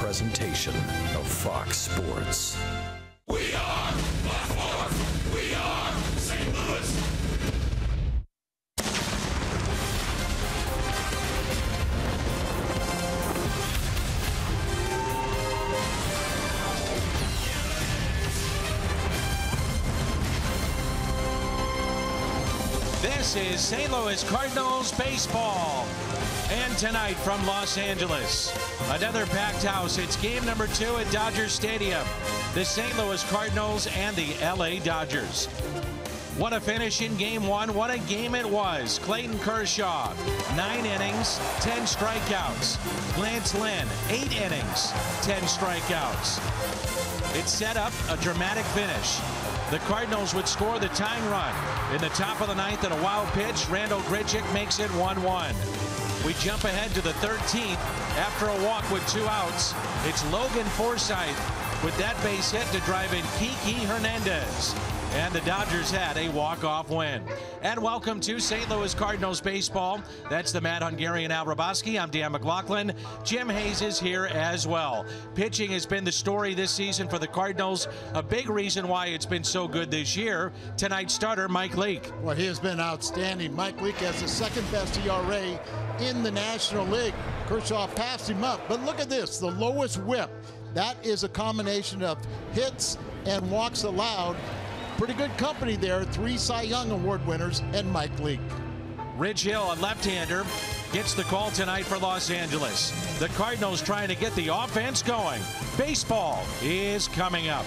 presentation of Fox Sports. We are Baltimore. We are St. Louis. This is St. Louis Cardinals baseball. And tonight from Los Angeles, another packed house. It's game number 2 at Dodger Stadium. The St. Louis Cardinals and the LA Dodgers. What a finish in game 1. What a game it was. Clayton Kershaw, 9 innings, 10 strikeouts. Lance Lynn, 8 innings, 10 strikeouts. It set up a dramatic finish. The Cardinals would score the tying run in the top of the 9th at a wild pitch. Randall Grichuk makes it 1-1. We jump ahead to the 13th after a walk with 2 outs. It's Logan Forsythe with that base hit to drive in Kiki Hernandez. And the Dodgers had a walk-off win. And welcome to St. Louis Cardinals baseball. That's the Mad Hungarian Al Raboski. I'm Dan McLaughlin. Jim Hayes is here as well. Pitching has been the story this season for the Cardinals. A big reason why it's been so good this year. Tonight's starter, Mike Leake. Well, he has been outstanding. Mike Leake has the second best ERA in the National League. Kershaw passed him up. But look at this, the lowest whip. That is a combination of hits and walks allowed. Pretty good company there. 3 Cy Young Award winners and Mike Leake. Ridge Hill, a left-hander, gets the call tonight for Los Angeles. The Cardinals trying to get the offense going. Baseball is coming up.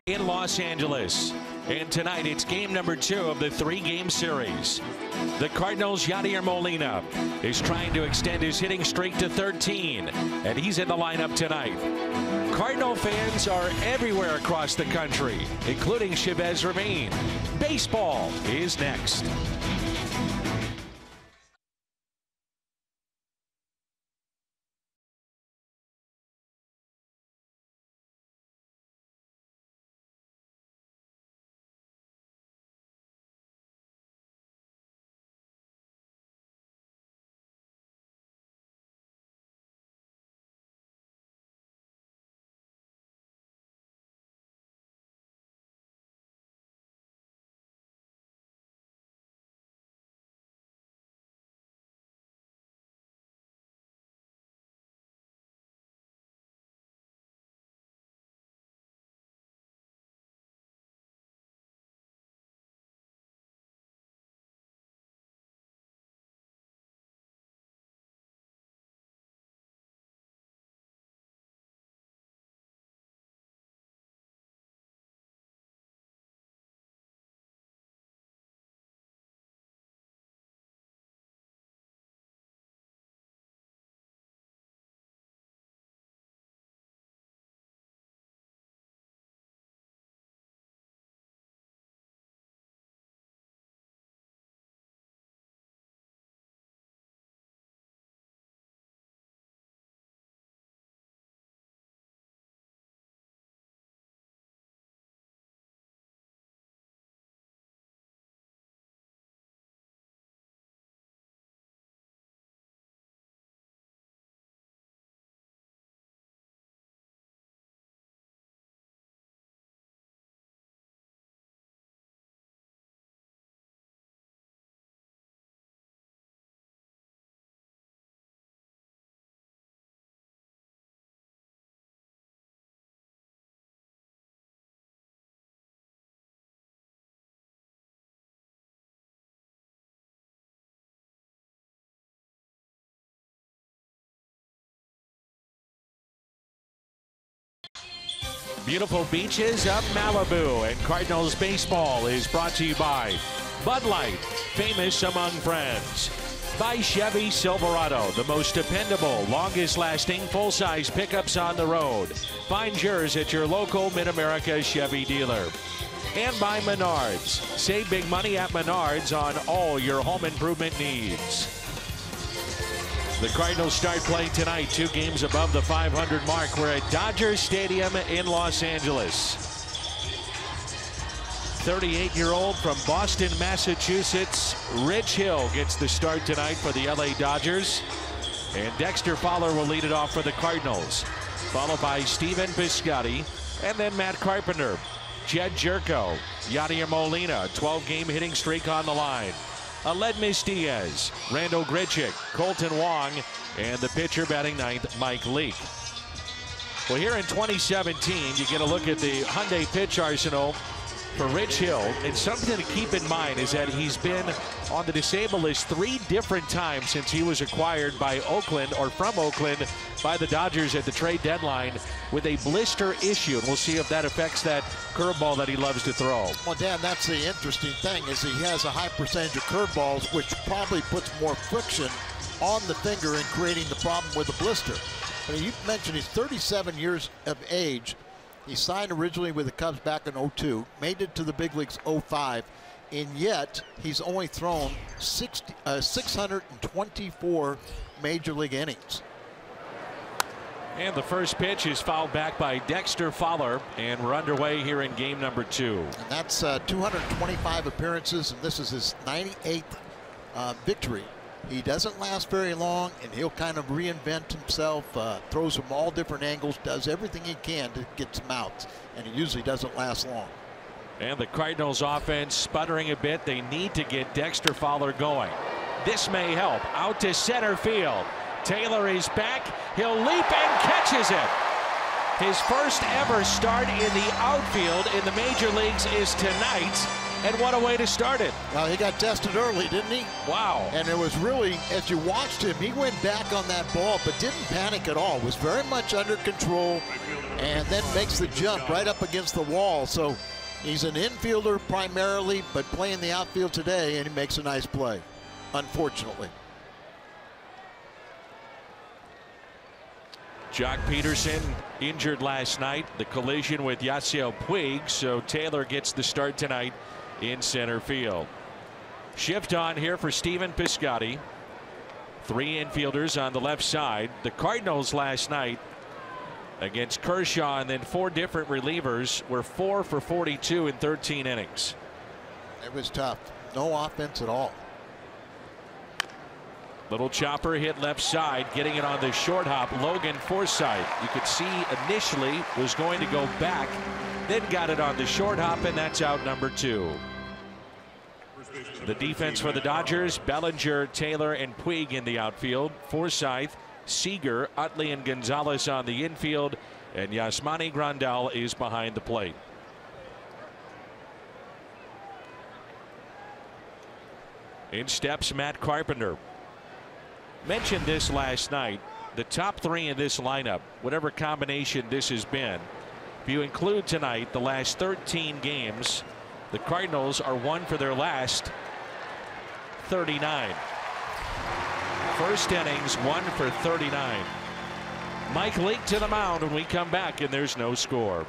in Los Angeles. And tonight it's game number 2 of the 3-game series. The Cardinals' Yadier Molina is trying to extend his hitting streak to 13, and he's in the lineup tonight. Cardinal fans are everywhere across the country, including Chavez Ravine. Baseball is next. Beautiful beaches of Malibu, and Cardinals baseball is brought to you by Bud Light, famous among friends. By Chevy Silverado, the most dependable, longest-lasting full-size pickups on the road. Find yours at your local Mid-America Chevy dealer. And by Menards. Save big money at Menards on all your home improvement needs. The Cardinals start playing tonight, 2 games above the 500 mark. We're at Dodger Stadium in Los Angeles. 38-year-old from Boston, Massachusetts, Rich Hill gets the start tonight for the LA Dodgers. And Dexter Fowler will lead it off for the Cardinals, followed by Steven Piscotty, and then Matt Carpenter, Jed Jerko, Yadier Molina, 12-game hitting streak on the line. Aledmys Diaz, Randall Grichuk, Colton Wong, and the pitcher batting ninth, Mike Leake. Well, here in 2017, you get a look at the Hyundai pitch arsenal for Rich Hill, and something to keep in mind is that he's been on the disabled list 3 different times since he was acquired by Oakland, or from Oakland, by the Dodgers at the trade deadline with a blister issue. And we'll see if that affects that curveball that he loves to throw. Well, Dan, that's the interesting thing, is he has a high percentage of curveballs, which probably puts more friction on the finger and creating the problem with the blister. But you mentioned he's 37 years of age. He signed originally with the Cubs back in '02, made it to the big leagues '05, and yet he's only thrown 624 major league innings. And the first pitch is fouled back by Dexter Fowler, and we're underway here in game number 2. And that's 225 appearances, and this is his 98th victory. He doesn't last very long, and he'll kind of reinvent himself, throws from all different angles, does everything he can to get some outs, and he usually doesn't last long. And the Cardinals offense sputtering a bit. They need to get Dexter Fowler going. This may help. Out to center field. Taylor is back. He'll leap and catches it. His first ever start in the outfield in the major leagues is tonight. And what a way to start it. Well, he got tested early, didn't he? Wow. And it was really, as you watched him, he went back on that ball, but didn't panic at all. Was very much under control. and then makes the jump right up against the wall. So he's an infielder primarily, but playing the outfield today, and he makes a nice play, unfortunately. Jock Peterson injured last night, the collision with Yasiel Puig, so Taylor gets the start tonight in center field. Shift on here for Stephen Piscotty. 3 infielders on the left side. The Cardinals last night against Kershaw and then 4 different relievers were 4 for 42 in 13 innings. It was tough. No offense at all. Little chopper hit left side, getting it on the short hop. Logan Forsythe, you could see initially was going to go back, then got it on the short hop, and that's out number 2. The defense for the Dodgers: Bellinger, Taylor, and Puig in the outfield. Forsythe, Seager, Utley, and Gonzalez on the infield, and Yasmani Grandal is behind the plate. In steps Matt Carpenter. Mentioned this last night. The top 3 in this lineup, whatever combination this has been, if you include tonight the last 13 games, the Cardinals are 1 for their last 39. First innings, 1 for 39. Mike Leake to the mound when we come back, and there's no score.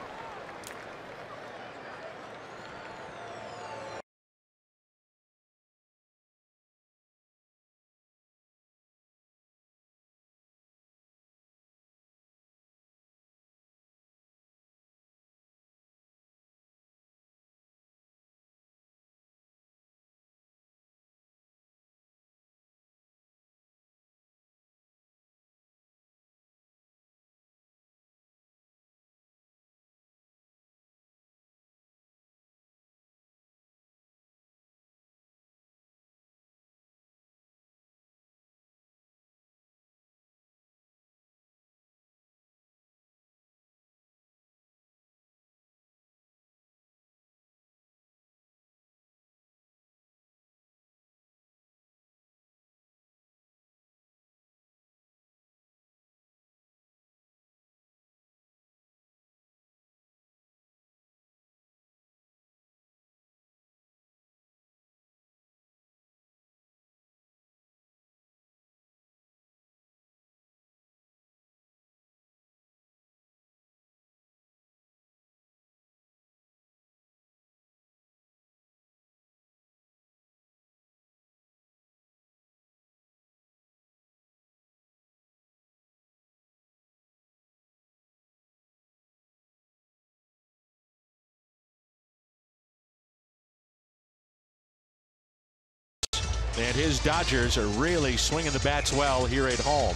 And his Dodgers are really swinging the bats well here at home.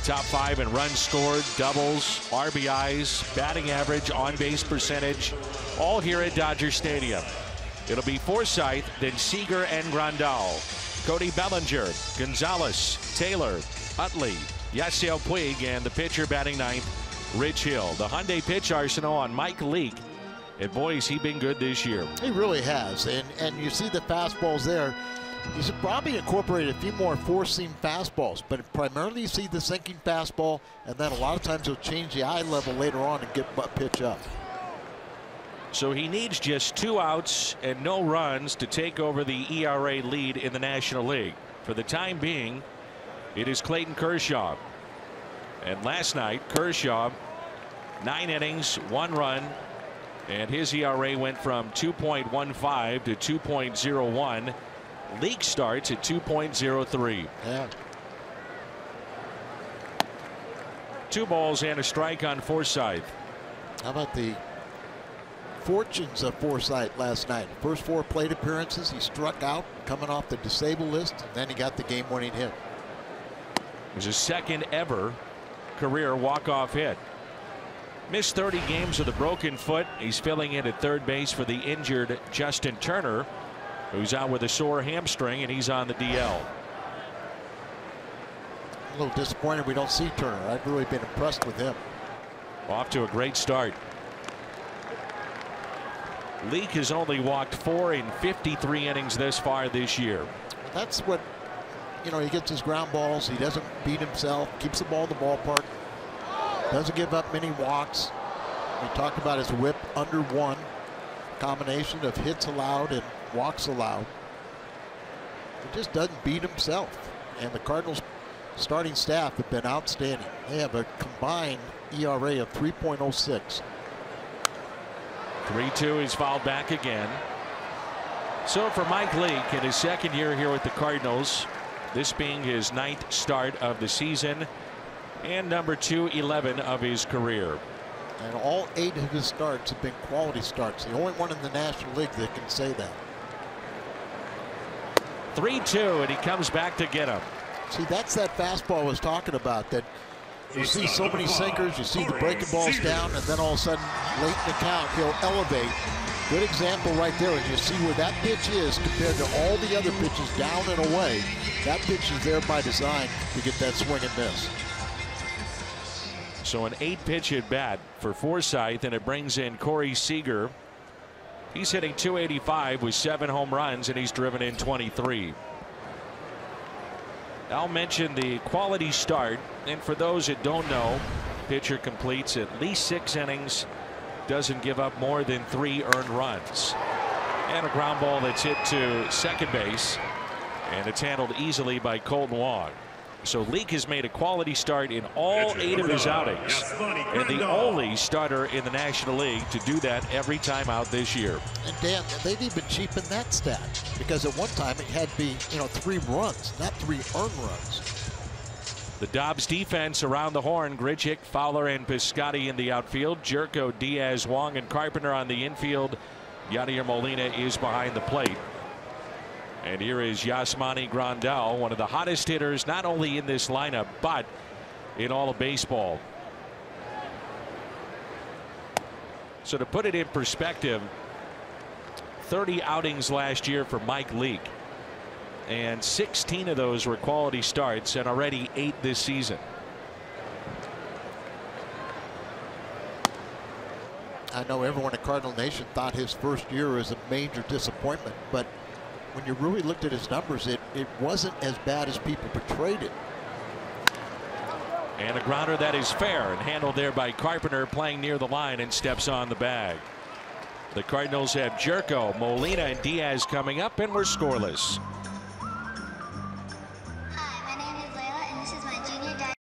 Top 5 in runs scored, doubles, RBIs, batting average, on-base percentage, all here at Dodger Stadium. It'll be Forsythe, then Seager and Grandal. Cody Bellinger, Gonzalez, Taylor, Utley, Yasiel Puig, and the pitcher batting 9th, Rich Hill. The Hyundai pitch arsenal on Mike Leake. And boy, has he been good this year. He really has. And you see the fastballs there. He's probably incorporated a few more four-seam fastballs, but primarily you see the sinking fastball, and then a lot of times he'll change the eye level later on and get pitch up. So he needs just 2 outs and no runs to take over the ERA lead in the National League. For the time being, it is Clayton Kershaw. And last night, Kershaw, 9 innings, 1 run, and his ERA went from 2.15 to 2.01. Leake starts at 2.03. Yeah. 2 balls and a strike on Forsythe. How about the fortunes of Forsythe last night? First 4 plate appearances, he struck out coming off the disabled list, and then he got the game-winning hit. It was his 2nd ever career walk-off hit. Missed 30 games with a broken foot. He's filling in at third base for the injured Justin Turner, who's out with a sore hamstring, and he's on the DL. A little disappointed we don't see Turner. I've really been impressed with him. Off to a great start. Leake has only walked 4 in 53 innings this far this year. That's what, you know, he gets his ground balls. He doesn't beat himself, keeps the ball in the ballpark, doesn't give up many walks. We talked about his whip under 1, combination of hits allowed and walks allowed. He just doesn't beat himself. And the Cardinals starting staff have been outstanding. They have a combined ERA of 3.06. 3-2, he's fouled back again. So for Mike Leake in his second year here with the Cardinals, this being his 9th start of the season and number 211 of his career. And all 8 of his starts have been quality starts. The only one in the National League that can say that. 3-2, and he comes back to get him. See, that's that fastball I was talking about, that you see so many sinkers, you see the breaking balls down, and then all of a sudden, late in the count, he'll elevate. Good example right there, as you see where that pitch is compared to all the other pitches down and away. That pitch is there by design to get that swing and miss. So an 8-pitch at bat for Forsythe, and it brings in Corey Seager. He's hitting .285 with 7 home runs, and he's driven in 23. I'll mention the quality start, and for those that don't know, pitcher completes at least 6 innings, doesn't give up more than 3 earned runs. And a ground ball that's hit to second base, and it's handled easily by Colton Wong. So Leake has made a quality start in all 8 of his outings, and the only starter in the National League to do that every time out this year. And Dan, they've even cheapened that stat, because at one time it had to be, 3 runs, not 3 earned runs. The Dobbs defense around the horn: Grichuk, Fowler, and Piscotty in the outfield. Jerko, Diaz, Wong, and Carpenter on the infield. Yadier Molina is behind the plate. And here is Yasmani Grandal, one of the hottest hitters not only in this lineup but in all of baseball. So to put it in perspective, 30 outings last year for Mike Leake, and 16 of those were quality starts, and already 8 this season. I know everyone in Cardinal Nation thought his first year was a major disappointment, but when you really looked at his numbers, it wasn't as bad as people portrayed it. And a grounder that is fair and handled there by Carpenter, playing near the line, and steps on the bag. The Cardinals have Jerko, Molina, and Diaz coming up, and we're scoreless. Hi, my name is Layla, and this is my junior diamond.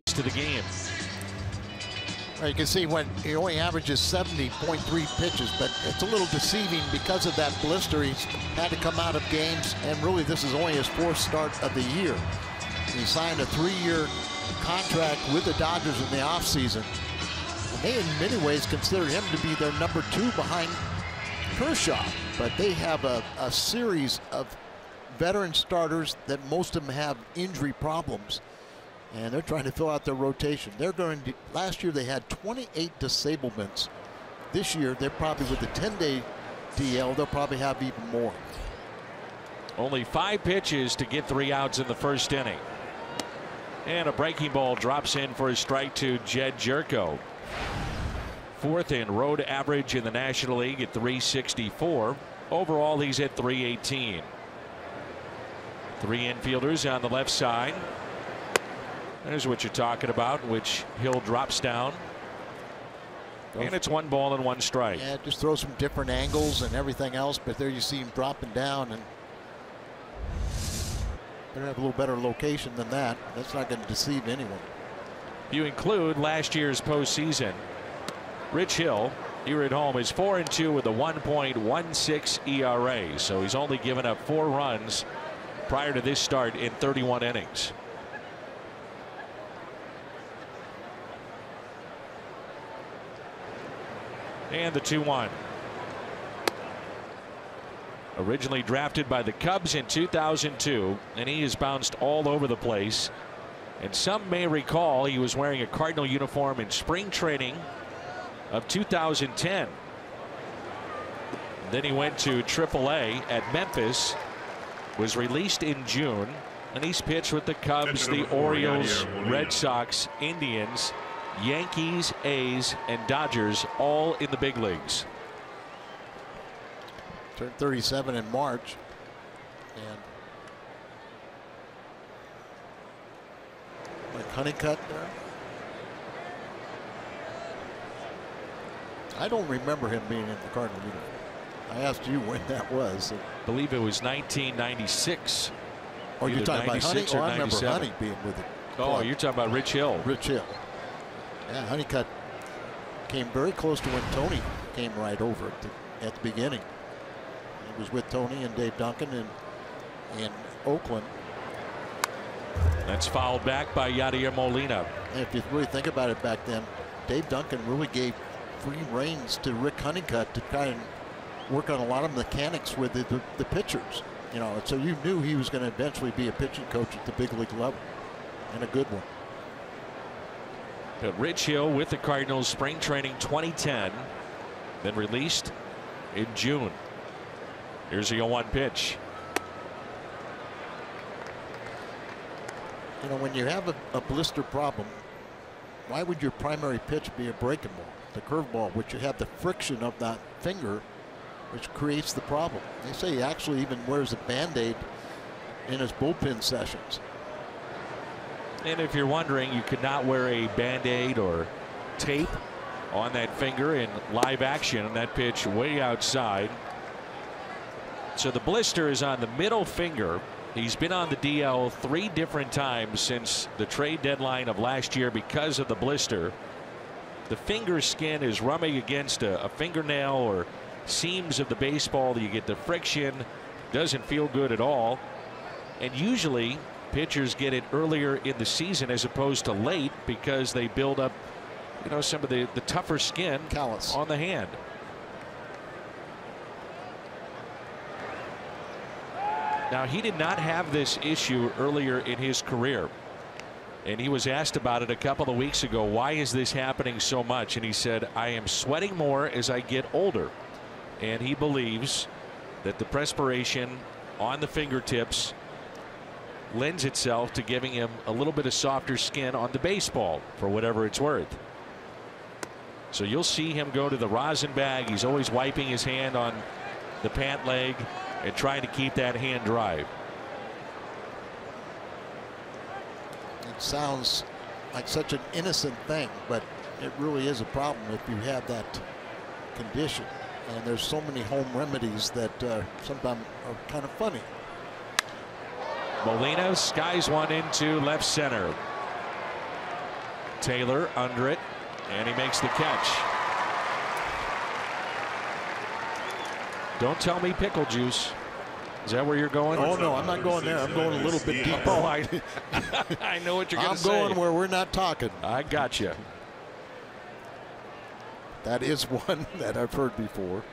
To the game. Well, you can see when he only averages 70.3 pitches, but it's a little deceiving because of that blister. He's had to come out of games, and really this is only his 4th start of the year. He signed a 3-year contract with the Dodgers in the offseason. And they in many ways consider him to be their number 2 behind Kershaw, but they have a series of veteran starters that most of them have injury problems. and they're trying to fill out their rotation. They're going to, last year they had 28 disablements. This year they're probably, with the 10-day DL, they'll probably have even more. Only 5 pitches to get 3 outs in the first inning. And a breaking ball drops in for a strike to Jed Jerko. 4th in road average in the National League at 364. Overall, he's at 318. 3 infielders on the left side. There's what you're talking about, which Hill drops down. And it's 1 ball and 1 strike. Yeah, just throw some different angles and everything else, but there you see him dropping down, and better have a little better location than that. That's not going to deceive anyone. You include last year's postseason. Rich Hill here at home is 4-2 with a 1.16 ERA. So he's only given up 4 runs prior to this start in 31 innings. And the 2-1. Originally drafted by the Cubs in 2002, and he has bounced all over the place. And some may recall he was wearing a Cardinal uniform in spring training of 2010. Then he went to AAA at Memphis, was released in June, and he's pitched with the Cubs, the Orioles, Red Sox, Indians, Yankees, A's, and Dodgers, all in the big leagues. Turned 37 in March, and like Honeycutt there. I don't remember him being in the Cardinal uniform. I asked you when that was. I believe it was 1996. Oh, you're talking about Honey? Oh, I remember 97. Honey being with it. Oh, you're talking about Rich Hill. Rich Hill. Yeah, Honeycutt came very close to when Tony came right over at the beginning. He was with Tony and Dave Duncan in Oakland. That's fouled back by Yadier Molina. And if you really think about it, back then, Dave Duncan really gave free reins to Rick Honeycutt to try and work on a lot of mechanics with the pitchers. You know, so you knew he was going to eventually be a pitching coach at the big league level, and a good one. But Rich Hill with the Cardinals, spring training 2010, then released in June. Here's the 0-1 pitch. You know, when you have a blister problem, why would your primary pitch be a breaking ball, the curveball, which you have the friction of that finger, which creates the problem? They say he actually even wears a Band-Aid in his bullpen sessions. And if you're wondering, you could not wear a Band-Aid or tape on that finger in live action on that pitch way outside. So the blister is on the middle finger. He's been on the DL 3 different times since the trade deadline of last year because of the blister. The finger skin is rubbing against a fingernail or seams of the baseball. You get the friction. Doesn't feel good at all. And usually pitchers get it earlier in the season as opposed to late because they build up, you know, some of the tougher skin callus on the hand. Now, he did not have this issue earlier in his career, and he was asked about it a couple of weeks ago. Why is this happening so much? And he said, I am sweating more as I get older. And he believes that the perspiration on the fingertips lends itself to giving him a little bit of softer skin on the baseball, for whatever it's worth. So you'll see him go to the rosin bag. He's always wiping his hand on the pant leg and trying to keep that hand dry. It sounds like such an innocent thing, but it really is a problem if you have that condition. And there's so many home remedies that sometimes are kind of funny. Molina skies one into left center. Taylor under it, and he makes the catch. Don't tell me pickle juice. Is that where you're going? Oh, no, I'm not going there. I'm going a little bit deeper. Oh, I know what you're going to say. I'm going where we're not talking. I got you. That is one that I've heard before.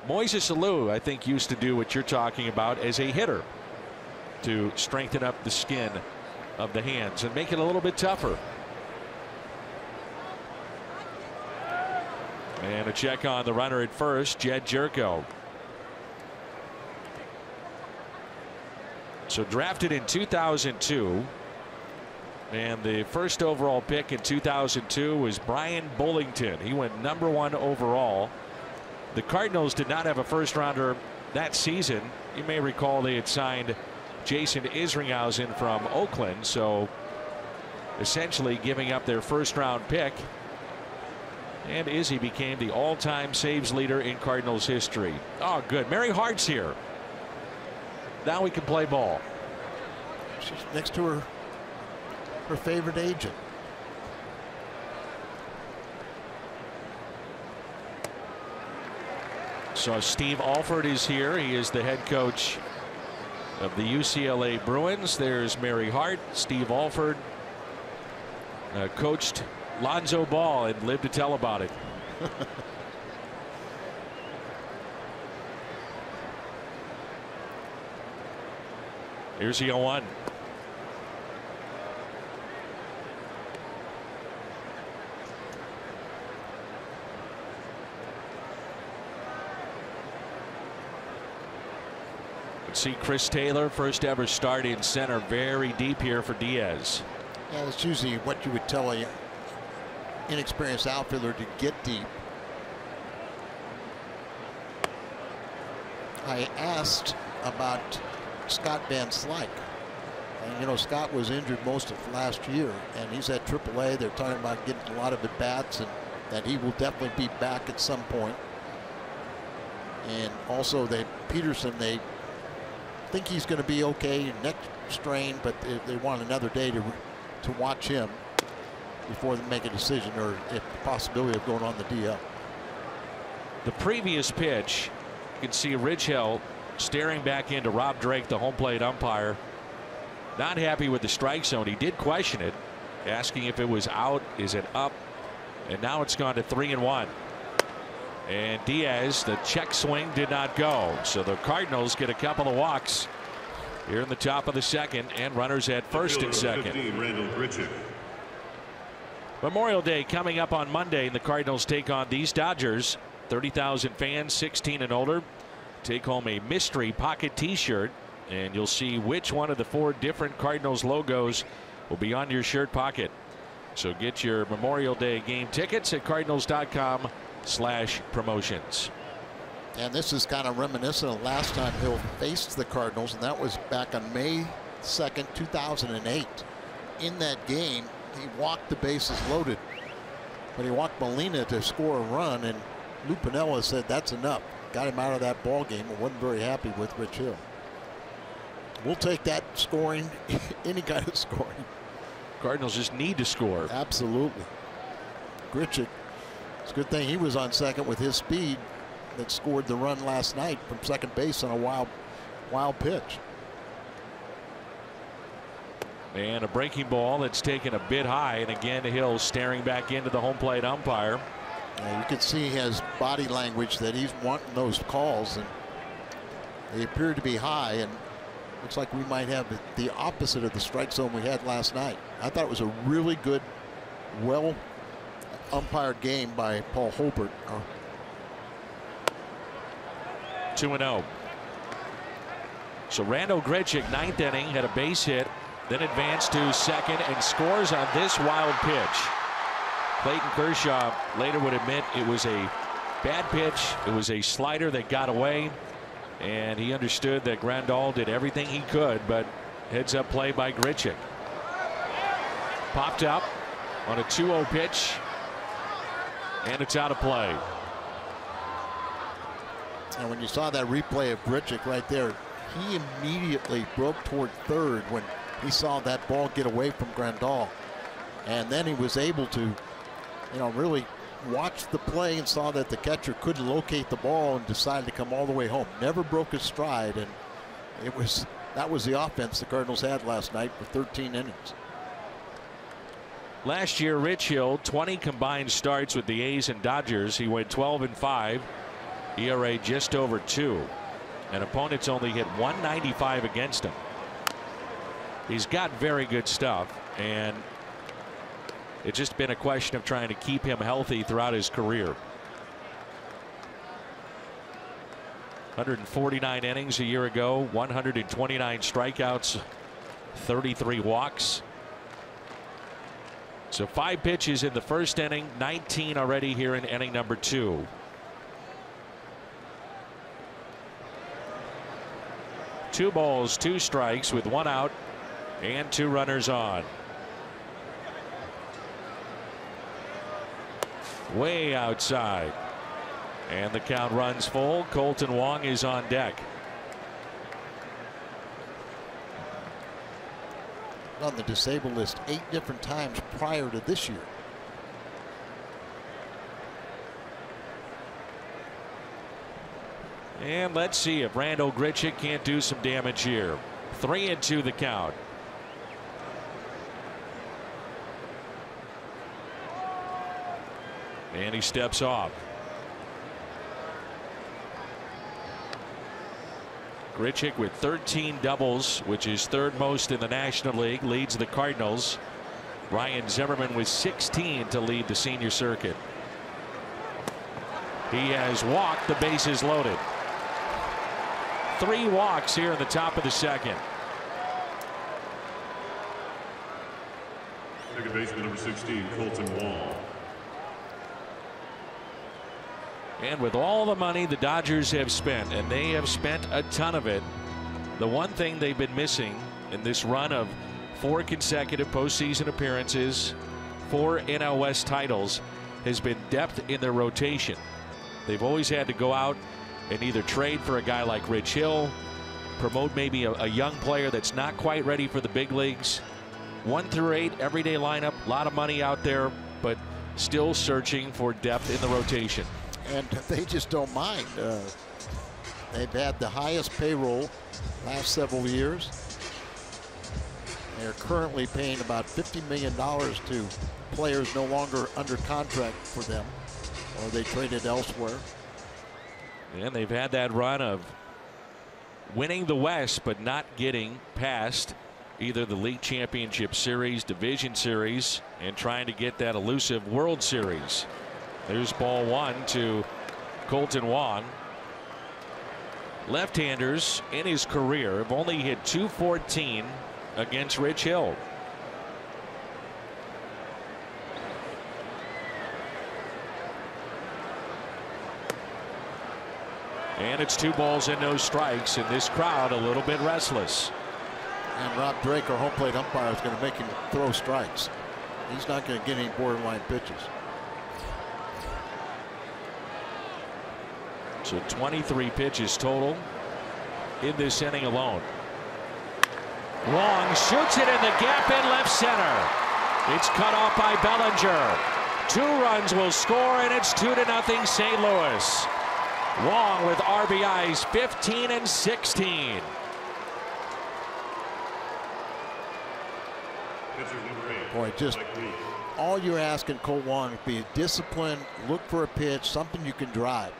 Moises Alou, I think, used to do what you're talking about as a hitter. to strengthen up the skin of the hands and make it a little bit tougher. And a check on the runner at first, Jed Jerko. So drafted in 2002. And the first overall pick in 2002 was Brian Bullington. He went #1 overall. The Cardinals did not have a first rounder that season. You may recall they had signed Jason Isringhausen from Oakland. So essentially giving up their first round pick. And Izzy became the all-time saves leader in Cardinals history. Oh, good. Mary Hart's here. Now we can play ball. She's next to her favorite agent. So Steve Alford is here. He is the head coach of the UCLA Bruins. There's Mary Hart. Steve Alford coached Lonzo Ball and lived to tell about it. Here's the 0-1. See Chris Taylor, first ever start in center, very deep here for Diaz. Yeah, that's usually what you would tell an inexperienced outfielder to get deep. I asked about Scott Van Slyke. And, you know, Scott was injured most of last year, and he's at AAA. They're talking about getting a lot of at-bats, and that he will definitely be back at some point. And also, Peterson, they think he's going to be okay, neck strain, but they want another day to watch him before they make a decision, or if the possibility of going on the DL. The previous pitch, you can see Ridgehill staring back into Rob Drake, the home plate umpire. Not happy with the strike zone. He did question it, asking if it was out, is it up, and now it's gone to 3-1. And Diaz, the check swing did not go. So the Cardinals get a couple of walks here in the top of the second, and runners at first and second. Memorial Day coming up on Monday, and the Cardinals take on these Dodgers. 30,000 fans 16 and older take home a mystery pocket t-shirt, and you'll see which one of the 4 different Cardinals logos will be on your shirt pocket. So get your Memorial Day game tickets at cardinals.com/promotions. And this is kind of reminiscent of last time Hill faced the Cardinals, and that was back on May 2nd, 2008. In that game, he walked the bases loaded, but he walked Molina to score a run, and Lou Piniella said that's enough. Got him out of that ball game, and wasn't very happy with Rich Hill. We'll take that scoring, any kind of scoring. Cardinals just need to score. Absolutely. Grichuk, it's a good thing he was on second with his speed that scored the run last night from second base on a wild pitch. And a breaking ball that's taken a bit high, and again Hill staring back into the home plate umpire. You can see his body language that he's wanting those calls, and they appear to be high, and looks like we might have the opposite of the strike zone we had last night. I thought it was a really good, well umpired game by Paul Holbert. 2-0. So Randall Grichuk, 9th inning, had a base hit, then advanced to second and scores on this wild pitch. Clayton Kershaw later would admit it was a bad pitch. It was a slider that got away, and he understood that Grandal did everything he could, but heads up play by Grichuk. Popped up on a 2-0 pitch, and it's out of play. And when you saw that replay of Grichuk right there, he immediately broke toward third when he saw that ball get away from Grandal, and then he was able to, really watch the play and saw that the catcher couldn't locate the ball and decided to come all the way home. Never broke his stride, and that was the offense the Cardinals had last night for 13 innings. Last year, Rich Hill, 20 combined starts with the A's and Dodgers. He went 12-5, ERA just over 2, and opponents only hit 195 against him. He's got very good stuff, and it's just been a question of trying to keep him healthy throughout his career. 149 innings a year ago, 129 strikeouts, 33 walks. So 5 pitches in the first inning, 19 already here in inning number 2. Two balls, 2 strikes with 1 out and 2 runners on. Way outside. And the count runs full. Colton Wong is on deck. On the disabled list 8 different times prior to this year. And let's see if Randal Grichuk can't do some damage here. 3-2 the count. And he steps off. Grichuk with 13 doubles, which is 3rd most in the National League, leads the Cardinals. Ryan Zimmerman with 16 to lead the senior circuit. He has walked, the bases loaded. 3 walks here in the top of the second. Second baseman number 16, Colton Wong. And with all the money the Dodgers have spent, and they have spent a ton of it, the one thing they've been missing in this run of 4 consecutive postseason appearances, 4 NL West titles, has been depth in their rotation. They've always had to go out and either trade for a guy like Rich Hill, promote maybe a young player that's not quite ready for the big leagues. 1 through 8 everyday lineup, a lot of money out there, but still searching for depth in the rotation. And they just don't mind. They've had the highest payroll last several years. They're currently paying about $50 million to players no longer under contract for them, or they traded elsewhere. And they've had that run of winning the West, but not getting past either the League Championship Series, Division Series, and trying to get that elusive World Series. There's ball 1 to Colton Wong. Left-handers in his career have only hit .214 against Rich Hill. And it's 2 balls and no strikes, and this crowd a little bit restless. And Rob Drake, our home plate umpire, is going to make him throw strikes. He's not going to get any borderline pitches. So 23 pitches total in this inning alone. Wong shoots it in the gap in left center. It's cut off by Bellinger. 2 runs will score, and it's 2-0 St. Louis. Wong with RBIs 15 and 16. Boy, just all you're asking Cole Wong is be disciplined, look for a pitch, something you can drive.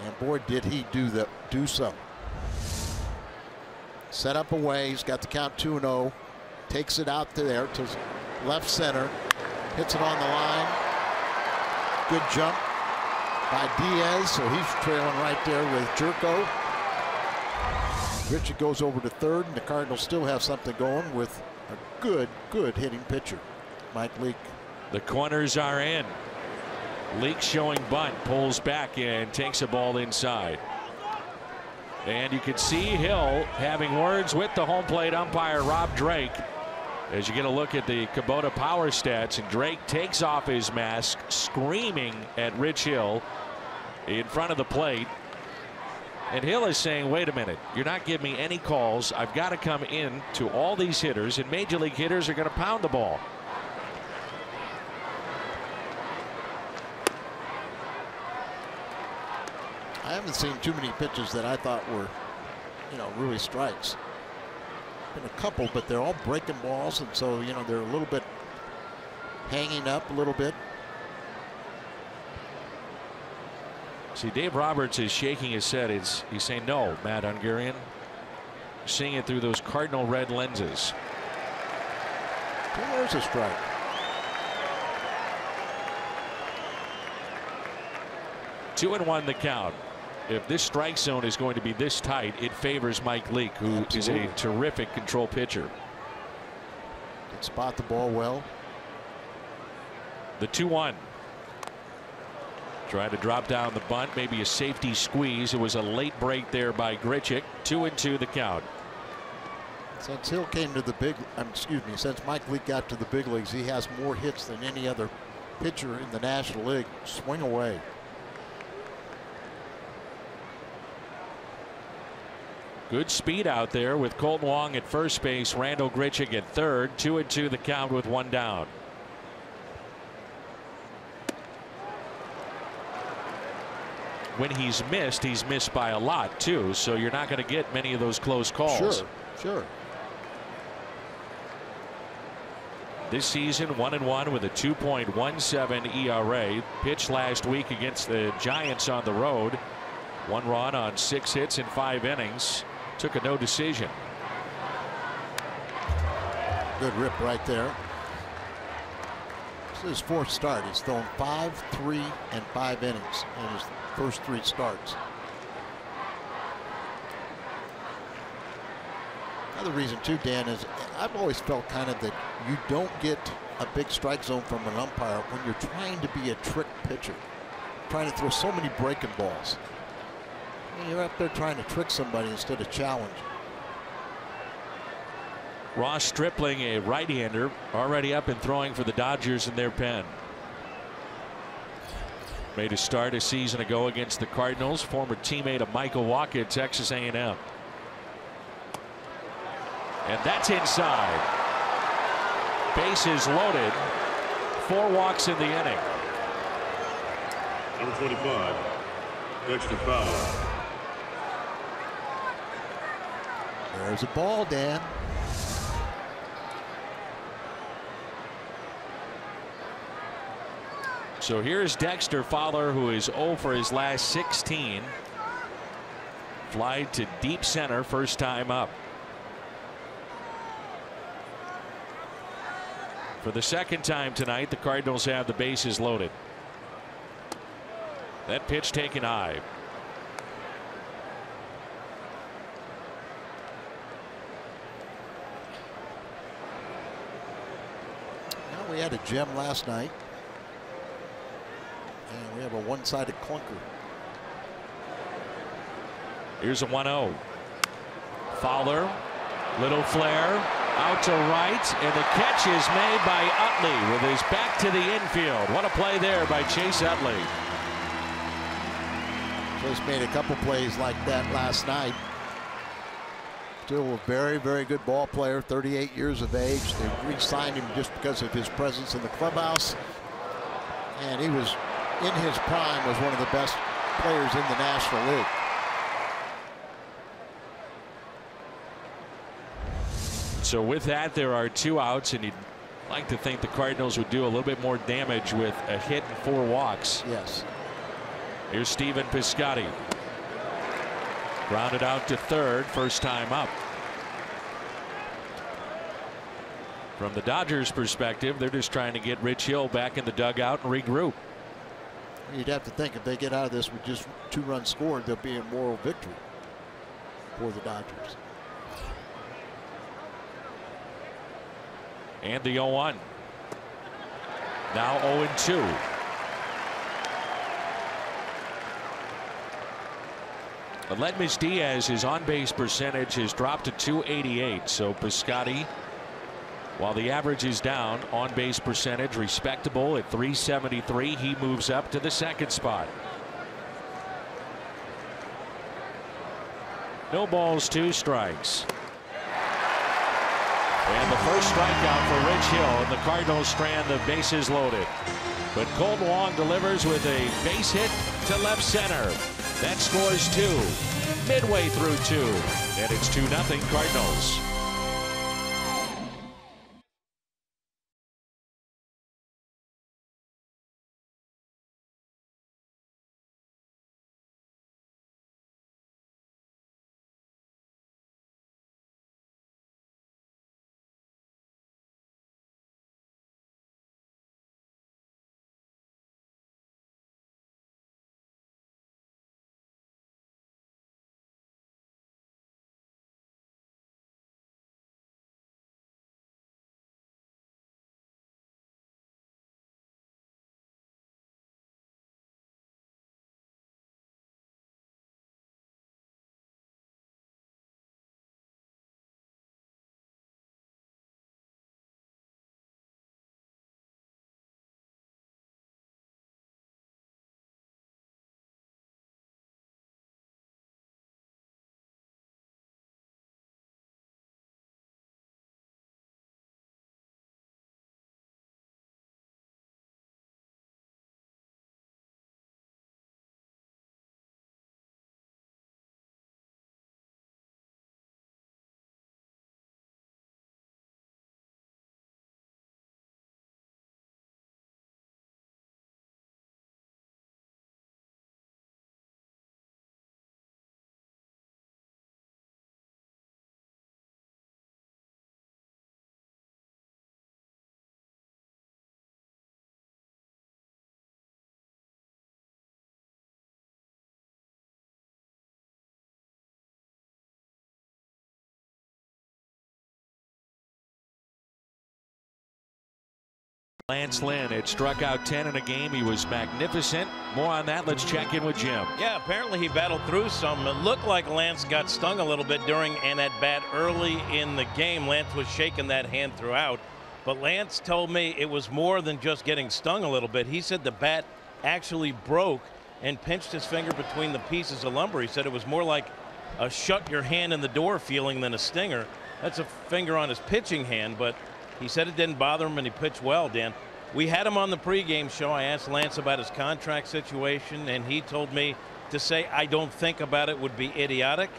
And boy, did he do so. Set up away. He's got the count 2-0. Takes it out there to left center. Hits it on the line. Good jump by Diaz. So he's trailing right there with Jerko. Richard goes over to 3rd, and the Cardinals still have something going with a good hitting pitcher, Mike Leake. The corners are in. Leake showing bunt, pulls back and takes a ball inside. And you can see Hill having words with the home plate umpire Rob Drake as you get a look at the Kubota power stats, and Drake takes off his mask screaming at Rich Hill in front of the plate. And Hill is saying, wait a minute, you're not giving me any calls. I've got to come in to all these hitters, and major league hitters are going to pound the ball. I haven't seen too many pitches that I thought were, really strikes. Been a couple, but they're all breaking balls, and so, they're a little bit hanging up a little bit. See, Dave Roberts is shaking his head. He's saying no, Matt Ungarian. Seeing it through those Cardinal red lenses. There's a strike. Two and one the count. If this strike zone is going to be this tight, it favors Mike Leake, who is a terrific control pitcher. Can spot the ball well. The 2-1. Trying to drop down the bunt, maybe a safety squeeze. It was a late break there by Grichuk. 2-2 the count. Since Hill came to the since Mike Leake got to the big leagues, he has more hits than any other pitcher in the National League. Swing away. Good speed out there with Colton Wong at first base, Randall Grichuk at third. 2-2 the count with one down. When he's missed by a lot too, so you're not going to get many of those close calls. Sure. This season 1-1 with a 2.17 ERA. Pitched last week against the Giants on the road. 1 run on 6 hits in 5 innings. Took a no decision. Good rip right there. This is his 4th start. He's thrown 5, 3, and 5 innings in his first 3 starts. Another reason too, Dan, is I've always felt kind of that you don't get a big strike zone from an umpire when you're trying to be a trick pitcher, trying to throw so many breaking balls. You're up there trying to trick somebody instead of challenge. Ross Stripling, a right-hander, already up and throwing for the Dodgers in their pen. Made a start a season ago against the Cardinals. Former teammate of Michael Wacha at Texas A&M. And that's inside. Bases loaded. 4 walks in the inning. Number 25, Dexter Fowler. There's a ball, Dan. So here's Dexter Fowler, who is 0 for his last 16. Fly to deep center, first time up. For the second time tonight, the Cardinals have the bases loaded. That pitch taken high. Well, we had a gem last night. And we have a one-sided clunker. Here's a 1-0. Fowler, little flare, out to right, and the catch is made by Utley with his back to the infield. What a play there by Chase Utley. Chase made a couple plays like that last night. Still a very, very good ball player, 38 years of age. They re-signed him just because of his presence in the clubhouse. And he was, in his prime, was one of the best players in the National League. So with that, there are 2 outs, and you'd like to think the Cardinals would do a little bit more damage with a hit and 4 walks. Yes. Here's Stephen Piscotty. Grounded out to third, first time up. From the Dodgers' perspective, they're just trying to get Rich Hill back in the dugout and regroup. You'd have to think if they get out of this with just 2 runs scored, there'll be a moral victory for the Dodgers. And the 0-1. Now 0-2. Aledmys Diaz, his on-base percentage has dropped to .288. So Piscotty, while the average is down, on-base percentage respectable at .373. He moves up to the 2nd spot. No balls, 2 strikes. And the first strikeout for Rich Hill, and the Cardinals strand the bases loaded. But Colton Wong delivers with a base hit to left center. That scores 2 midway through 2, and it's 2-0 Cardinals. Lance Lynn had struck out 10 in a game. He was magnificent. More on that. Let's check in with Jim. Yeah, apparently he battled through some. It looked like Lance got stung a little bit during and at bat early in the game. Lance was shaking that hand throughout. But Lance told me it was more than just getting stung a little bit. He said the bat actually broke and pinched his finger between the pieces of lumber. He said it was more like a shut your hand in the door feeling than a stinger. That's a finger on his pitching hand, but he said it didn't bother him and he pitched well, Dan. We had him on the pregame show. I asked Lance about his contract situation, and he told me to say I don't think about it would be idiotic.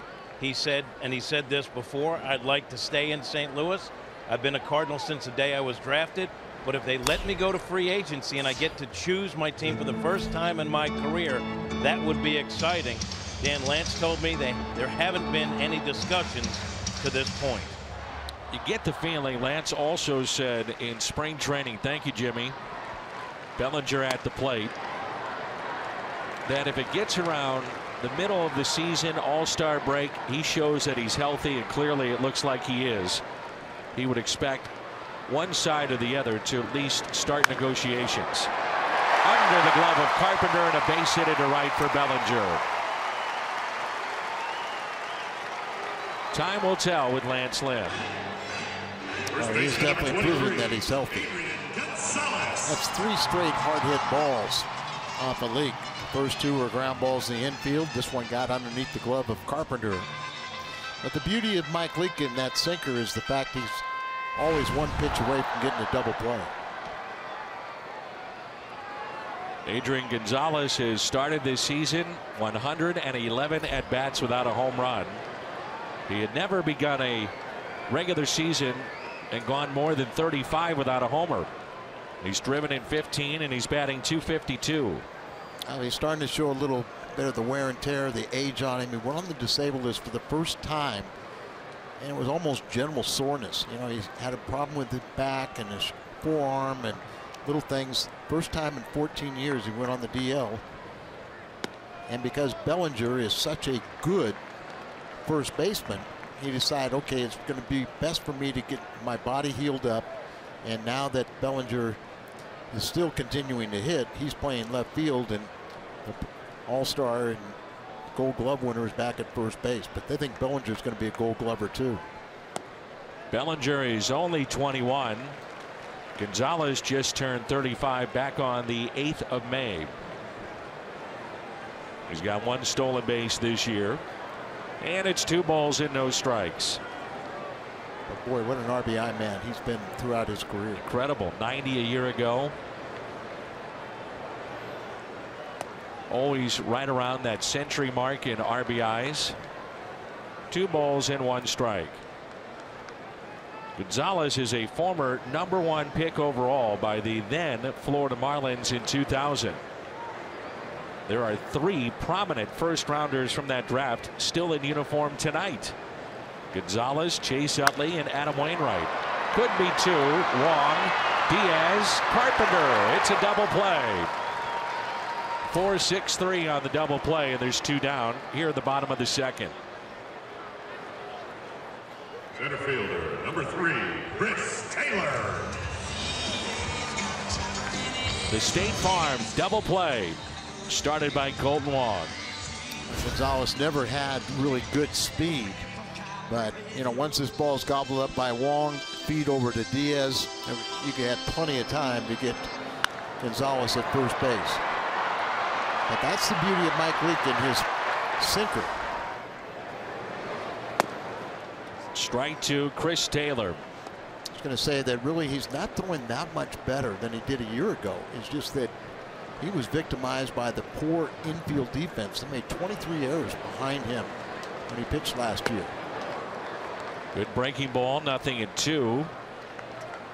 He said, and he said this before, I'd like to stay in St. Louis. I've been a Cardinal since the day I was drafted, but if they let me go to free agency and I get to choose my team for the first time in my career, that would be exciting. Dan, Lance told me there haven't been any discussions to this point. You get the feeling Lance also said in spring training, thank you, Jimmy, Bellinger at the plate, that if it gets around the middle of the season, all-star break, he shows that he's healthy, and clearly it looks like he is. He would expect one side or the other to at least start negotiations. Under the glove of Carpenter and a base hit to right for Bellinger. Time will tell with Lance Lynn. Well, he's definitely proven that he's healthy. That's 3 straight hard-hit balls off a leak. First 2 were ground balls in the infield. This one got underneath the glove of Carpenter. But the beauty of Mike Leake in that sinker is the fact he's always one pitch away from getting a double play. Adrian Gonzalez has started this season 111 at-bats without a home run. He had never begun a regular season and gone more than 35 without a homer. He's driven in 15 and he's batting .252. Well, he's starting to show a little bit of the wear and tear, the age on him. He went on the disabled list for the first time, and it was almost general soreness. You know, he's had a problem with his back and his forearm and little things. First time in 14 years he went on the DL. And because Bellinger is such a good first baseman, he decided, okay, it's going to be best for me to get my body healed up. And now that Bellinger is still continuing to hit, he's playing left field, and the all-star and Gold Glove winner is back at first base. But they think Bellinger is going to be a Gold Glover too. Bellinger is only 21. Gonzalez just turned 35, back on the 8th of May. He's got 1 stolen base this year. And it's 2 balls and no strikes. But boy, what an RBI man he's been throughout his career. Incredible. 90 a year ago. Always right around that century mark in RBIs. 2 balls and 1 strike. Gonzalez is a former #1 pick overall by the then Florida Marlins in 2000. There are 3 prominent first-rounders from that draft still in uniform tonight. Gonzalez, Chase Utley, and Adam Wainwright. Could be 2. Wong, Diaz, Carpenter. It's a double play. 4-6-3 on the double play, and there's 2 down here at the bottom of the second. Center fielder, number 3, Chris Taylor. The State Farm double play, started by Colton Wong. Gonzalez never had really good speed, but you know, once this ball's gobbled up by Wong, feed over to Diaz, you had plenty of time to get Gonzalez at first base. But that's the beauty of Mike Leake and his sinker. Strike 2, Chris Taylor. I was going to say that really he's not throwing that much better than he did a year ago. It's just that he was victimized by the poor infield defense. They made 23 errors behind him when he pitched last year. Good breaking ball, 0-2.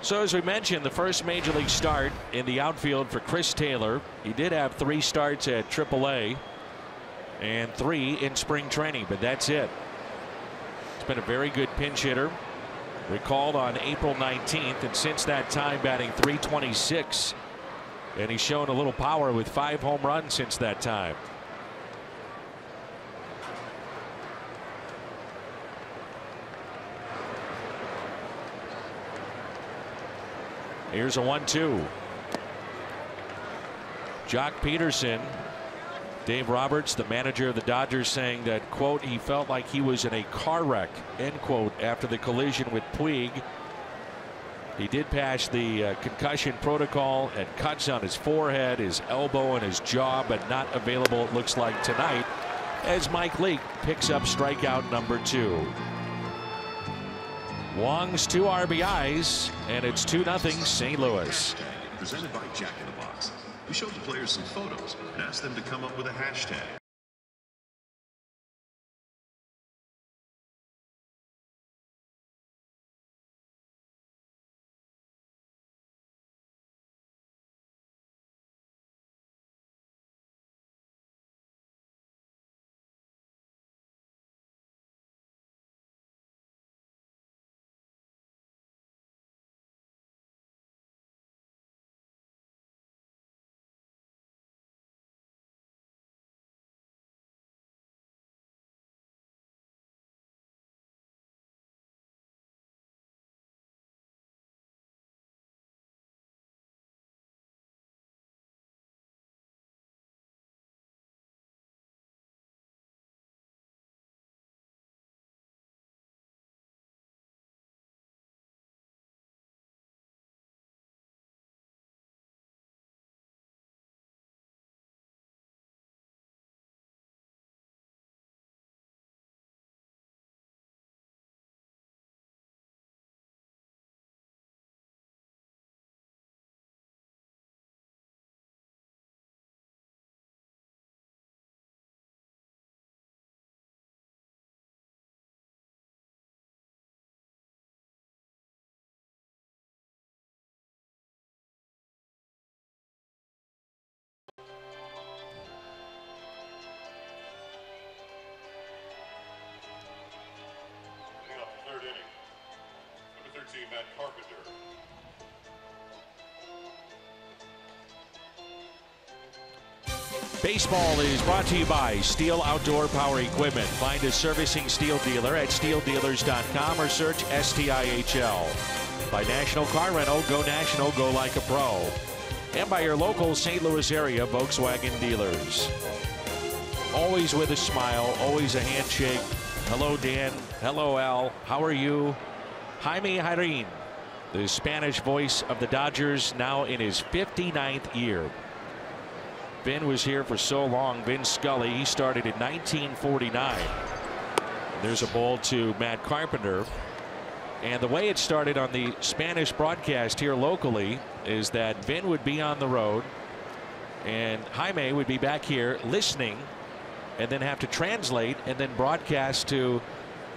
So as we mentioned, the first major league start in the outfield for Chris Taylor. He did have 3 starts at AAA and 3 in spring training, but that's it. He's been a very good pinch hitter. Recalled on April 19th, and since that time batting .326. And he's shown a little power with 5 home runs since that time. Here's a 1-2. Jock Peterson, Dave Roberts, the manager of the Dodgers, saying that, quote, he felt like he was in a car wreck, end quote, after the collision with Puig. He did pass the concussion protocol and cuts on his forehead, his elbow, and his jaw, but not available, it looks like, tonight, as Mike Leake picks up strikeout number 2. Wong's 2 RBIs, and it's 2-0 St. Louis. Presented by Jack in the Box. We showed the players some photos and asked them to come up with a hashtag. Third inning. Number 13, Matt Carpenter. Baseball is brought to you by Steel Outdoor Power Equipment. Find a servicing Steel dealer at steeldealers.com or search STIHL. By National Car Rental, go national, go like a pro. And by your local St. Louis area Volkswagen dealers. Always with a smile, always a handshake. Hello, Dan. Hello, Al. How are you? Jaime Jarrín, the Spanish voice of the Dodgers, now in his 59th year. Vin was here for so long. Vin Scully, he started in 1949. There's a ball to Matt Carpenter. And the way it started on the Spanish broadcast here locally is that Vin would be on the road and Jaime would be back here listening and then have to translate and then broadcast to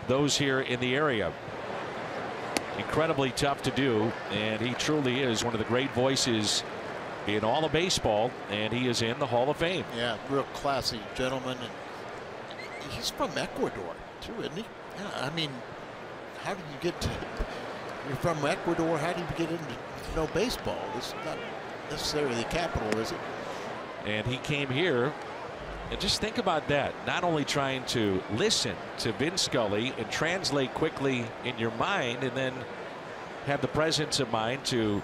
those here in the area. Incredibly tough to do, and he truly is one of the great voices in all of baseball, and he is in the Hall of Fame. Yeah, real classy gentleman, and he's from Ecuador too, isn't he? Yeah, I mean, how do you get to, you're from Ecuador, how do you get into know baseball? It's not necessarily the capital, is it? And he came here, and just think about that, not only trying to listen to Vin Scully and translate quickly in your mind and then have the presence of mind to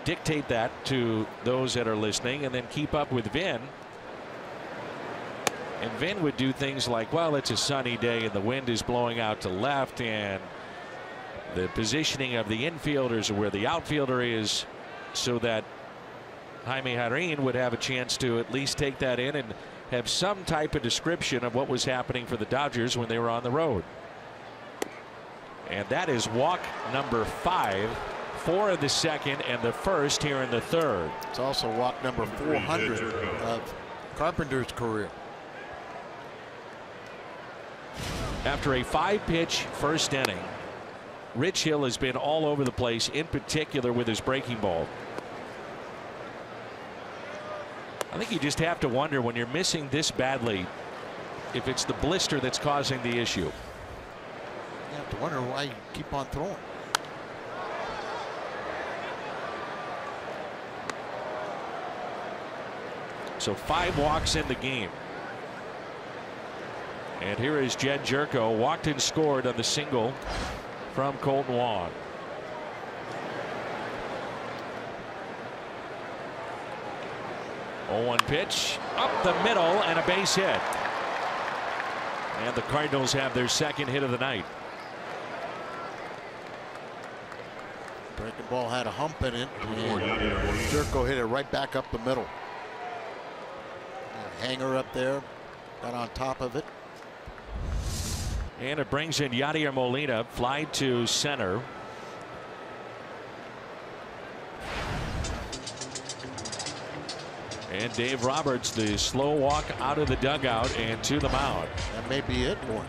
dictate that to those that are listening and then keep up with Vin. And Vin would do things like, well, it's a sunny day and the wind is blowing out to left and the positioning of the infielders or where the outfielder is, so that Jaime Jarrín would have a chance to at least take that in and have some type of description of what was happening for the Dodgers when they were on the road. And that is walk number 5, 4 in the second and the first here in the third. It's also walk number 400 of Carpenter's career. After a 5-pitch first inning, Rich Hill has been all over the place, in particular with his breaking ball. I think you just have to wonder when you're missing this badly if it's the blister that's causing the issue. You have to wonder why you keep on throwing. So 5 walks in the game. And here is Jed Jerko, walked and scored on the single from Colton Wong. 0-1 pitch up the middle and a base hit. And the Cardinals have their second hit of the night. Breaking ball had a hump in it, and Jerko hit it right back up the middle. Hanger up there, got on top of it. And it brings in Yadier Molina, fly to center. And Dave Roberts, the slow walk out of the dugout and to the mound. That may be it for him.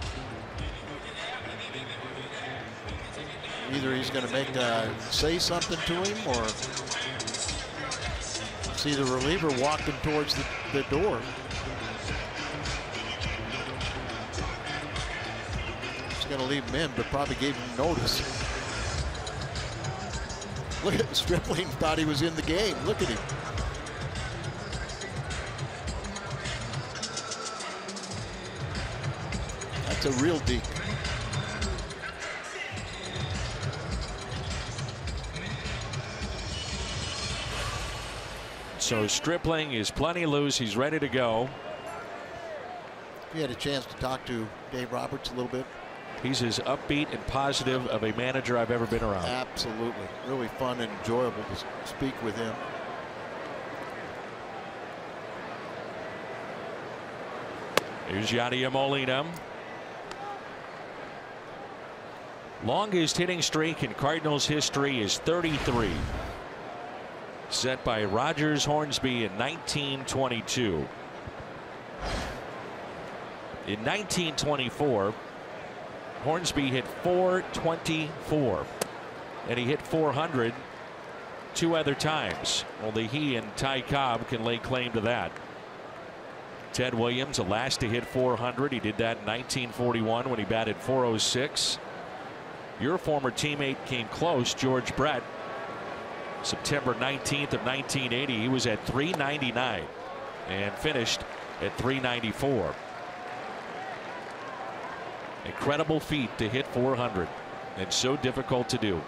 Either he's going to say something to him, or see the reliever walking towards the door. He's going to leave him in, but probably gave him notice. Look at Stripling, thought he was in the game. Look at him. That's a real deke. So Stripling is plenty loose. He's ready to go. You had a chance to talk to Dave Roberts a little bit. He's as upbeat and positive of a manager I've ever been around. Absolutely. Really fun and enjoyable to speak with him. Here's Yadier Molina. Longest hitting streak in Cardinals history is 33. Set by Rogers Hornsby in 1922. In 1924, Hornsby hit .424, and he hit .400 two other times. Only he and Ty Cobb can lay claim to that. Ted Williams, the last to hit .400. He did that in 1941 when he batted .406. Your former teammate came close, George Brett. September 19th of 1980, he was at .399 and finished at .394. Incredible feat to hit .400, and so difficult to do.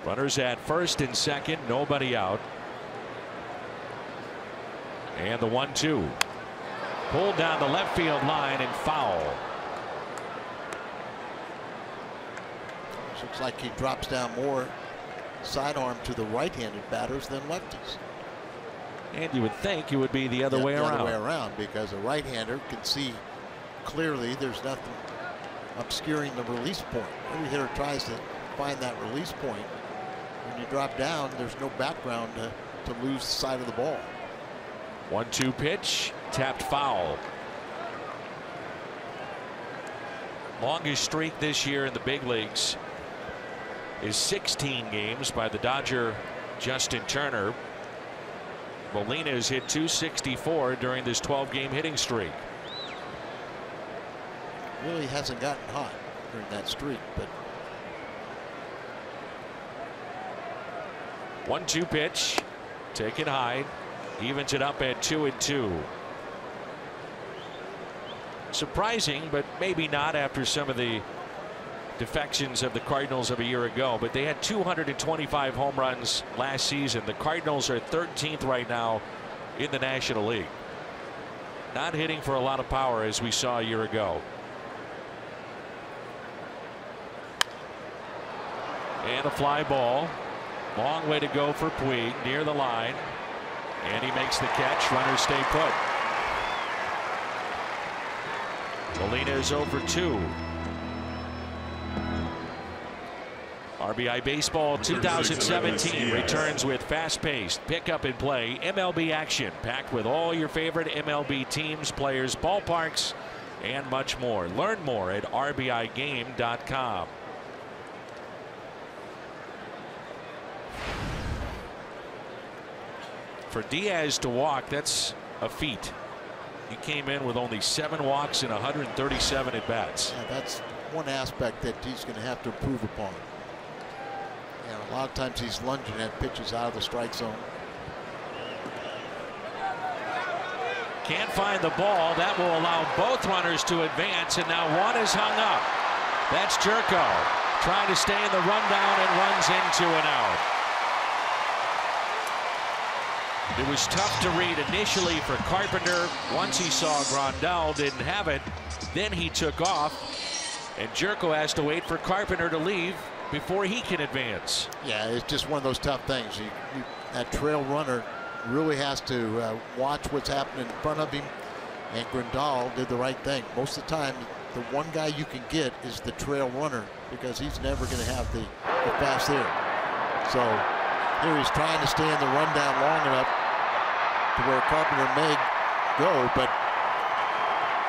Runners at first and second, nobody out. And the 1-2. Pulled down the left field line and foul. Looks like he drops down more sidearm to the right-handed batters than lefties. And you would think it would be the other way around. The other way around, because a right-hander can see clearly there's nothing obscuring the release point. Every hitter tries to find that release point. When you drop down, there's no background to lose the side of the ball. 1-2 pitch, tapped foul. Longest streak this year in the big leagues is 16 games by the Dodger Justin Turner. Molina has hit .264 during this 12-game hitting streak. Really hasn't gotten hot during that streak, but 1-2 pitch, taken high, evens it up at 2-2. Surprising, but maybe not after some of the defections of the Cardinals of a year ago, but they had 225 home runs last season. The Cardinals are 13th right now in the National League. Not hitting for a lot of power as we saw a year ago. And a fly ball. Long way to go for Puig, near the line, and he makes the catch. Runners stay put. Molina is 0 for 2. RBI Baseball 2017 returns with fast-paced pick-up and play MLB action, packed with all your favorite MLB teams, players, ballparks, and much more. Learn more at RBIGame.com. For Diaz to walk, that's a feat. He came in with only 7 walks and 137 at bats. Yeah, that's one aspect that he's going to have to improve upon. A lot of times he's lunging at pitches out of the strike zone. Can't find the ball. That will allow both runners to advance, and now one is hung up. That's Jerko. trying to stay in the rundown and runs into an out. It was tough to read initially for Carpenter. Once he saw Grandal didn't have it, then he took off, and Jerko has to wait for Carpenter to leave before he can advance. Yeah, it's just one of those tough things. That trail runner really has to watch what's happening in front of him, and Grandal did the right thing. Most of the time, the one guy you can get is the trail runner, because he's never going to have the fast there. So here he's trying to stay in the rundown long enough to where Carpenter may go, but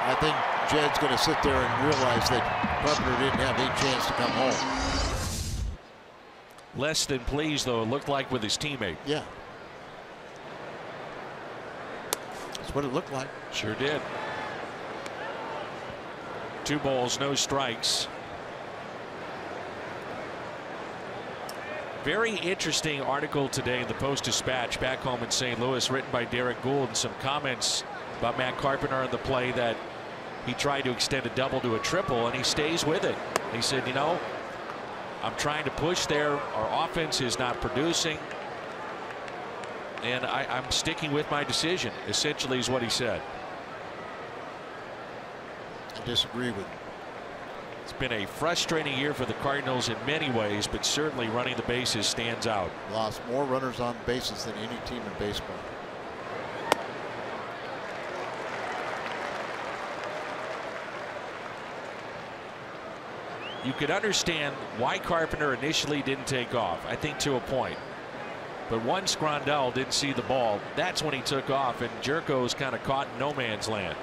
I think Jed's going to sit there and realize that Carpenter didn't have any chance to come home. Less than pleased, though, it looked like, with his teammate. Yeah. That's what it looked like. Sure did. 2 balls, no strikes. Very interesting article today in the Post-Dispatch back home in St. Louis, written by Derek Gould, and some comments about Matt Carpenter on the play that he tried to extend a double to a triple, and he stays with it. He said, you know, I'm trying to push there. Our offense is not producing, and I'm sticking with my decision, essentially, is what he said. I disagree with him. It's been a frustrating year for the Cardinals in many ways, but certainly running the bases stands out. Lost more runners on bases than any team in baseball. You could understand why Carpenter initially didn't take off, I think, to a point. But once Grandal didn't see the ball, that's when he took off, and Jerko's kind of caught in no man's land.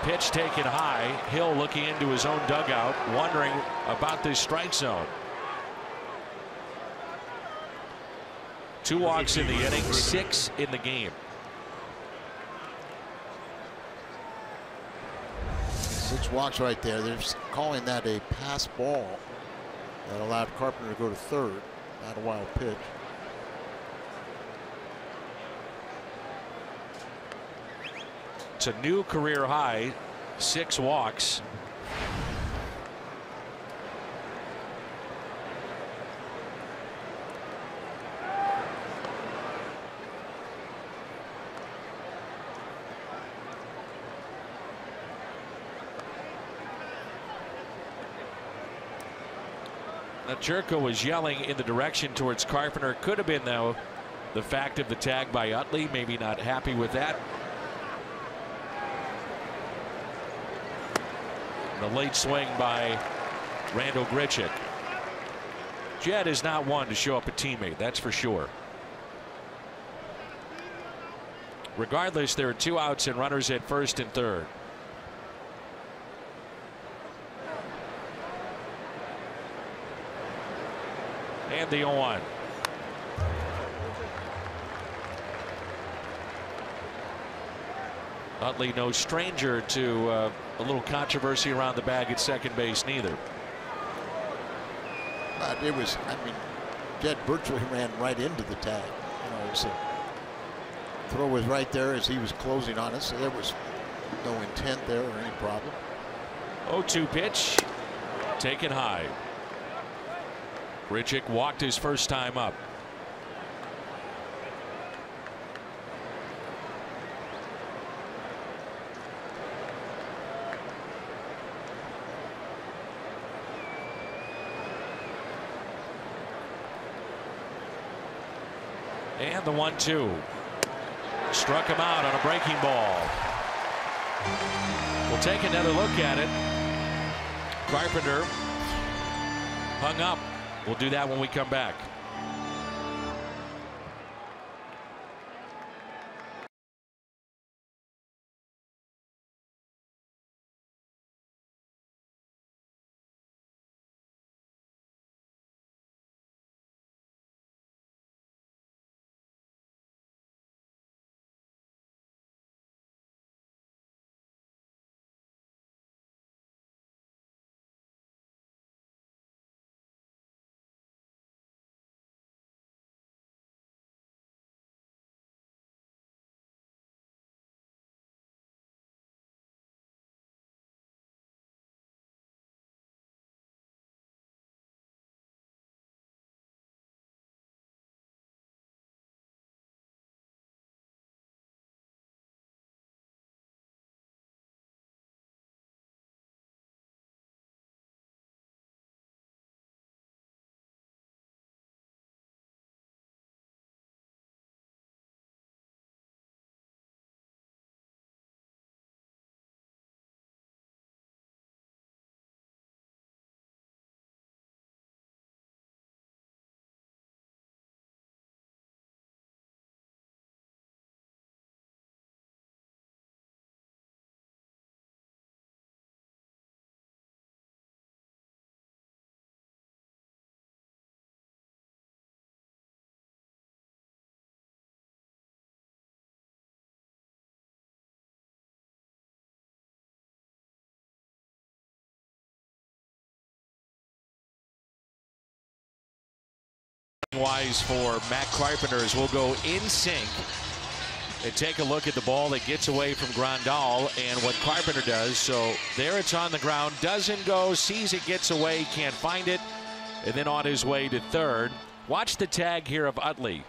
Pitch taken high. Hill looking into his own dugout, wondering about this strike zone. 2 walks in the inning, 6 in the game. 6 walks right there. They're calling that a pass ball that allowed Carpenter to go to third. Not a wild pitch. It's a new career high, 6 walks. Now Jerko was yelling in the direction towards Carpenter. Could have been, though, the fact of the tag by Utley. Maybe not happy with that. The late swing by Randal Grichuk. Jed is not one to show up a teammate, that's for sure. Regardless, there are 2 outs and runners at first and third. And the 0-1. Utley no stranger to a little controversy around the bag at second base neither. It was, I mean, Jed virtually ran right into the tag. You know, so throw was right there as he was closing on it, so there was no intent there or any problem. 0-2 pitch taken high. Grichuk walked his first time up. And the 1-2. Struck him out on a breaking ball. We'll take another look at it. Carpenter hung up. We'll do that when we come back. Wise for Matt Carpenter as we'll go in sync and take a look at the ball that gets away from Grandal and what Carpenter does. So there it's on the ground, doesn't go, sees it, gets away, can't find it, and then on his way to third. Watch the tag here of Utley.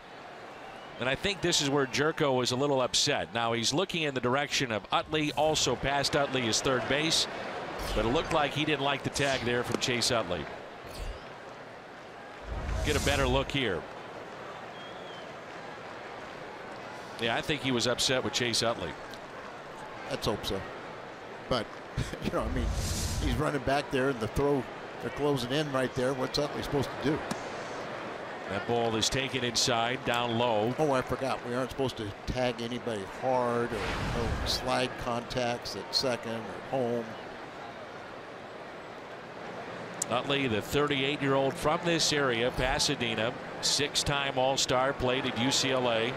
And I think this is where Jerko was a little upset. Now he's looking in the direction of Utley, also past Utley is third base, but it looked like he didn't like the tag there from Chase Utley. Get a better look here. Yeah, I think he was upset with Chase Utley. Let's hope so. But, you know, I mean, he's running back there and the throw, they're closing in right there. What's Utley supposed to do? That ball is taken inside, down low. Oh, I forgot. We aren't supposed to tag anybody hard or no slide contacts at second or home. Utley, the 38-year-old from this area, Pasadena, 6-time All-Star, played at UCLA.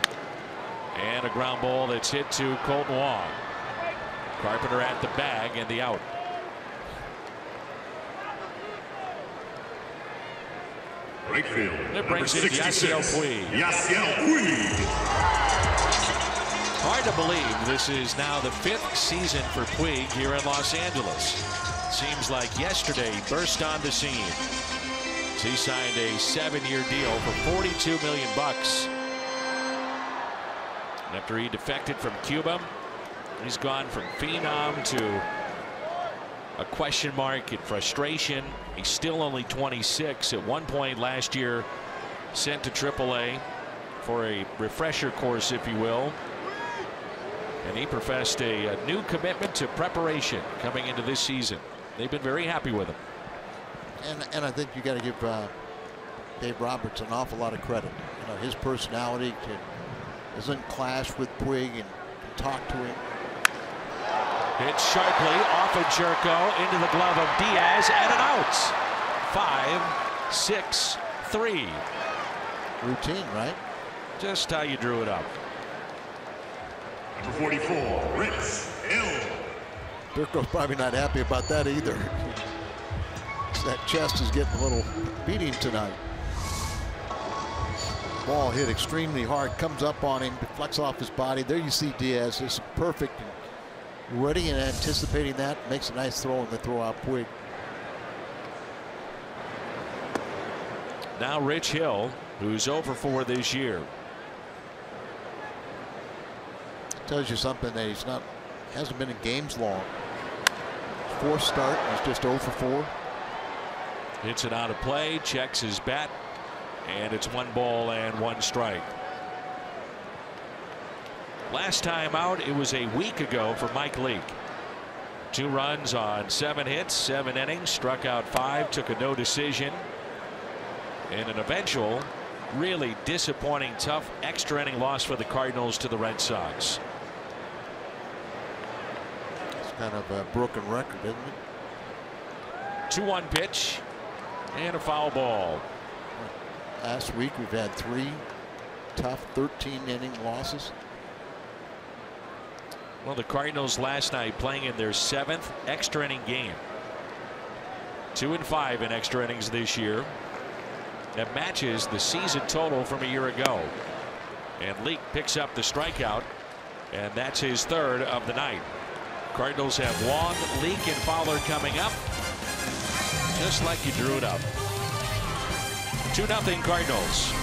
And a ground ball that's hit to Colton Wong. Carpenter at the bag and the out. Right field. It brings in Yasiel Puig. Yasiel Puig. Hard to believe this is now the 5th season for Puig here in Los Angeles. Seems like yesterday he burst on the scene. He signed a 7-year deal for $42 million. After he defected from Cuba, he's gone from phenom to a question mark and frustration. He's still only 26. At one point last year, sent to AAA for a refresher course, if you will. And he professed a new commitment to preparation coming into this season. They've been very happy with him. And I think you got to give Dave Roberts an awful lot of credit. You know, his personality doesn't clash with Puig and can talk to him. Hit sharply off of Jerko into the glove of Diaz and an out. 5, 6, 3. Routine, right? Just how you drew it up. Number 44, Rich Hill. Jerko's probably not happy about that either. That chest is getting a little beating tonight. Ball hit extremely hard, comes up on him, deflects off his body. There you see Diaz is perfect, and ready and anticipating that. Makes a nice throw in the throw out Puig. Now Rich Hill, who's over 4 this year. Tells you something that he's not, hasn't been in games long. 4th start, he's just 0 for 4. Hits it out of play, checks his bat, and it's 1 ball and 1 strike. Last time out, it was a week ago for Mike Leake. 2 runs on 7 hits, 7 innings, struck out 5, took a no decision, and an eventual, really disappointing, tough extra inning loss for the Cardinals to the Red Sox. It's kind of a broken record, isn't it? 2-1 pitch and a foul ball. Last week we've had 3 tough 13-inning losses. Well, the Cardinals last night playing in their 7th extra inning game. 2 and 5 in extra innings this year. That matches the season total from a year ago. And Leake picks up the strikeout, and that's his 3rd of the night. Cardinals have Wong, Leake, and Fowler coming up. Just like you drew it up. 2-0 Cardinals.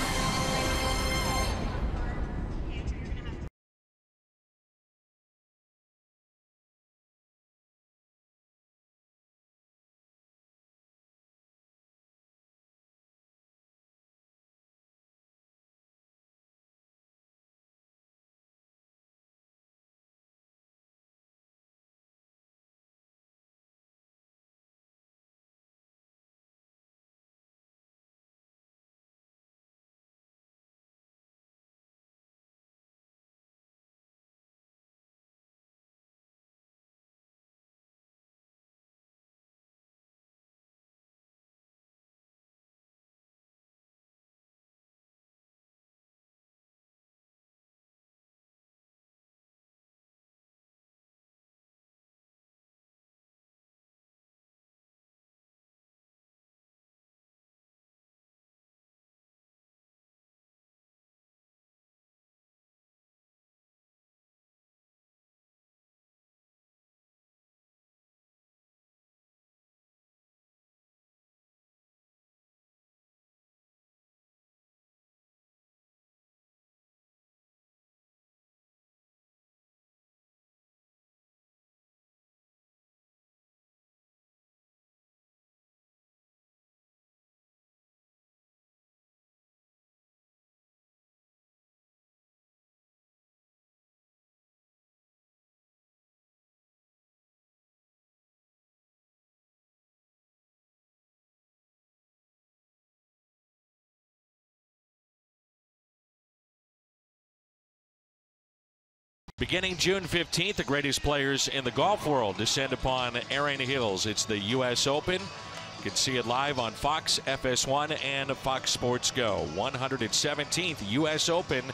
Beginning June 15th, the greatest players in the golf world descend upon Erin Hills. It's the U.S. Open. You can see it live on Fox, FS1, and Fox Sports Go. 117th U.S. Open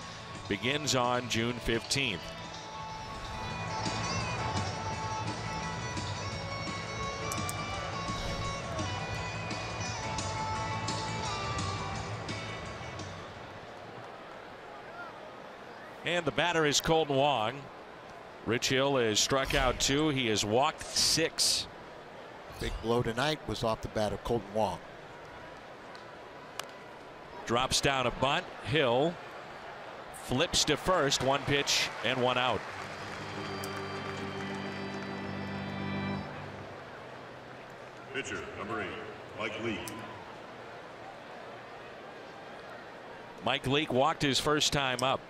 begins on June 15th. And the batter is Colton Wong. Rich Hill has struck out 2. He has walked 6. Big blow tonight was off the bat of Colton Wong. Drops down a bunt. Hill flips to first. 1 pitch and 1 out. Pitcher number 8, Mike Leake. Mike Leake walked his first time up.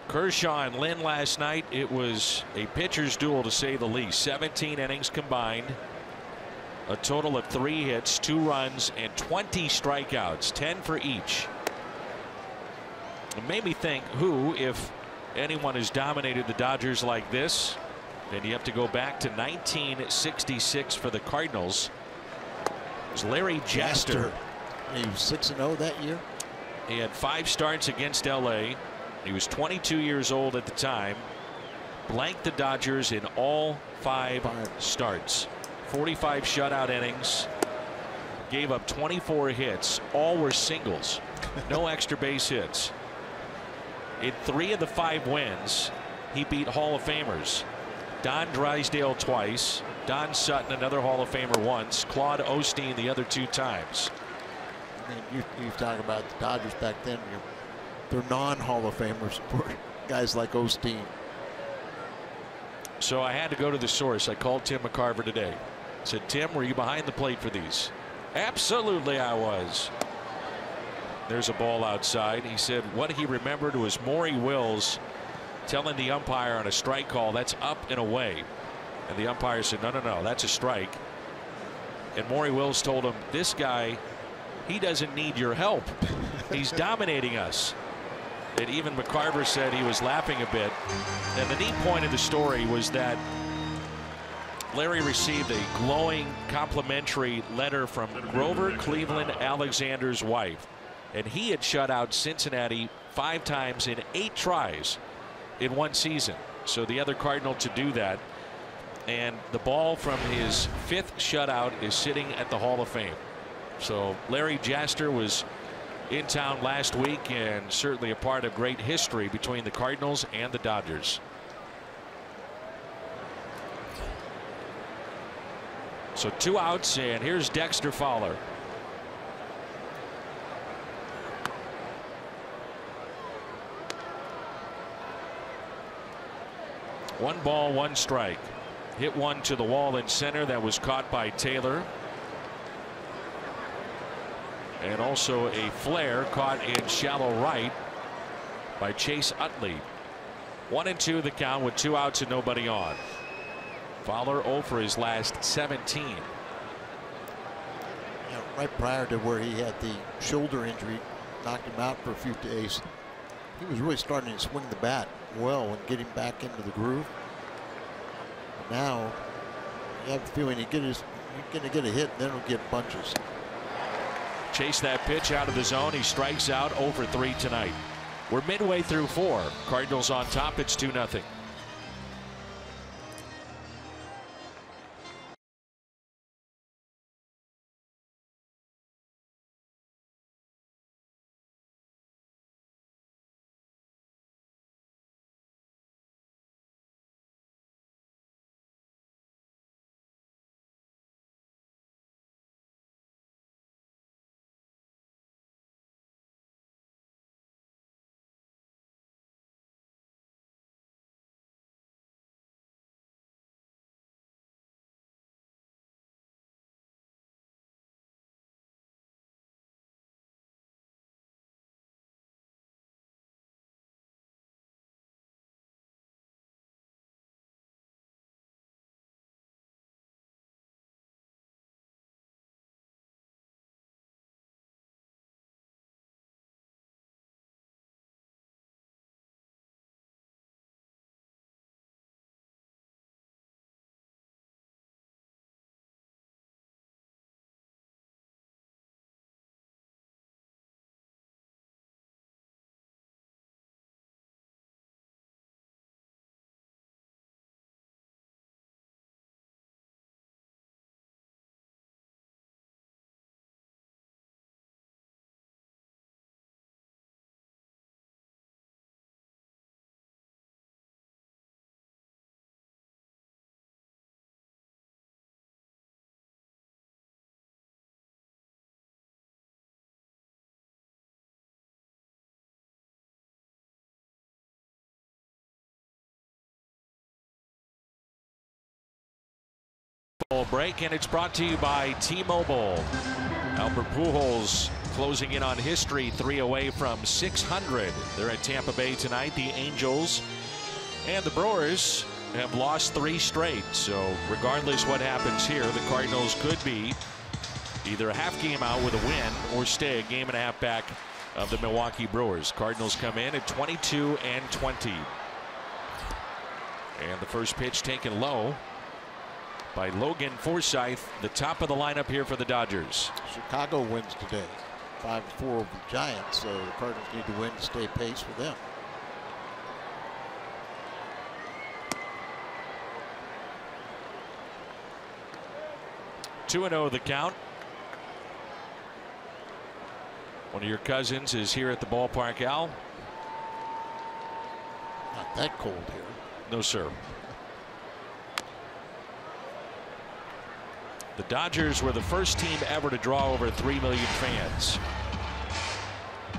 Kershaw and Lynn last night, it was a pitcher's duel to say the least. 17 innings combined, a total of 3 hits, 2 runs, and 20 strikeouts, 10 for each. It made me think, who, if anyone has dominated the Dodgers like this, then you have to go back to 1966 for the Cardinals. It was Larry Jaster. He was 6-0 that year. He had 5 starts against LA. He was 22 years old at the time. Blanked the Dodgers in all 5 starts. 45 shutout innings. Gave up 24 hits. All were singles. No extra base hits. In 3 of the 5 wins, he beat Hall of Famers. Don Drysdale twice. Don Sutton, another Hall of Famer, once. Claude Osteen the other 2 times. I mean, you talk about the Dodgers back then. They're non-Hall of Famers for guys like Osteen. So I had to go to the source. I called Tim McCarver today. I said, Tim, were you behind the plate for these? Absolutely I was. There's a ball outside. He said what he remembered was Maury Wills telling the umpire on a strike call, that's up and away. And the umpire said, no, no, no, that's a strike. And Maury Wills told him, this guy, he doesn't need your help. He's dominating us. And even McCarver said he was laughing a bit. And the neat point of the story was that Larry received a glowing complimentary letter from Grover Cleveland Alexander's wife. And he had shut out Cincinnati 5 times in 8 tries in 1 season. So the other Cardinal to do that. And the ball from his 5th shutout is sitting at the Hall of Fame. So Larry Jaster was in town last week and certainly a part of great history between the Cardinals and the Dodgers. So 2 outs, and here's Dexter Fowler. One ball, 1 strike. Hit one to the wall in center that was caught by Taylor. And also a flare caught in shallow right by Chase Utley. 1-2 the count with 2 outs and nobody on. Fowler 0 for his last 17. Yeah, right prior to where he had the shoulder injury, knocked him out for a few days. He was really starting to swing the bat well and getting back into the groove. But now you have the feeling he's going to get a hit and then he'll get bunches. Chase that pitch out of the zone. He strikes out 0 for 3 tonight. We're midway through 4. Cardinals on top. It's 2-0. Break, and it's brought to you by T-Mobile. Albert Pujols closing in on history, 3 away from 600. They're at Tampa Bay tonight. The Angels and the Brewers have lost 3 straight. So regardless what happens here, the Cardinals could be either a half game out with a win or stay a game and a half back of the Milwaukee Brewers. Cardinals come in at 22-20. And the first pitch taken low by Logan Forsythe, the top of the lineup here for the Dodgers. Chicago wins today, 5-4 over the Giants, so the Cardinals need to win to stay pace with them. (2-0) the count. One of your cousins is here at the ballpark, Al. Not that cold here. No, sir. The Dodgers were the first team ever to draw over 3 million fans.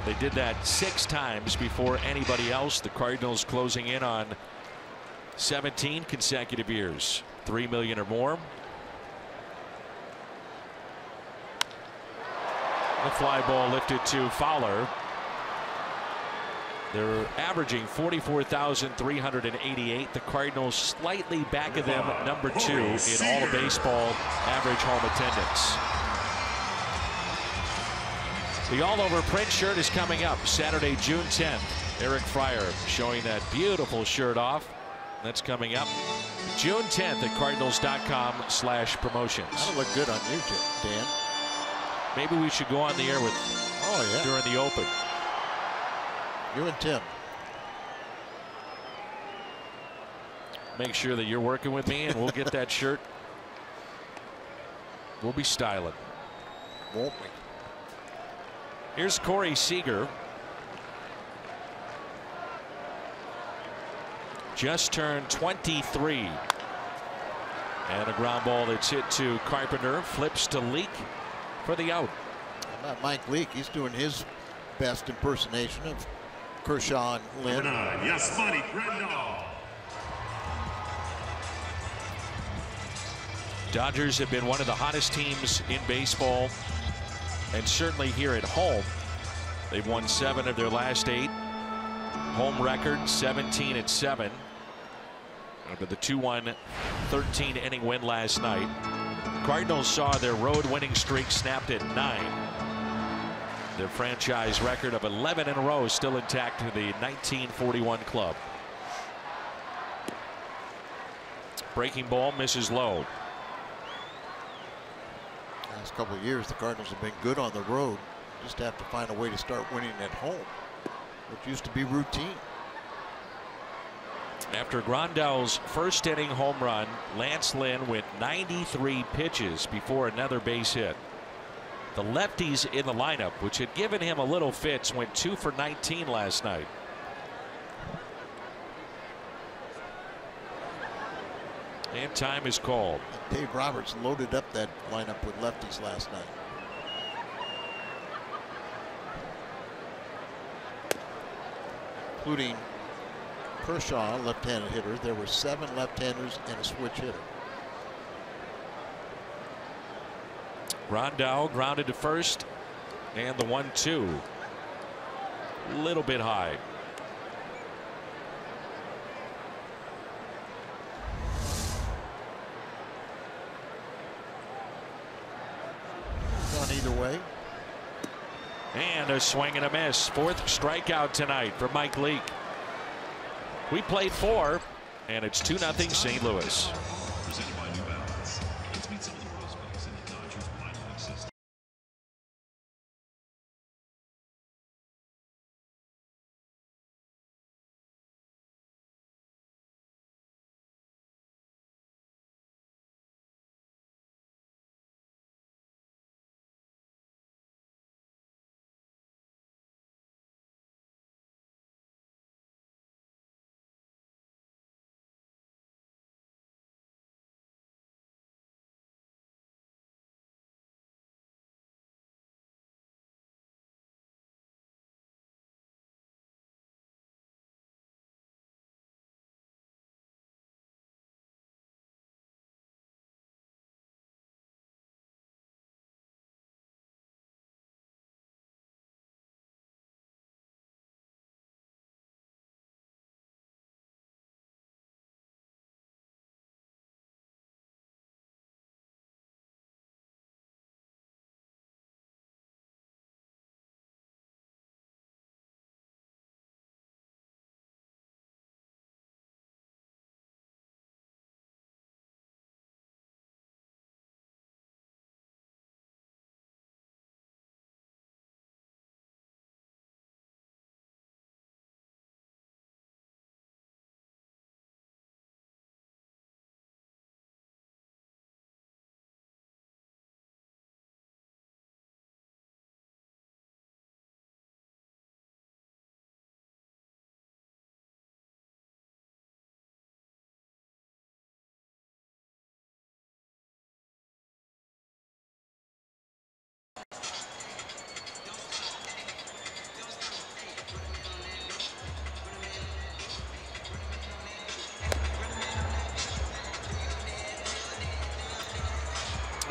They did that 6 times before anybody else. The Cardinals closing in on 17 consecutive years, 3 million or more. The fly ball lifted to Fowler. They're averaging 44,388. The Cardinals slightly back of them, number 2 in all of baseball average home attendance. The all-over print shirt is coming up Saturday, June 10th. Eric Fryer showing that beautiful shirt off. That's coming up June 10th at Cardinals.com/promotions. That'll look good on you, Dan. Maybe we should go on the air with during the Open. You and Tim. Make sure that you're working with me, and we'll get that shirt. We'll be styling. Won't we? Here's Corey Seager. Just turned 23. And a ground ball that's hit to Carpenter. Flips to Leake for the out. How about Mike Leake? He's doing his best impersonation of Kershaw and Lynn. Yasmani Grandal. Dodgers have been one of the hottest teams in baseball, and certainly here at home. They've won 7 of their last 8. Home record 17-7. But the 2-1 13-inning win last night. Cardinals saw their road winning streak snapped at 9. Their franchise record of 11 in a row still intact to the 1941 club. Breaking ball misses low. Last couple of years, the Cardinals have been good on the road. Just have to find a way to start winning at home, which used to be routine. After Grandal's first inning home run, Lance Lynn went 93 pitches before another base hit. The lefties in the lineup, which had given him a little fits, went 2 for 19 last night. And time is called. Dave Roberts loaded up that lineup with lefties last night. Including Kershaw, left-handed hitter. There were 7 left-handers and a switch hitter. Grandal grounded to first, and the 1-2. A little bit high. Gone either way. And a swing and a miss. 4th strikeout tonight for Mike Leake. We played 4, and it's 2-0 St. Louis.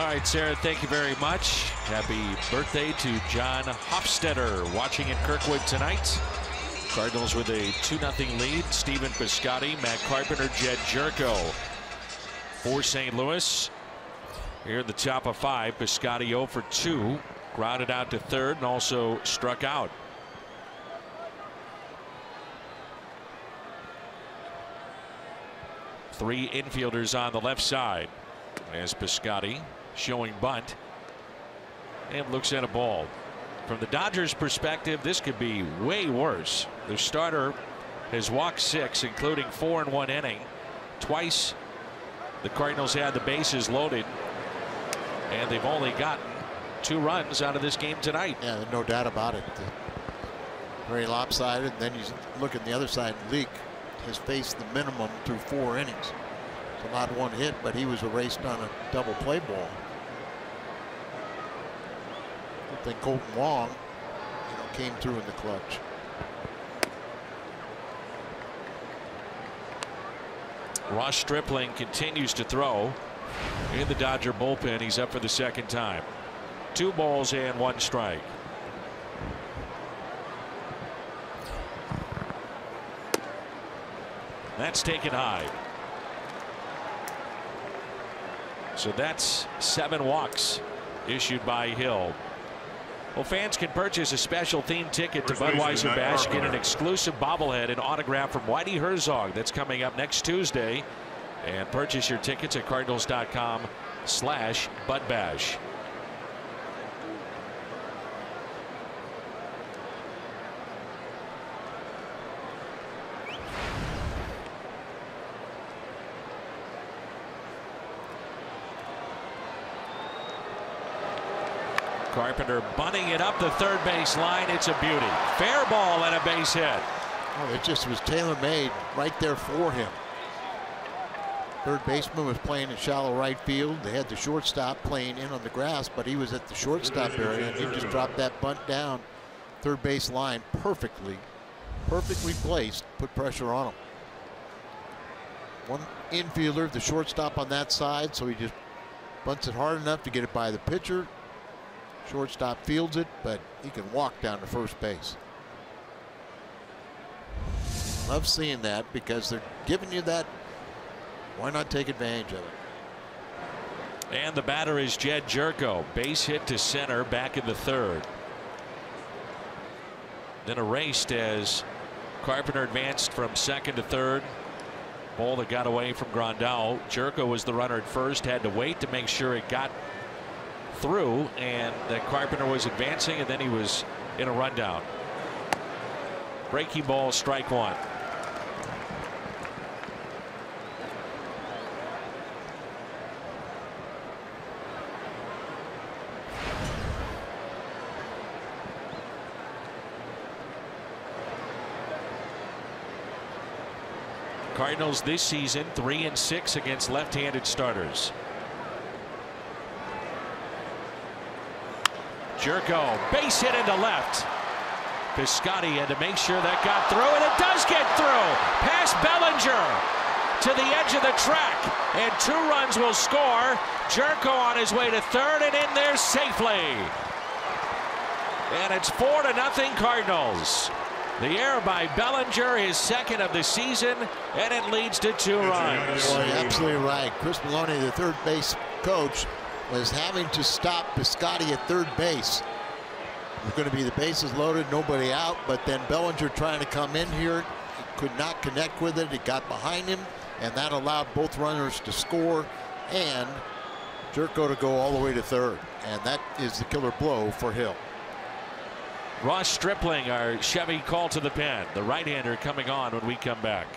All right, Sarah, thank you very much. Happy birthday to John Hofstetter watching in Kirkwood tonight. Cardinals with a 2-0 lead. Stephen Piscotty, Matt Carpenter, Jed Jerko for St. Louis. Here at the top of 5, Piscotty 0 for 2. Grounded out to third and also struck out. Three infielders on the left side as Piscotty showing bunt and looks at a ball. From the Dodgers perspective, this could be way worse. Their starter has walked 6, including 4 in 1 inning. Twice the Cardinals had the bases loaded, and they've only gotten 2 runs out of this game tonight. Yeah, no doubt about it. Very lopsided. Then you look at the other side. Leak has faced the minimum through 4 innings. It's not 1 hit, but he was erased on a double play ball. I think Colton Wong, came through in the clutch. Ross Stripling continues to throw in the Dodger bullpen. He's up for the 2nd time. 2 balls and 1 strike. That's taken high. So that's 7 walks issued by Hill. Well, fans can purchase a special themed ticket to Budweiser Bash, get an exclusive bobblehead and autograph from Whitey Herzog. That's coming up next Tuesday. And purchase your tickets at cardinals.com/budbash. Carpenter bunting it up the third base line. It's a beauty. Fair ball and a base hit. Oh, it just was tailor-made right there for him. Third baseman was playing in shallow right field. They had the shortstop playing in on the grass, but he was at the shortstop area, and he just dropped that bunt down third base line perfectly placed, put pressure on him. One infielder, the shortstop on that side, so he just bunts it hard enough to get it by the pitcher. Shortstop fields it, but he can walk down to first base. Love seeing that because they're giving you that. Why not take advantage of it? And the batter is Jed Jerko. Base hit to center back in the 3rd. Then erased as Carpenter advanced from 2nd to 3rd. Ball that got away from Grandal. Jerko was the runner at first, had to wait to make sure it got through, and that Carpenter was advancing, and then he was in a rundown. Breaking ball, strike 1. Cardinals this season 3-6 against left-handed starters. Jerko, base hit into left. Piscotty had to make sure that got through, and it does get through. Past Bellinger to the edge of the track, and 2 runs will score. Jerko on his way to 3rd and in there safely. And it's 4-0 Cardinals. The error by Bellinger, his 2nd of the season, and it leads to 2 runs. Boy, absolutely right. Chris Maloney, the third base coach, was having to stop Piscotty at third base. It was going to be the bases loaded, nobody out, but then Bellinger trying to come in here, he could not connect with it. It got behind him, and that allowed both runners to score and Jerko to go all the way to 3rd. And that is the killer blow for Hill. Ross Stripling, our Chevy call to the pen. The right-hander coming on when we come back.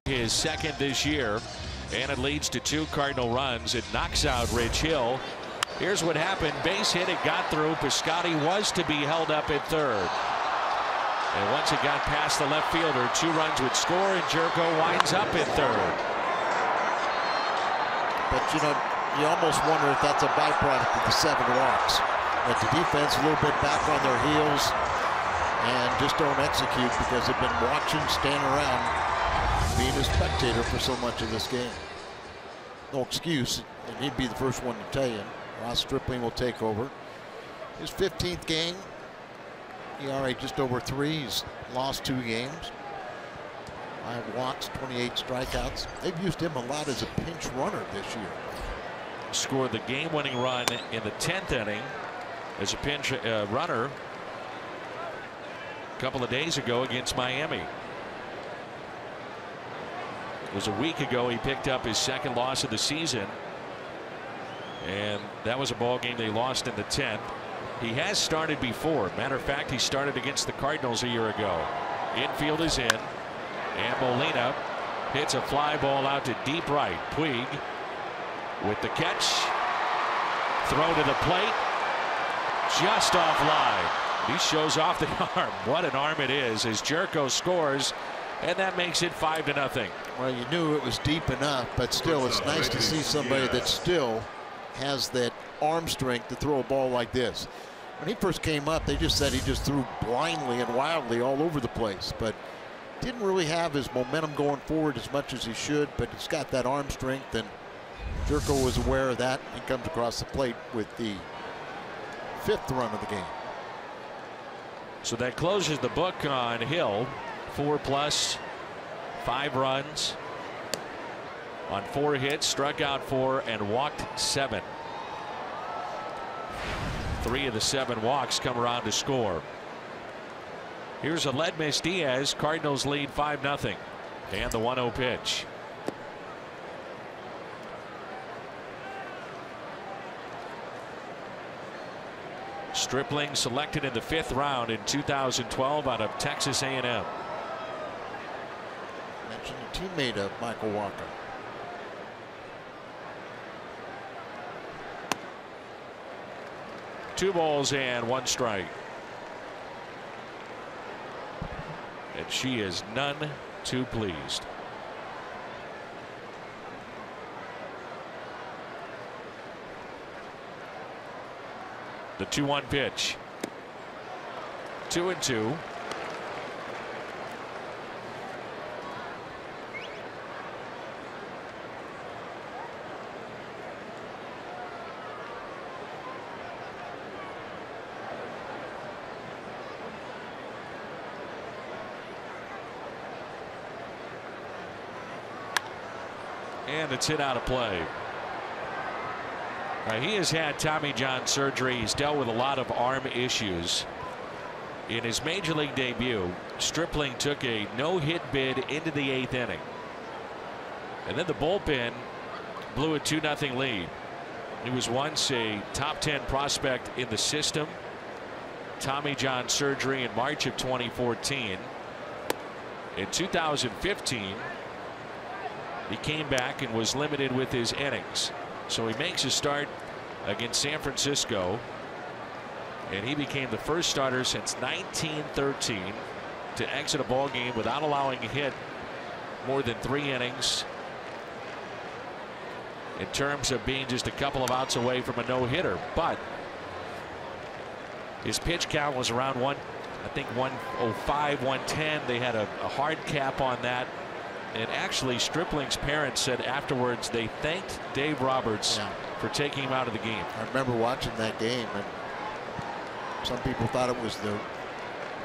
His second this year, and it leads to 2 Cardinal runs. It knocks out Rich Hill. Here's what happened. Base hit, it got through. Piscotty was to be held up at third. And once it got past the left fielder, 2 runs would score, and Jerko winds up at third. But you know, you almost wonder if that's a byproduct of the 7 walks. That the defense a little bit back on their heels and just don't execute because they've been watching, standing around, being a spectator for so much of this game. No excuse, and he'd be the first one to tell you. Ross Stripling will take over. His 15th game. ERA just over 3. He's lost 2 games. 5 walks, 28 strikeouts. They've used him a lot as a pinch runner this year. Scored the game-winning run in the 10th inning as a pinch runner a couple of days ago against Miami. It was a week ago he picked up his 2nd loss of the season, and that was a ball game they lost in the 10th. He has started before. Matter of fact, he started against the Cardinals a year ago. Infield is in, and Molina hits a fly ball out to deep right. Puig with the catch, throw to the plate, just offline. He shows off the arm. What an arm it is as Jerko scores, and that makes it 5-0. Well, you knew it was deep enough, but still, it's nice to see somebody that still has that arm strength to throw a ball like this. When he first came up, they just said he just threw blindly and wildly all over the place, but didn't really have his momentum going forward as much as he should. But he's got that arm strength, and Jerko was aware of that. He comes across the plate with the 5th run of the game. So that closes the book on Hill. 4+, 5 runs on 4 hits, struck out 4 and walked 7. 3 of the 7 walks come around to score. Here's Aledmys Diaz. Cardinals lead 5-0, and the 1-0 pitch. Stripling selected in the 5th round in 2012 out of Texas A&M. Mentioned a teammate of Michael Walker. Two balls and 1 strike. And she is none too pleased. The 2-1 pitch. 2-2. And it's hit out of play. He has had Tommy John surgery. He's dealt with a lot of arm issues. In his major league debut, Stripling took a no-hit bid into the 8th inning. And then the bullpen blew a 2-0 lead. He was once a top 10 prospect in the system. Tommy John surgery in March of 2014. In 2015, he came back and was limited with his innings. So he makes a start against San Francisco, and he became the first starter since 1913 to exit a ball game without allowing a hit more than 3 innings, in terms of being just a couple of outs away from a no-hitter. But his pitch count was around 105, 110. They had a hard cap on that. And actually, Stripling's parents said afterwards they thanked Dave Roberts for taking him out of the game. I remember watching that game, and some people thought it was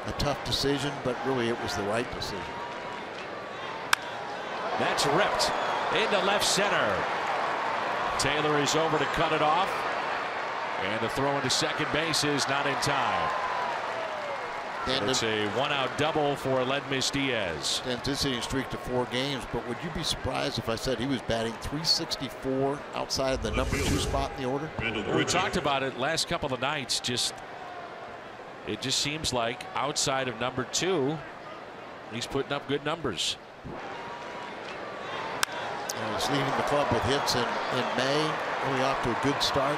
a tough decision, but really it was the right decision. That's ripped into left center. Taylor is over to cut it off, and the throw into second base is not in time. It's a 1-out double for Aledmys Diaz. And this hitting streak to 4 games, but would you be surprised if I said he was batting .364 outside of the number 2 spot in the order? We talked about it last couple of nights. It just seems like outside of number 2, he's putting up good numbers. He's leading the club with hits in May. Really off to a good start.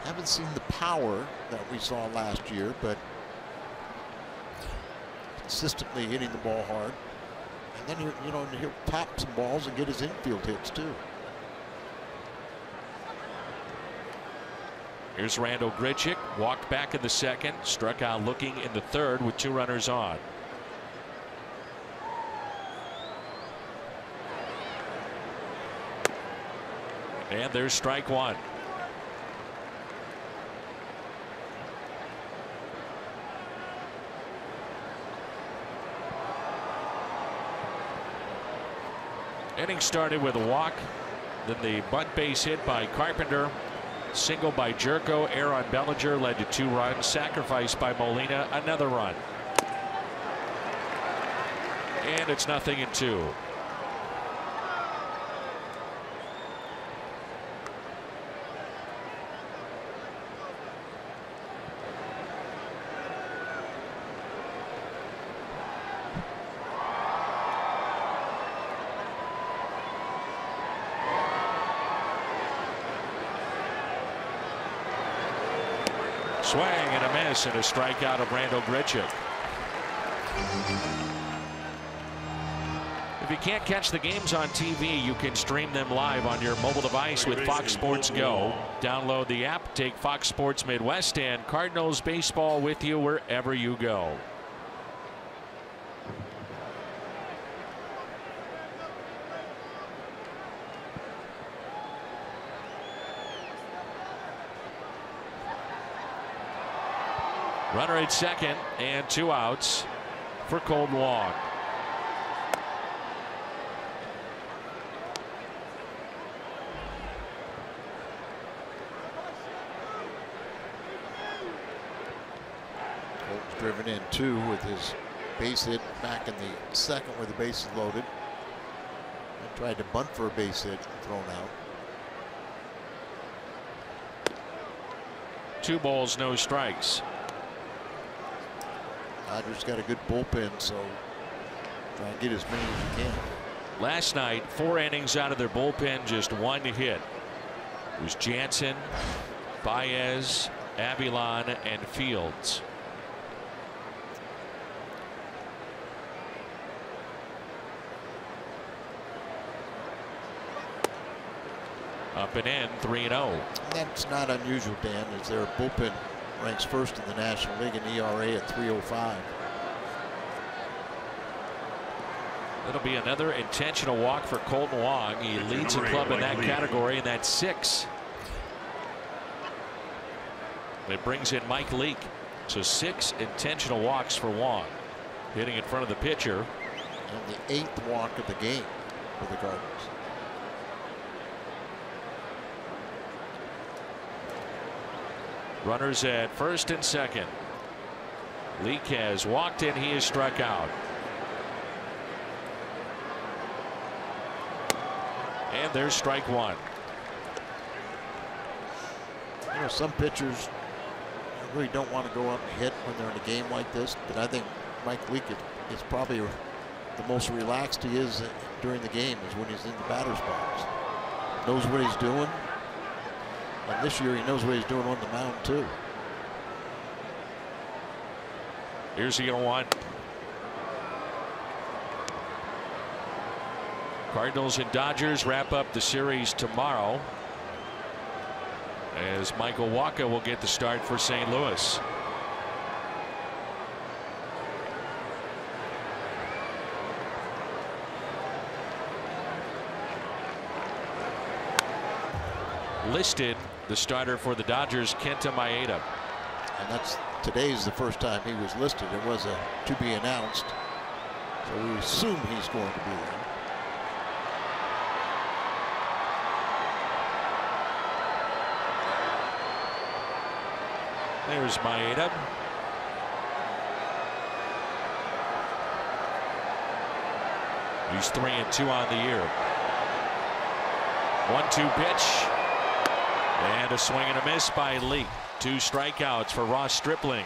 Haven't seen the power that we saw last year, but consistently hitting the ball hard. And then he'll pop some balls and get his infield hits too. Here's Randall Grichuk, walked back in the second, struck out looking in the third with 2 runners on. And there's strike 1. Inning started with a walk, then the bunt base hit by Carpenter. Single by Jerko. Error on Bellinger led to 2 runs. Sacrifice by Molina, another run. And it's 0-2. Swing and a miss and a strikeout of Randall Grichuk. If you can't catch the games on TV, you can stream them live on your mobile device with Fox Sports Go. Download the app, take Fox Sports Midwest and Cardinals baseball with you wherever you go. Runner at second and 2 outs for Cold Wong. Colton's driven in 2 with his base hit back in the second where the base is loaded. And tried to bunt for a base hit, thrown out. 2 balls, no strikes. Dodgers got a good bullpen, so try and get as many as you can. Last night, 4 innings out of their bullpen, just 1 hit. It was Jansen, Baez, Avilon, and Fields. Up and in, 3-0. That's not unusual, Dan, as their bullpen ranks first in the National League in ERA at 3.05. It'll be another intentional walk for Colton Wong. He leads the club in that category, and that's 6. It brings in Mike Leake. So 6 intentional walks for Wong. Hitting in front of the pitcher. And the 8th walk of the game for the Cardinals. Runners at first and second. Leake has walked in. He is struck out. And there's strike 1. You know, some pitchers really don't want to go up and hit when they're in a game like this, but I think Mike Leake is probably the most relaxed he is during the game is when he's in the batter's box. Knows what he's doing. And this year he knows what he's doing on the mound too. Here's the 0-1. Cardinals and Dodgers wrap up the series tomorrow, as Michael Wacha will get the start for St. Louis. Listed the starter for the Dodgers, Kenta Maeda. And today's the first time he was listed. It was to be announced, so we assume he's going to be there. There's Maeda. He's 3-2 on the year. 1-2 pitch. And a swing and a miss by Leake. 2 strikeouts for Ross Stripling.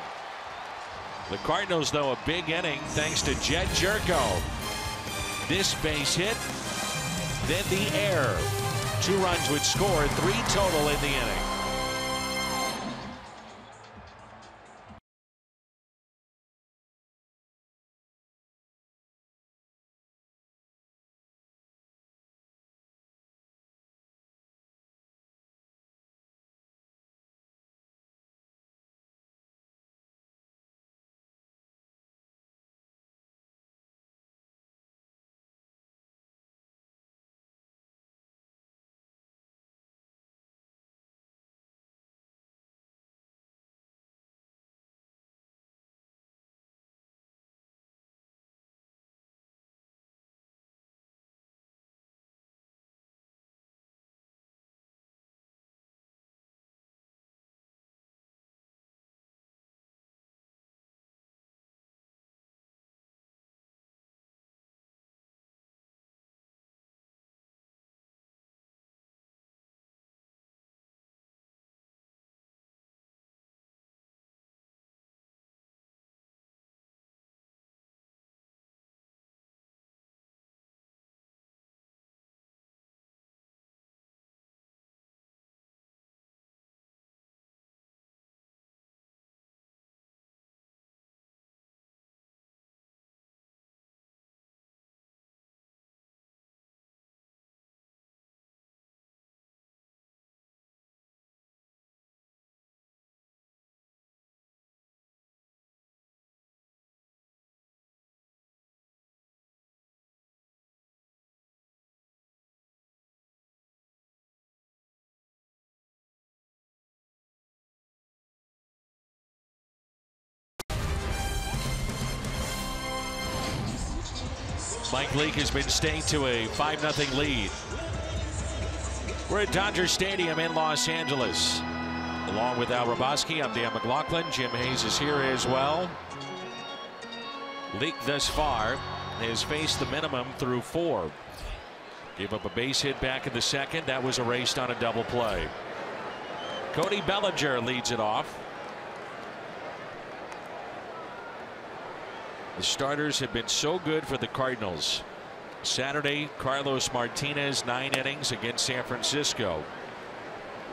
The Cardinals, though, a big inning thanks to Jed Jerko. This base hit, then the error. 2 runs would score, 3 total in the inning. Mike Leake has been staying to a 5-0 lead. We're at Dodger Stadium in Los Angeles. Along with Al Raboski, I'm Dan McLaughlin. Jim Hayes is here as well. Leake thus far has faced the minimum through 4. Gave up a base hit back in the second. That was erased on a double play. Cody Bellinger leads it off. The starters have been so good for the Cardinals. Saturday, Carlos Martinez, 9 innings against San Francisco.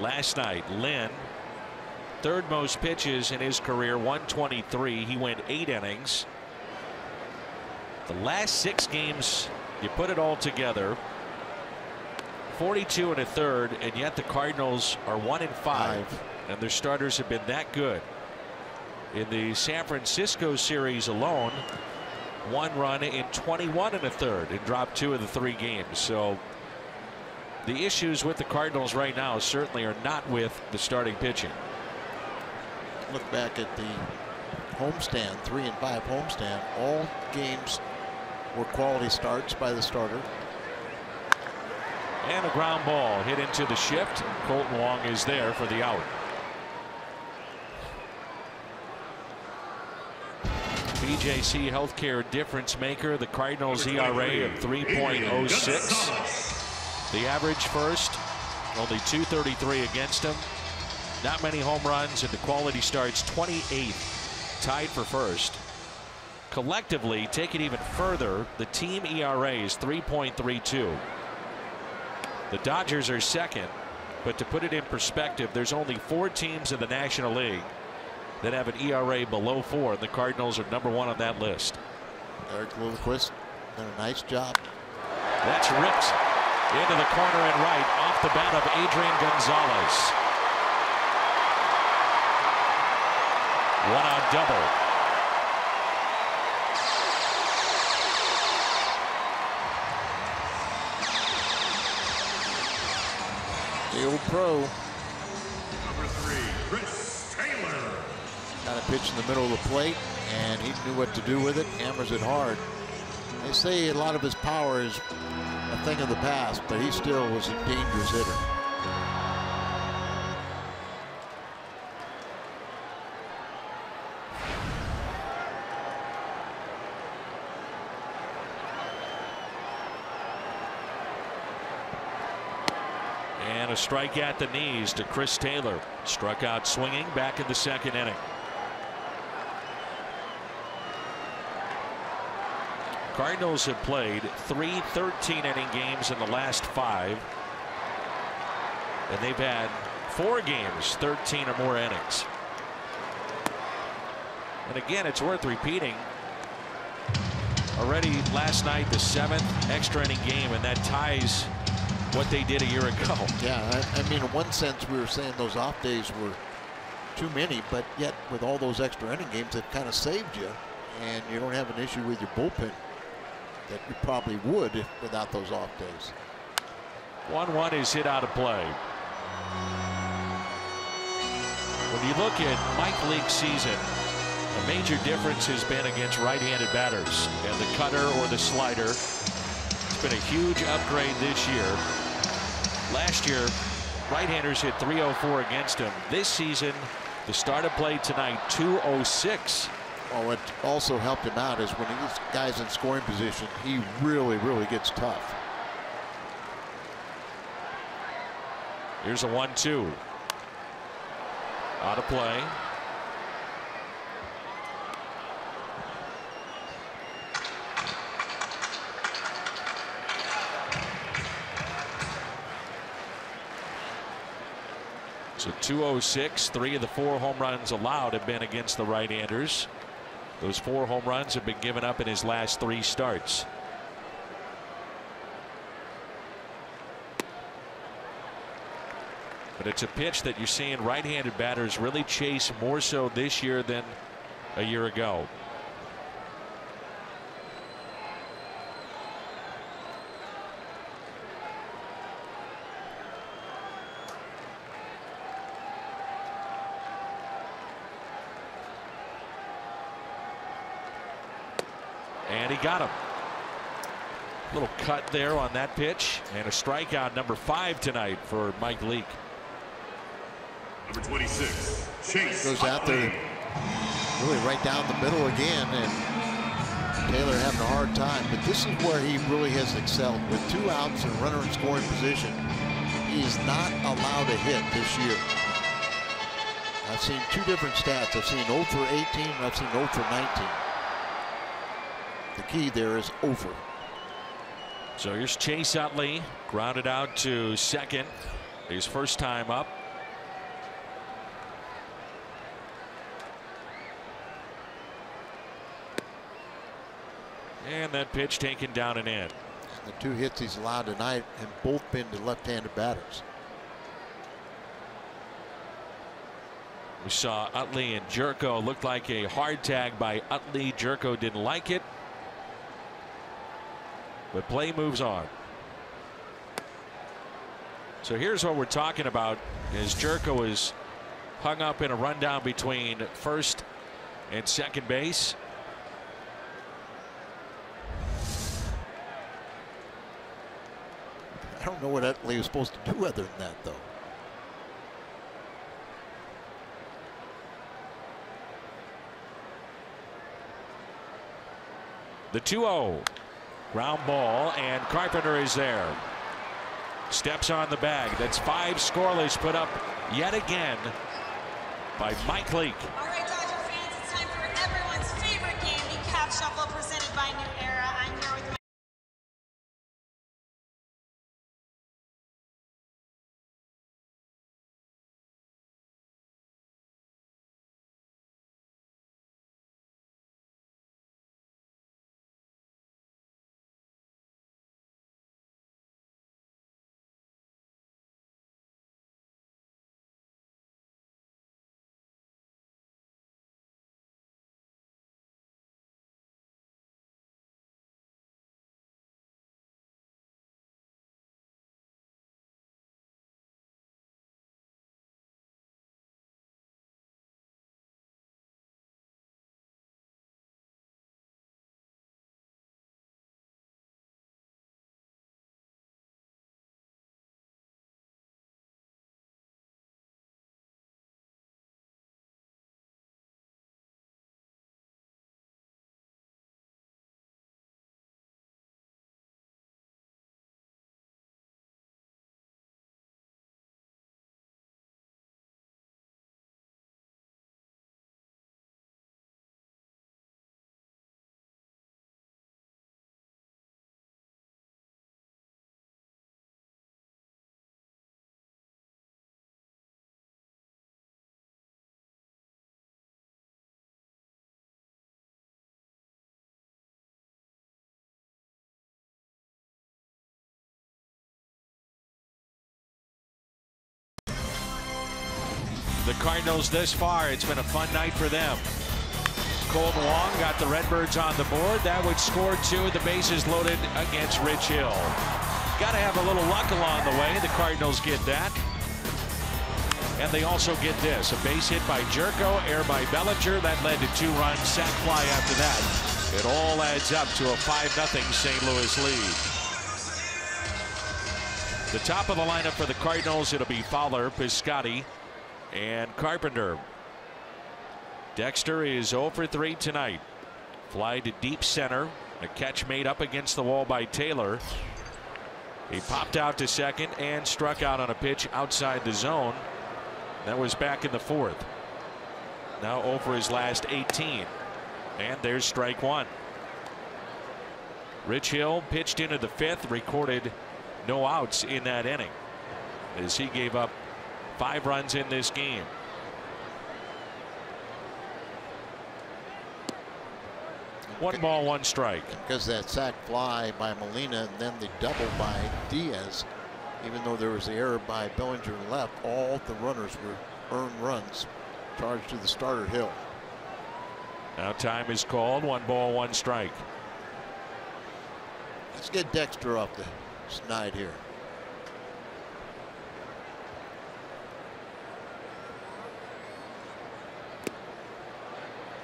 Last night, Lynn, 3rd most pitches in his career, 123. He went 8 innings. The last 6 games, you put it all together, 42 1/3, and yet the Cardinals are 1-5, and their starters have been that good. In the San Francisco series alone, 1 run in 21 1/3 and dropped 2 of the 3 games. So the issues with the Cardinals right now certainly are not with the starting pitching. Look back at the homestand, 3-5 homestand. All games were quality starts by the starter. And a ground ball hit into the shift. Colton Wong is there for the out. BJC Healthcare difference maker. The Cardinals ERA of 3.06. The average first, only 233 against him. Not many home runs, and the quality starts 28th, tied for first. Collectively, take it even further, the team ERA is 3.32. The Dodgers are second, but to put it in perspective, there's only 4 teams in the National League that have an ERA below 4, and the Cardinals are number 1 on that list. Eric Lilliquist done a nice job. That's ripped into the corner and right off the bat of Adrian Gonzalez. 1-out double. The old pro. Number 3, Chris Taylor. Got a pitch in the middle of the plate, and he knew what to do with it. Hammers it hard. They say a lot of his power is a thing of the past, but he still was a dangerous hitter. And a strike at the knees to Chris Taylor. Struck out swinging back in the second inning. Cardinals have played 3 13-inning games in the last 5. And they've had 4 games, 13 or more innings. And again, it's worth repeating. Already last night, the 7th extra inning game, and that ties what they did a year ago. Yeah, I mean, in one sense, we were saying those off days were too many, but yet with all those extra inning games, it kind of saved you, and you don't have an issue with your bullpen that you probably would without those off days. 1-1 is hit out of play. When you look at Mike Leake's season, a major difference has been against right-handed batters, and the cutter or the slider. It's been a huge upgrade this year. Last year, right-handers hit .304 against him. This season, the start of play tonight, .206. Well, what also helped him out is when he gets guys in scoring position, he really gets tough. Here's a 1-2. Out of play. So .206, 3 of the 4 home runs allowed have been against the right-handers. Those 4 home runs have been given up in his last 3 starts. But it's a pitch that you're seeing right-handed batters really chase more so this year than a year ago. And he got him. Little cut there on that pitch, and a strikeout, number 5 tonight for Mike Leake. Number 26, Chase. Goes out there really right down the middle again, and Taylor having a hard time. But this is where he really has excelled. With 2 outs and runner in scoring position, he's not allowed a hit this year. I've seen 2 different stats. I've seen 0 for 18 and I've seen 0 for 19. The key there is over. So here's Chase Utley, grounded out to second, his first time up. And that pitch taken down and in. The 2 hits he's allowed tonight have both been to left-handed batters. We saw Utley and Jerko. Looked like a hard tag by Utley. Jerko didn't like it. But play moves on. So here's what we're talking about, is Jerko is hung up in a rundown between first and second base. I don't know what Utley was supposed to do other than that, though. The 2-0. Ground ball, and Carpenter is there. Steps on the bag. That's 5 scoreless put up yet again by Mike Leake. All right, Dodger fans, it's time for everyone's favorite game, the Cap Shuffle presented by New Era. I'm here with the Cardinals this far. It's been a fun night for them. Colt Wong got the Redbirds on the board. That would score 2 with the bases loaded against Rich Hill. Got to have a little luck along the way. The Cardinals get that. And they also get this. A base hit by Jerko, air by Bellinger. That led to 2-run sac fly after that. It all adds up to a 5-0 St. Louis lead. The top of the lineup for the Cardinals, it'll be Fowler, Piscotty, and Carpenter. Dexter is 0 for 3 tonight. Fly to deep center. A catch made up against the wall by Taylor. He popped out to second and struck out on a pitch outside the zone. That was back in the 4th. Now 0 for his last 18. And there's strike 1. Rich Hill pitched into the 5th, recorded no outs in that inning as he gave up 5 runs in this game. One ball, 1 strike. Because that sac fly by Molina and then the double by Diaz, even though there was the error by Bellinger left, all the runners were earned runs charged to the starter Hill. Now time is called. 1 ball, 1 strike. Let's get Dexter off the snide here.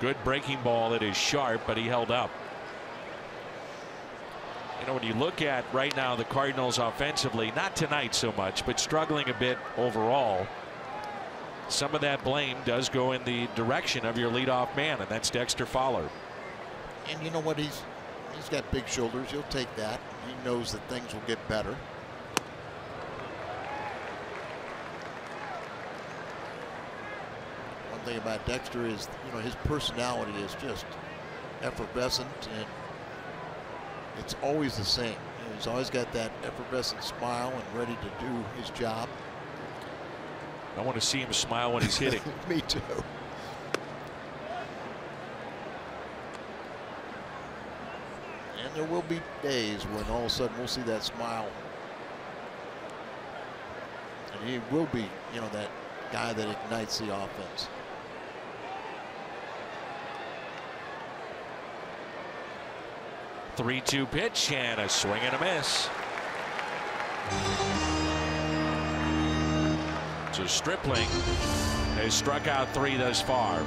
Good breaking ball. It is sharp, but he held up. You know, when you look at right now the Cardinals offensively, not tonight so much, but struggling a bit overall, some of that blame does go in the direction of your leadoff man, and that's Dexter Fowler. And you know what? He's got big shoulders. He'll take that. He knows that things will get better. One thing about Dexter is, you know, his personality is just effervescent, and it's always the same. You know, he's always got that effervescent smile and ready to do his job. I want to see him smile when he's hitting. Me too. And there will be days when all of a sudden we'll see that smile. And he will be, you know, that guy that ignites the offense. Three-two pitch and a swing and a miss. So Stripling has struck out 3 thus far.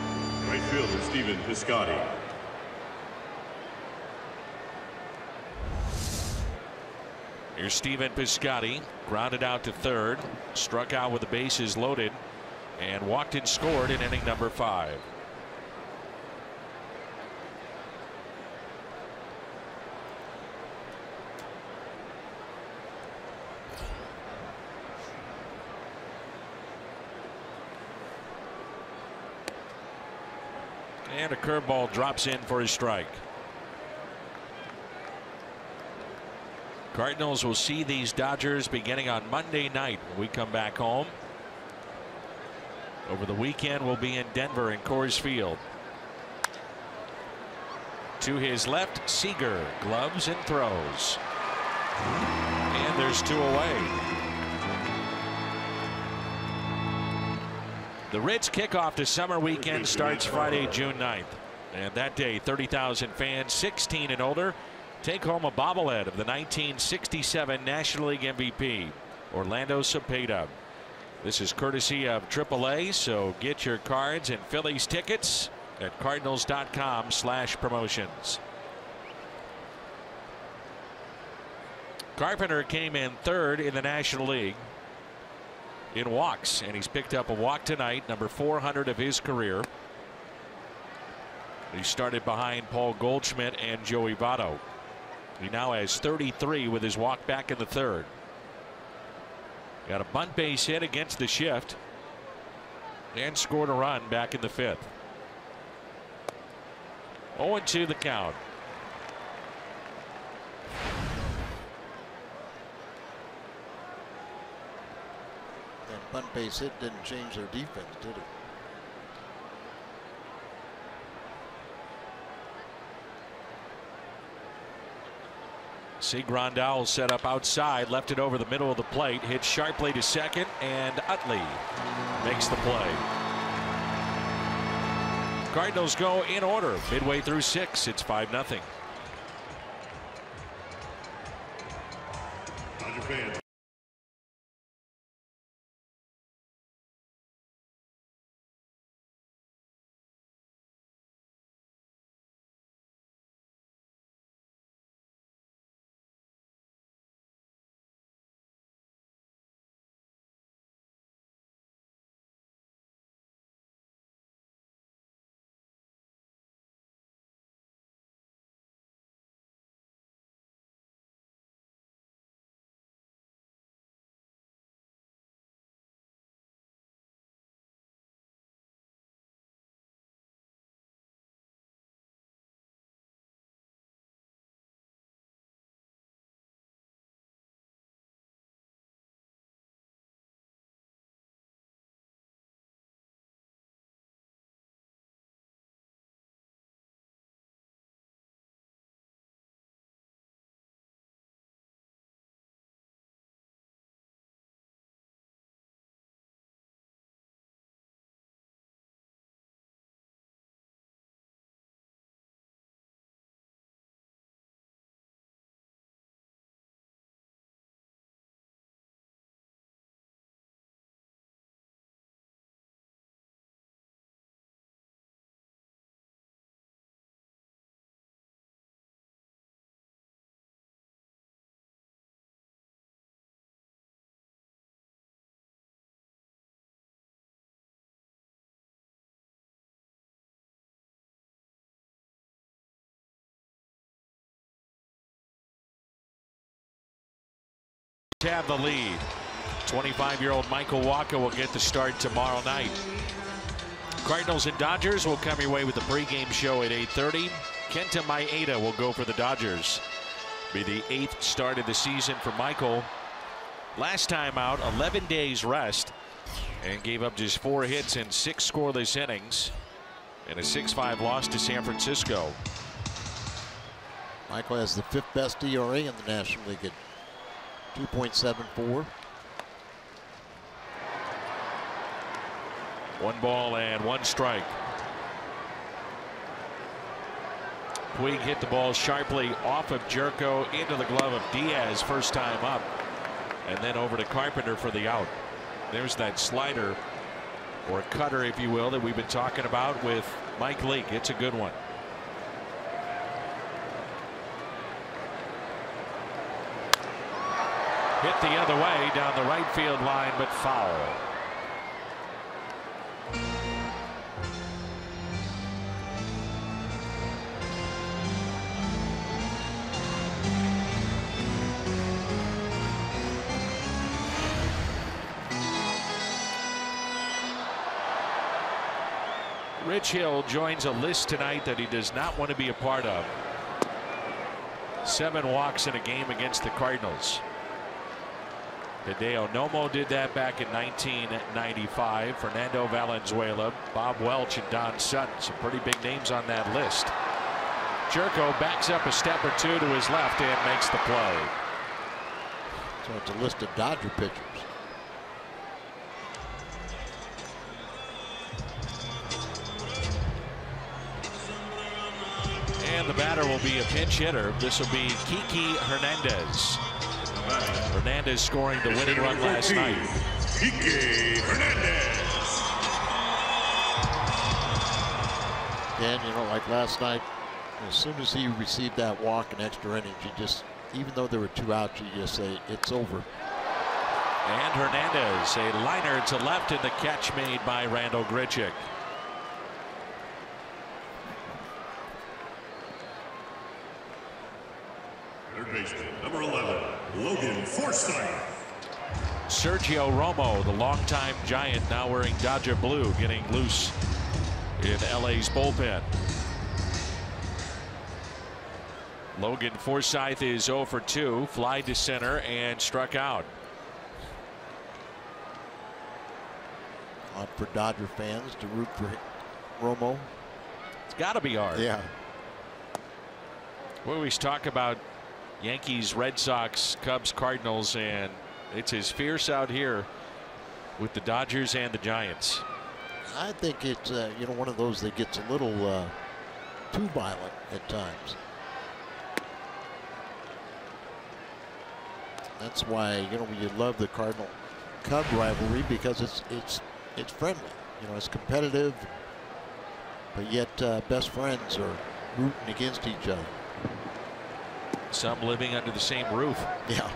Right fielder Stephen Piscotty. Here's Stephen Piscotty, grounded out to 3rd, struck out with the bases loaded, and walked and scored in inning number 5. And a curveball drops in for his strike. Cardinals will see these Dodgers beginning on Monday night when we come back home. Over the weekend we'll be in Denver in Coors Field. To his left, Seager, gloves and throws. And there's 2 away. The Ritz kickoff to summer weekend starts Friday, June 9th. And that day, 30,000 fans 16 and older take home a bobblehead of the 1967 National League MVP, Orlando Cepeda. This is courtesy of AAA, so get your cards and Phillies tickets at cardinals.com/promotions. Carpenter came in 3rd in the National League in walks, and he's picked up a walk tonight, number 400 of his career. He started behind Paul Goldschmidt and Joey Votto. He now has 33 with his walk back in the 3rd. Got a bunt base hit against the shift and scored a run back in the 5th. 0-2 the count. That bunt base hit didn't change their defense, did it? See Grandal set up outside, left it over the middle of the plate, hit sharply to second, and Utley makes the play. Cardinals go in order midway through 6. It's 5-0. Dodger fans. Have the lead. 25-year-old Michael Walker will get the start tomorrow night. Cardinals and Dodgers will come your way with the pregame show at 8:30. Kenta Maeda will go for the Dodgers. Be the 8th start of the season for Michael. Last time out, 11 days rest, and gave up just 4 hits in 6 scoreless innings in a 6-5 loss to San Francisco. Michael has the 5th best ERA in the National League at 2.74. 1 ball and 1 strike. Puig hit the ball sharply off of Jerko into the glove of Diaz first time up, and then over to Carpenter for the out. There's that slider, or cutter if you will, that we've been talking about with Mike Leake. It's a good one. Hit the other way down the right field line, but foul. Rich Hill joins a list tonight that he does not want to be a part of. 7 walks in a game against the Cardinals. Hideo Nomo did that back in 1995. Fernando Valenzuela, Bob Welch, and Don Sutton. Some pretty big names on that list. Jerko backs up a step or 2 to his left and makes the play. So it's a list of Dodger pitchers. And the batter will be a pinch hitter. This will be Kiki Hernandez. Hernandez scoring the winning run last night. Kiki Hernandez. And you know, like last night, as soon as he received that walk in extra innings, you just, even though there were 2 outs, you just say it's over. And Hernandez, a liner to left, in the catch made by Randall Grichuk. Third baseman, number 11, Logan Forsythe. Sergio Romo, the longtime Giant, now wearing Dodger blue, getting loose in LA's bullpen. Logan Forsythe is 0 for 2, fly to center and struck out. Hard for Dodger fans to root for Romo. It's got to be hard. Yeah. We always talk about Yankees, Red Sox, Cubs, Cardinals, and it's as fierce out here with the Dodgers and the Giants. I think it's you know, one of those that gets a little too violent at times. That's why, you know, you love the Cardinal-Cub rivalry, because it's friendly. You know, it's competitive, but yet best friends are rooting against each other. Some living under the same roof. Yeah.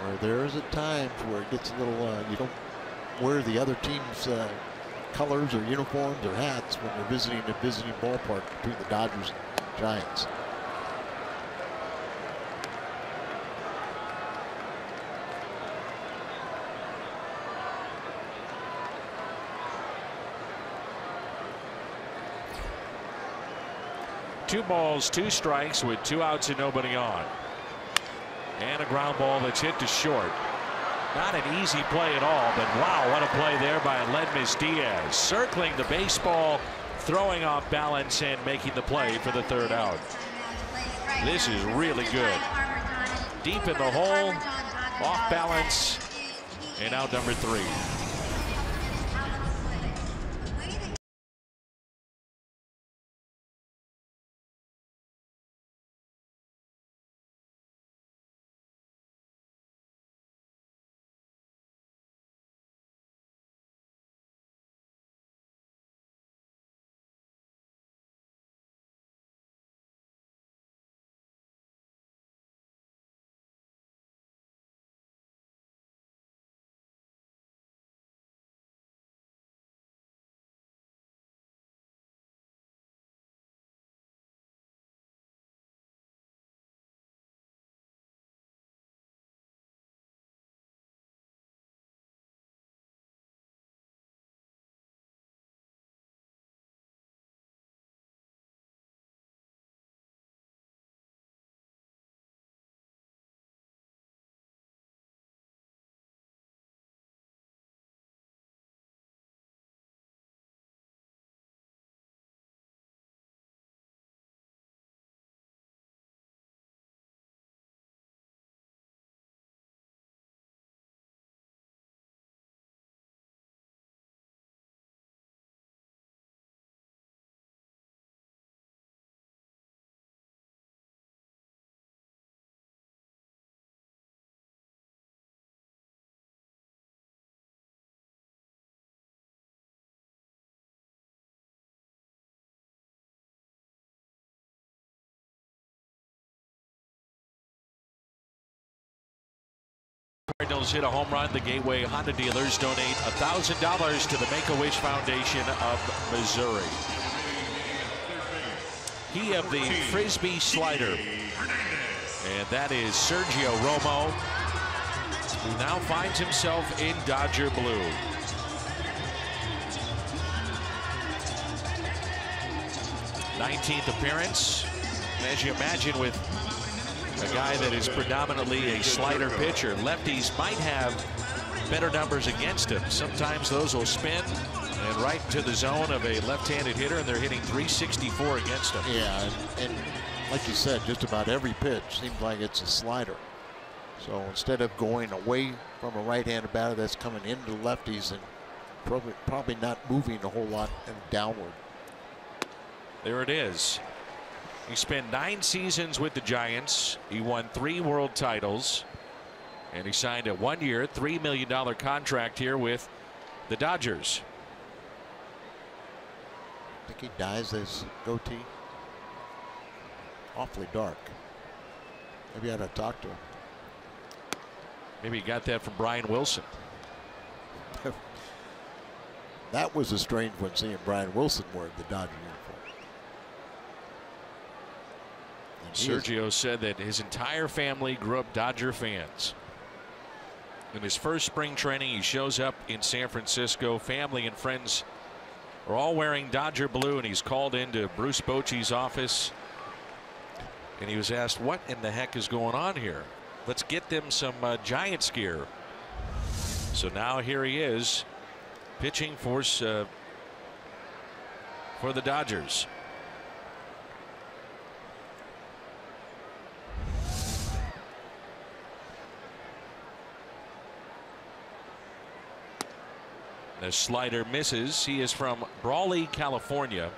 Where there's at times where it gets a little, you don't wear the other team's colors or uniforms or hats when you're visiting a visiting ballpark between the Dodgers and Giants. Two balls, two strikes with 2 outs and nobody on. And a ground ball that's hit to short. Not an easy play at all, but wow, what a play there by Aledmys Diaz. Circling the baseball, throwing off balance, and making the play for the 3rd out. This is really good. Deep in the hole, off balance, and out number 3. Cardinals hit a home run. The Gateway Honda dealers donate $1,000 to the Make-A-Wish Foundation of Missouri. He of the Frisbee slider. And that is Sergio Romo, who now finds himself in Dodger blue. '19th appearance. As you imagine, with a guy that is predominantly a slider pitcher, lefties might have better numbers against him. Sometimes those will spin and right to the zone of a left-handed hitter, and they're hitting .364 against him. Yeah, and like you said, just about every pitch seems like it's a slider. So instead of going away from a right-handed batter that's coming into lefties and probably not moving a whole lot and downward. There it is. He spent 9 seasons with the Giants. He won 3 world titles, and he signed a 1-year, $3 million contract here with the Dodgers. I think he dyes his goatee. Awfully dark. Maybe I ought to talk to him. Maybe he got that from Brian Wilson. That was a strange one, seeing Brian Wilson wear the Dodger uniform. Sergio said that his entire family grew up Dodger fans. In his first spring training, he shows up in San Francisco. Family and friends are all wearing Dodger blue, and he's called into Bruce Bochy's office, and he was asked, what in the heck is going on here? Let's get them some Giants gear. So now here he is, pitching for the Dodgers. A slider misses. He is from Brawley, California.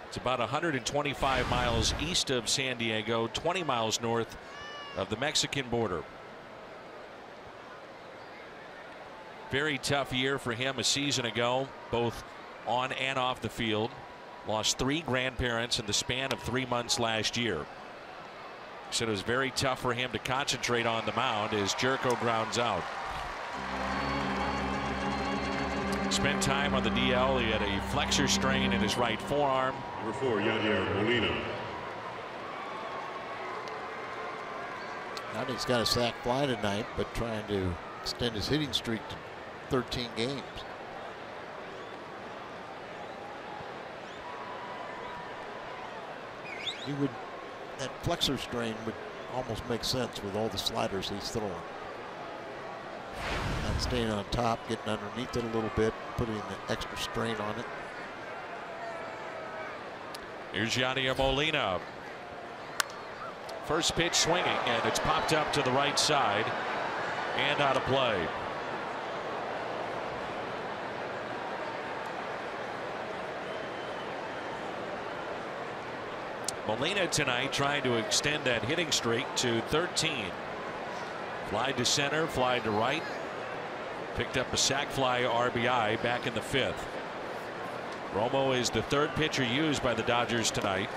It's about 125 miles east of San Diego, 20 miles north of the Mexican border. Very tough year for him a season ago, both on and off the field. Lost 3 grandparents in the span of 3 months last year. Said it was very tough for him to concentrate on the mound as Jerko grounds out. Spent time on the DL. He had a flexor strain in his right forearm. Number 4, Yadier Molina. He's got a sac fly tonight, but trying to extend his hitting streak to 13 games. That flexor strain would almost make sense with all the sliders he's throwing. Not staying on top, getting underneath it a little bit, putting the extra strain on it. Here's Yadier Molina. First pitch swinging, and it's popped up to the right side and out of play. Molina tonight trying to extend that hitting streak to 13. Fly to center, fly to right. Picked up a sac fly RBI back in the 5th. Romo is the 3rd pitcher used by the Dodgers tonight.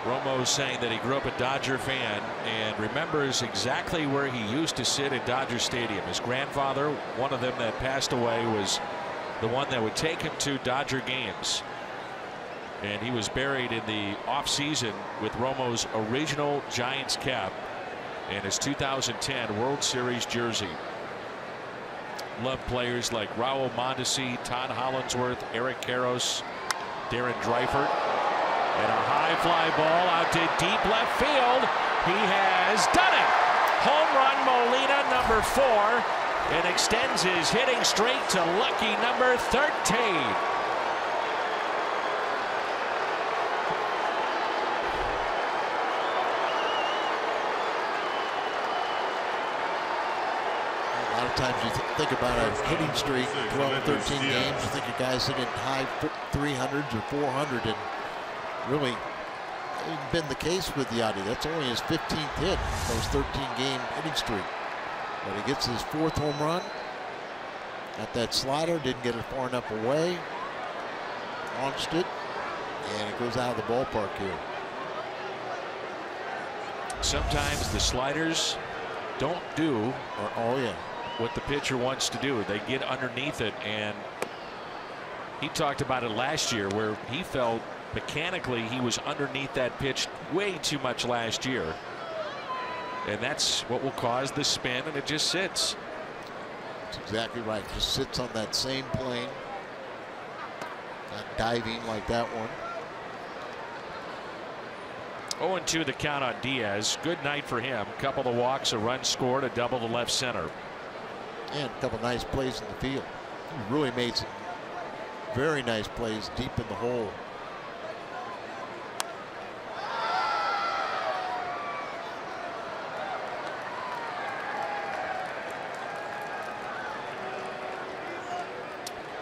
Romo saying that he grew up a Dodger fan and remembers exactly where he used to sit at Dodger Stadium. His grandfather, one of them that passed away, was the one that would take him to Dodger games. And he was buried in the offseason with Romo's original Giants cap and his 2010 World Series jersey. Loved players like Raul Mondesi, Todd Hollandsworth, Eric Karros, Darren Dreifert. And a high fly ball out to deep left field. He has done it. Home run, Molina, number 4, and extends his hitting streak to lucky number 13. A lot of times you think about a hitting streak, 12, 13 games, you think of guys hitting high 300s or 400, and really hasn't been the case with Yadi. That's only his 15th hit, those 13-game hitting streak. But he gets his 4th home run. Got that slider, didn't get it far enough away. Launched it, and it goes out of the ballpark here. Sometimes the sliders don't do oh, what the pitcher wants to do. They get underneath it, and he talked about it last year where he felt mechanically he was underneath that pitch way too much last year, and that's what will cause the spin, and it just sits. That's exactly right. Just sits on that same plane, not diving like that one. 0-2 the count on Diaz. Good night for him. Couple of walks, a run scored, a double to left center, and a couple nice plays in the field. He really made some very nice plays deep in the hole.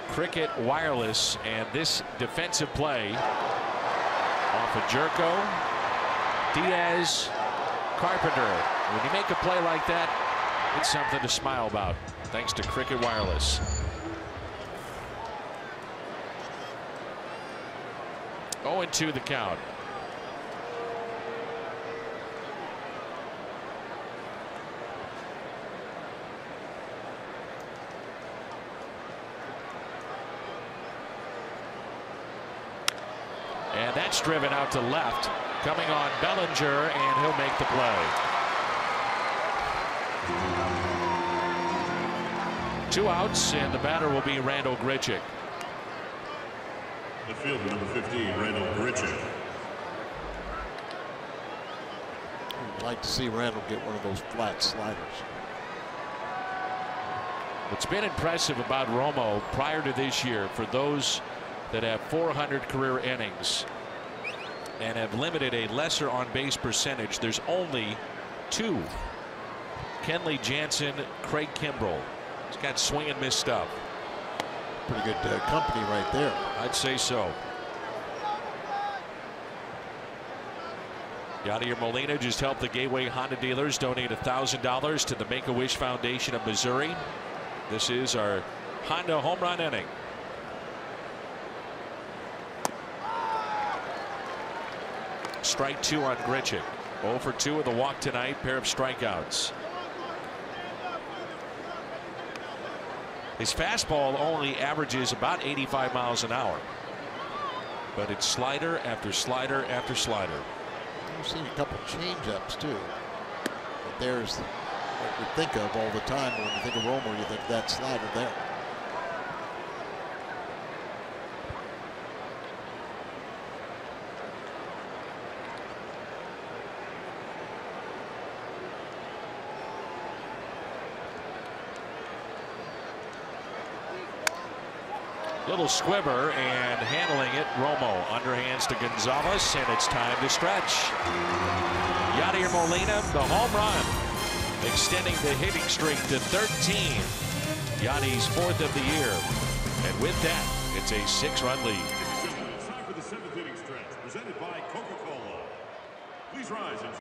Cricket Wireless, and this defensive play off of Jerko, Diaz, Carpenter. When you make a play like that, it's something to smile about, thanks to Cricket Wireless. 0-2 the count. And that's driven out to left, coming on Bellinger, and he'll make the play. 2 outs, and the batter will be Randal Grichuk. The fielder, number 15, Randal Grichuk. I'd like to see Randall get one of those flat sliders. What's been impressive about Romo prior to this year, for those that have 400 career innings and have limited a lesser on-base percentage, there's only 2. Kenley Jansen, Craig Kimbrell. He's got swing and miss stuff. Pretty good company right there. I'd say so. Yadier Molina just helped the Gateway Honda dealers donate $1,000 to the Make-A-Wish Foundation of Missouri. This is our Honda home run inning. Strike 2 on Grichuk. 0 for 2 with a walk tonight, pair of strikeouts. His fastball only averages about 85 miles an hour, but it's slider after slider after slider. I've seen a couple change-ups too. But there's what we think of all the time. When you think of Romo, you think that slider there. Little squibber, and handling it, Romo. Underhands to Gonzalez, and it's time to stretch. Yadier Molina, the home run, extending the hitting streak to 13. Yadi's 4th of the year. And with that, it's a 6-run lead. It's time for the 7th inning stretch, presented by Coca-Cola. Please rise and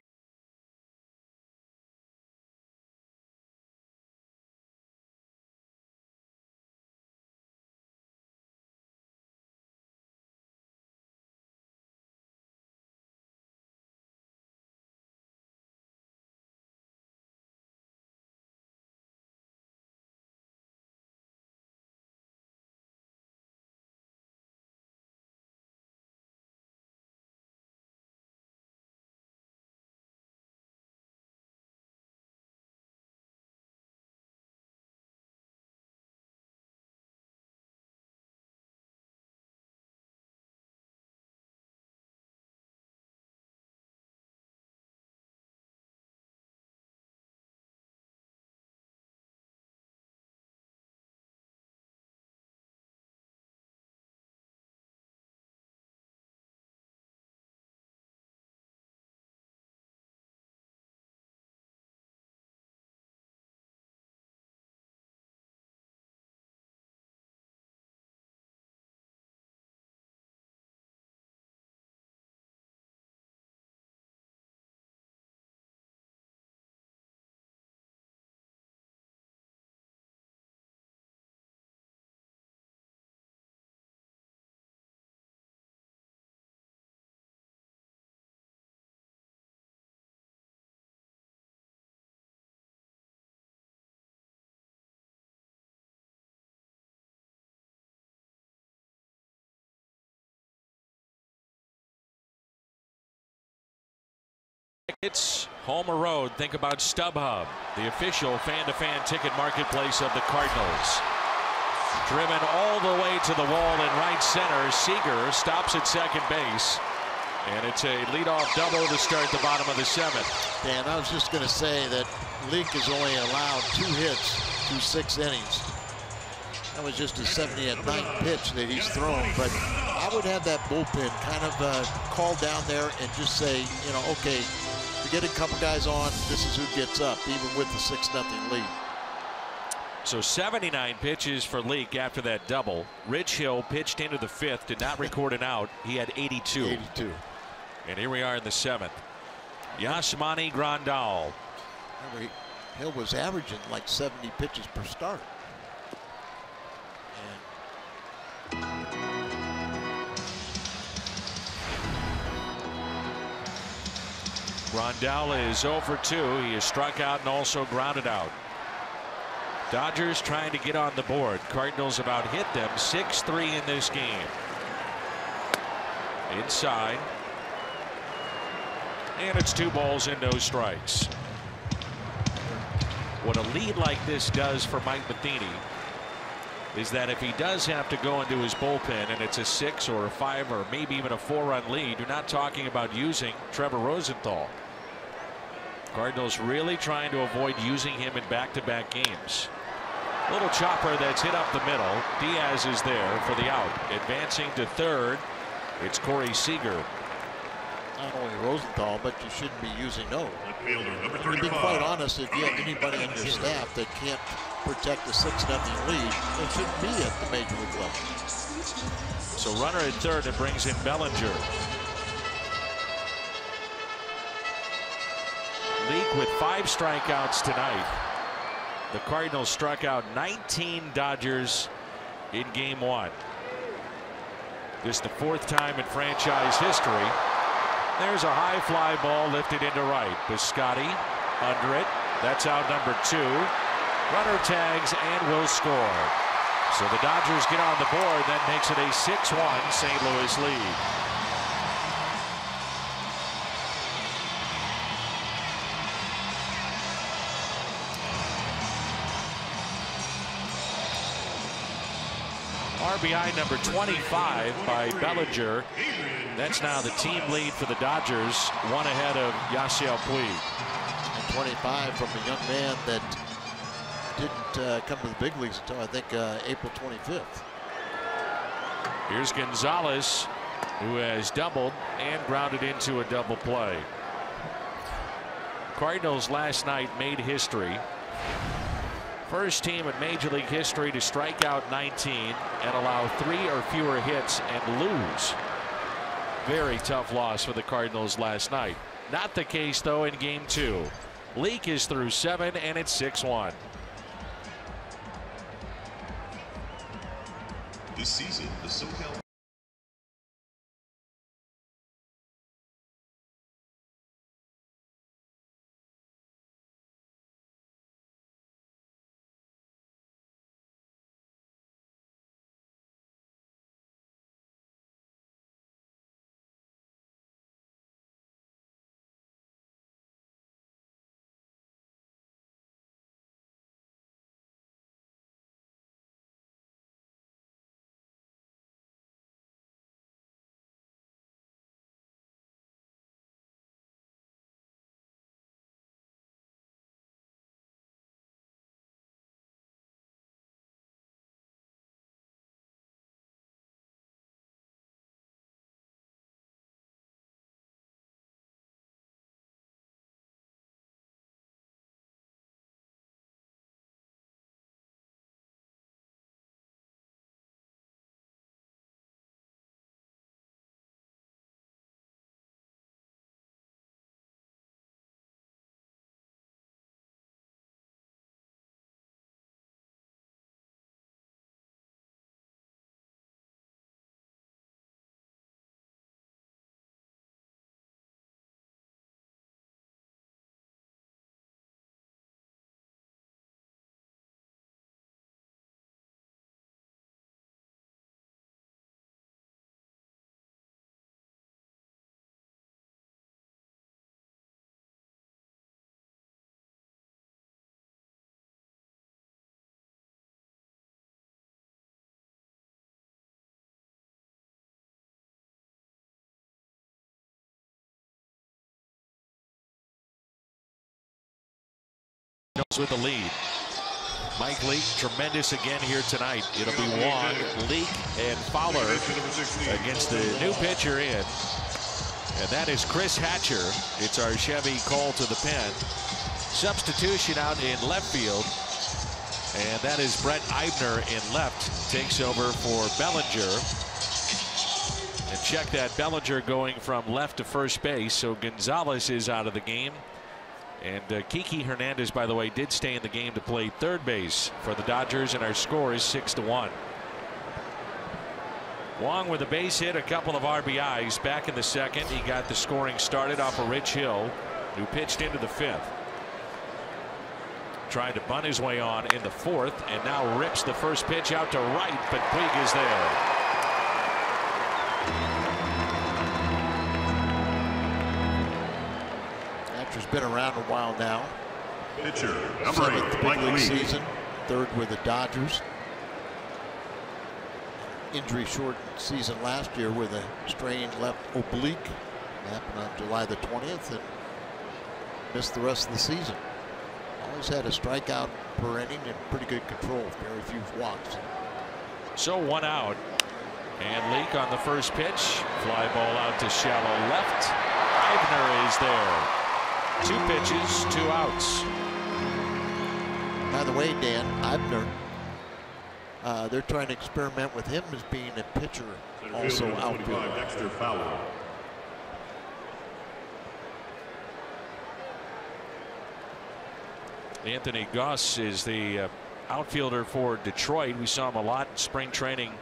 It's home or road. Think about StubHub, the official fan-to-fan ticket marketplace of the Cardinals. Driven all the way to the wall in right center. Seager stops at second base. And it's a leadoff double to start the bottom of the 7th. Dan, I was just going to say that Leake has only allowed 2 hits through 6 innings. That was just his 79th pitch that he's thrown. But I would have that bullpen kind of call down there and just say, you know, okay, we get a couple guys on, this is who gets up, even with the 6-0 lead. So 79 pitches for Leake after that double. Rich Hill pitched into the 5th, did not record an out. He had 82. 82. And here we are in the 7th. Yasmani Grandal. Hill was averaging like 70 pitches per start. Grandal is 0 for 2. He is struck out and also grounded out. Dodgers trying to get on the board. Cardinals about hit them 6-3 in this game. Inside. And it's 2 balls and no strikes. What a lead like this does for Mike Matheny is that if he does have to go into his bullpen and it's a 6 or a 5 or maybe even a 4-run lead, you're not talking about using Trevor Rosenthal. Cardinals really trying to avoid using him in back-to-back games. Little chopper that's hit up the middle. Diaz is there for the out. Advancing to third, it's Corey Seager. Not only Rosenthal, but you shouldn't be using no. To be quite honest, if you have anybody on your staff that can't protect a 6-0 lead, they shouldn't be at the major league level. So runner at third, and brings in Bellinger. Leak with 5 strikeouts tonight. The Cardinals struck out 19 Dodgers in game 1. This is the 4th time in franchise history. There's a high fly ball lifted into right. Biscotti under it. That's out number 2. Runner tags and will score. So the Dodgers get on the board. That makes it a 6-1 St. Louis lead. RBI number 25 by Bellinger. That's now the team lead for the Dodgers, 1 ahead of Yasiel Puig. And 25 from a young man that didn't come to the big leagues until I think April 25th. Here's Gonzalez, who has doubled and grounded into a double play. Cardinals last night made history. First team in Major League history to strike out 19 and allow 3 or fewer hits and lose. Very tough loss for the Cardinals last night. Not the case, though, in game 2. Leak is through 7, and it's 6-1. This season, the SoCal with the lead. Mike Leake, tremendous again here tonight. It'll be Wong, Leake, and Fowler against the new pitcher in. And that is Chris Hatcher. It's our Chevy call to the pen. Substitution out in left field. And that is Brett Eibner in left. Takes over for Bellinger. And check that, Bellinger going from left to first base. So Gonzalez is out of the game. And Kiki Hernandez, by the way, did stay in the game to play third base for the Dodgers, and our score is 6-1. Wong with a base hit, a couple of RBIs. Back in the second, he got the scoring started off of Rich Hill, who pitched into the 5th. Tried to bunt his way on in the 4th, and now rips the first pitch out to right, but Puig is there. Hatcher's been around a while now. Pitcher number 8, Mike Leake. Season, 3rd with the Dodgers. Injury shortened season last year with a strained left oblique. Happened on July the 20th. And miss the rest of the season. Always had a strikeout per inning and pretty good control. Very few walks. So 1 out. And Leake on the first pitch. Fly ball out to shallow left. Eibner is there. 2 pitches, 2 outs. By the way, Dan, Eibner, they're trying to experiment with him as being a pitcher, also outfielder. Anthony Goss is the outfielder for Detroit. We saw him a lot in spring training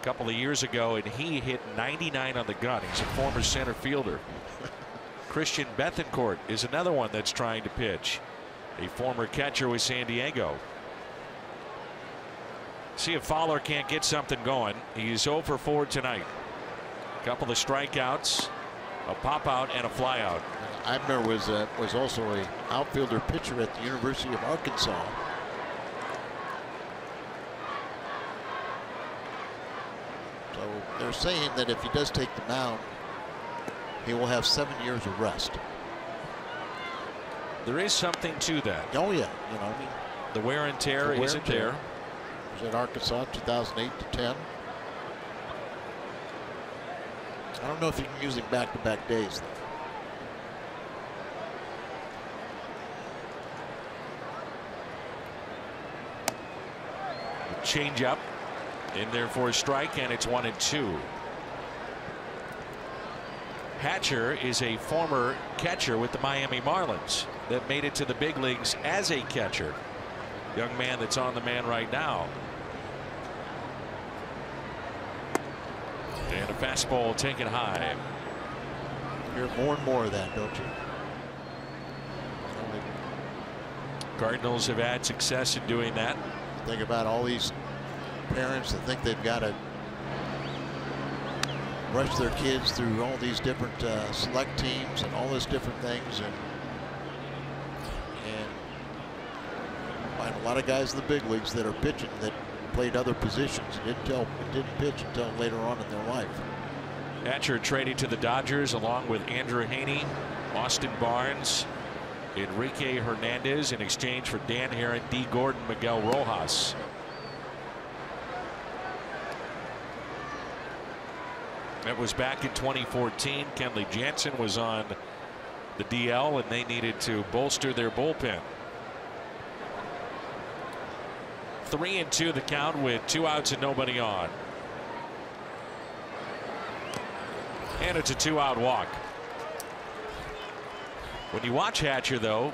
a couple of years ago, and he hit 99 on the gun. He's a former center fielder. Christian Bethancourt is another one that's trying to pitch, a former catcher with San Diego. See if Fowler can't get something going. He's 0 for 4 tonight. A couple of strikeouts, a pop out, and a fly out. Eibner was also an outfielder pitcher at the University of Arkansas. So they're saying that if he does take the mound, he will have 7 years of rest. There is something to that. Oh yeah, you know, I mean, the wear and tear isn't there. He was at Arkansas 2008 to 10. I don't know if you can use him back-to-back days, though. Change up in there for a strike, and it's 1-2. Hatcher is a former catcher with the Miami Marlins that made it to the big leagues as a catcher. Young man that's on the man right now. And a fastball taken high. You hear more and more of that, don't you? Cardinals have had success in doing that. Think about all these parents that think they've got to rush their kids through all these different select teams and all those different things, and find a lot of guys in the big leagues that are pitching that played other positions and didn't pitch until later on in their life. Hatcher traded to the Dodgers along with Andrew Haney, Austin Barnes, Enrique Hernandez in exchange for Dan Herron, D. Gordon, Miguel Rojas. That was back in 2014. Kenley Jansen was on the DL, and they needed to bolster their bullpen. 3-2 the count with 2 outs and nobody on. And it's a 2-out walk. When you watch Hatcher, though,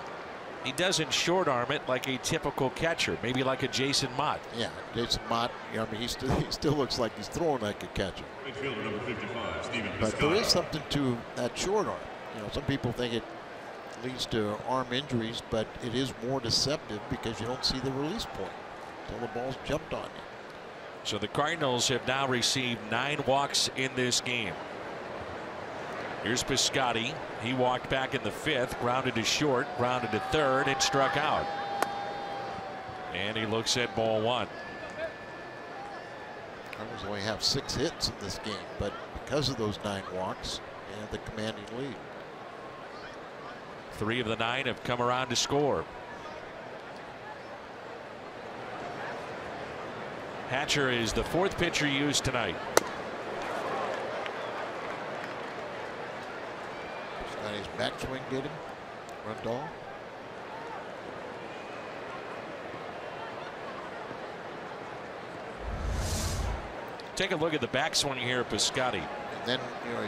he doesn't short arm it like a typical catcher, maybe like a Jason Mott. Yeah, Jason Mott, you know, I mean, he still looks like he's throwing like a catcher. Number 55, but there is something to that short arm. You know, some people think it leads to arm injuries, but it is more deceptive because you don't see the release point until the ball's jumped on you. So the Cardinals have now received 9 walks in this game. Here's Piscotty. He walked back in the 5th, grounded to short, grounded to 3rd, and struck out. And he looks at ball 1. Cardinals only have 6 hits in this game, but because of those 9 walks, they have the commanding lead. 3 of the 9 have come around to score. Hatcher is the 4th pitcher used tonight. His backswing get him. Rundall. Take a look at the backswing here of Piscotty. And then, you know,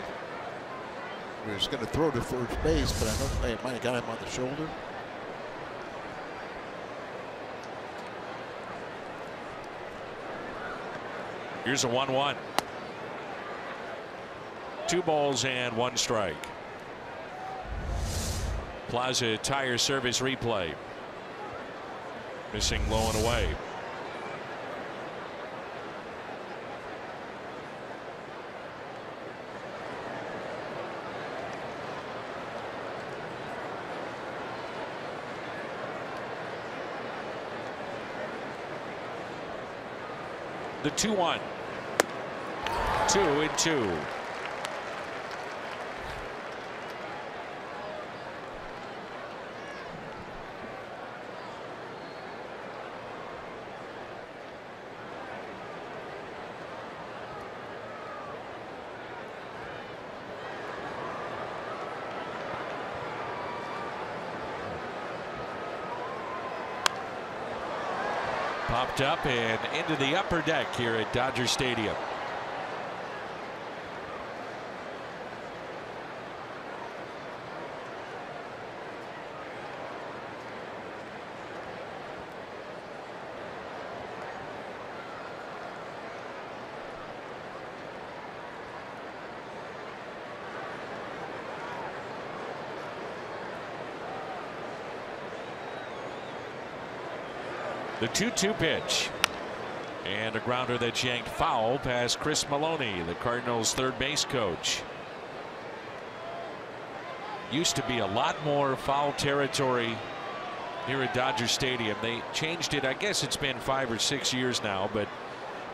he was going to throw to first base, but I know he might have got him on the shoulder. Here's a 1-1. 2 balls and 1 strike. Plaza Tire Service replay. Missing low and away. The 2-1. 2-2. Popped up and into the upper deck here at Dodger Stadium. The 2-2 pitch. And a grounder that's yanked foul past Chris Maloney, the Cardinals' third base coach. Used to be a lot more foul territory here at Dodger Stadium. They changed it. I guess it's been 5 or 6 years now, but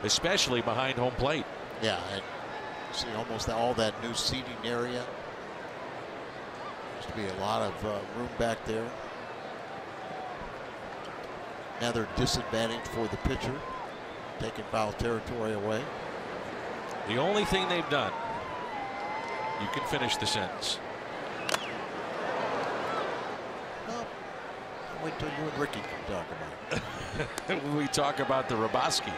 especially behind home plate. Yeah, I see almost all that new seating area. Used to be a lot of room back there. Another disadvantage for the pitcher, taking foul territory away. The only thing they've done. You can finish the sentence. Well, I'll wait till you and Ricky can talk about it. When we talk about the Roboski,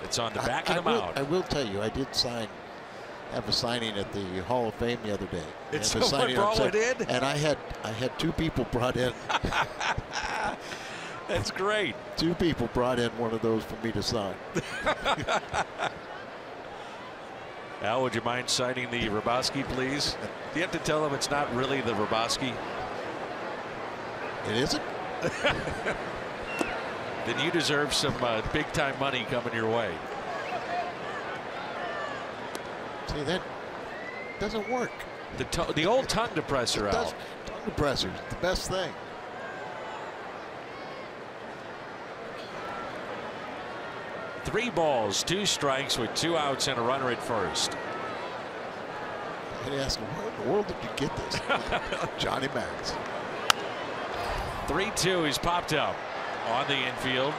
it's on the back of the mound. I will tell you, I did have a signing at the Hall of Fame the other day. It's someone brought it in, and I had 2 people brought in. That's great. 2 people brought in one of those for me to sign. Al, would you mind signing the Roboski, please? Do you have to tell them it's not really the Roboski? It isn't? Then you deserve some big-time money coming your way. See, that doesn't work. The old tongue depressor, Al. Tongue depressor is the best thing. Three balls, 2 strikes with 2 outs and a runner at first. I'd ask him, where in the world did you get this? Johnny Max. 3-2. He's popped up on the infield.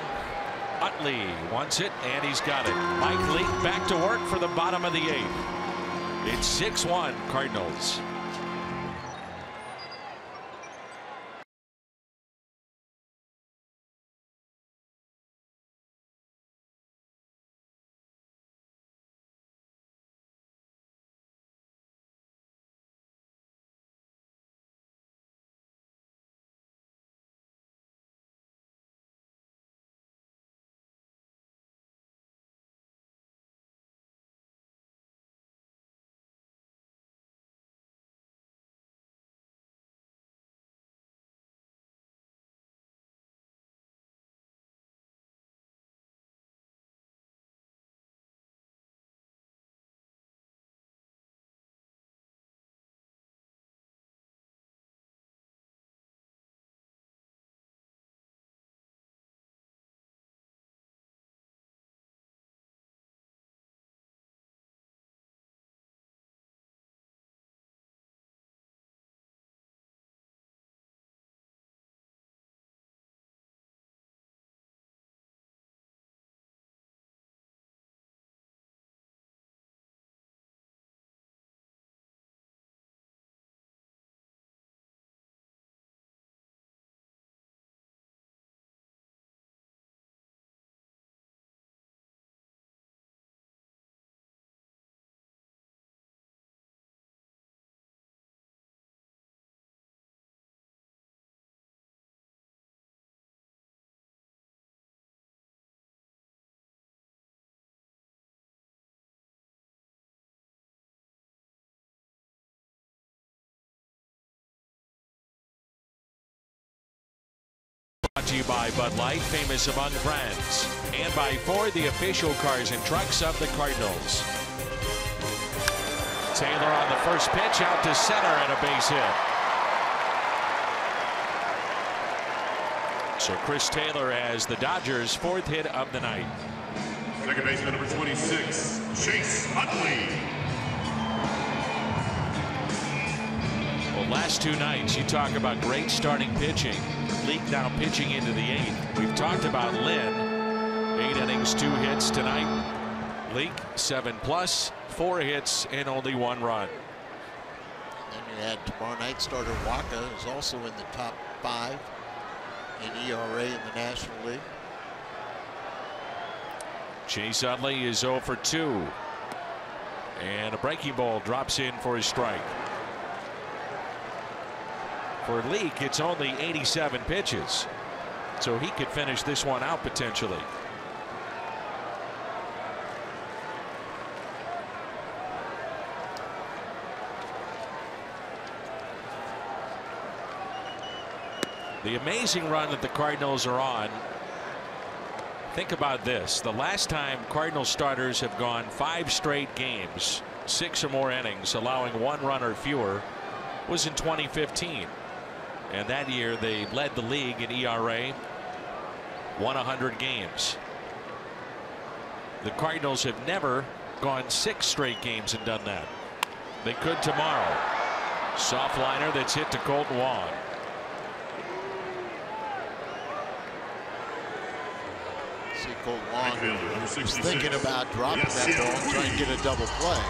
Utley wants it, and he's got it. Mike Leake back to work for the bottom of the 8th. It's 6-1 Cardinals. Brought to you by Bud Light, famous among friends, and by Ford, the official cars and trucks of the Cardinals. Taylor on the first pitch, out to center, and a base hit. So Chris Taylor has the Dodgers' 4th hit of the night. Second baseman number 26, Chase Utley. Well, last 2 nights, you talk about great starting pitching. Leake now pitching into the 8th. We've talked about Lynn. 8 innings, 2 hits tonight. Leake 7+, 4 hits, and only 1 run. Then you add tomorrow night starter Waka is also in the top 5 in ERA in the National League. Chase Utley is 0 for 2. And a breaking ball drops in for his strike. For Leake, it's only 87 pitches. So he could finish this one out potentially. The amazing run that the Cardinals are on. Think about this. The last time Cardinals starters have gone 5 straight games, 6 or more innings, allowing 1 run or fewer, was in 2015. And that year they led the league in ERA, won 100 games. The Cardinals have never gone 6 straight games and done that. They could tomorrow. Soft liner that's hit to Colton Wong. See Colton Wong was thinking about dropping that ball and trying to get a double play.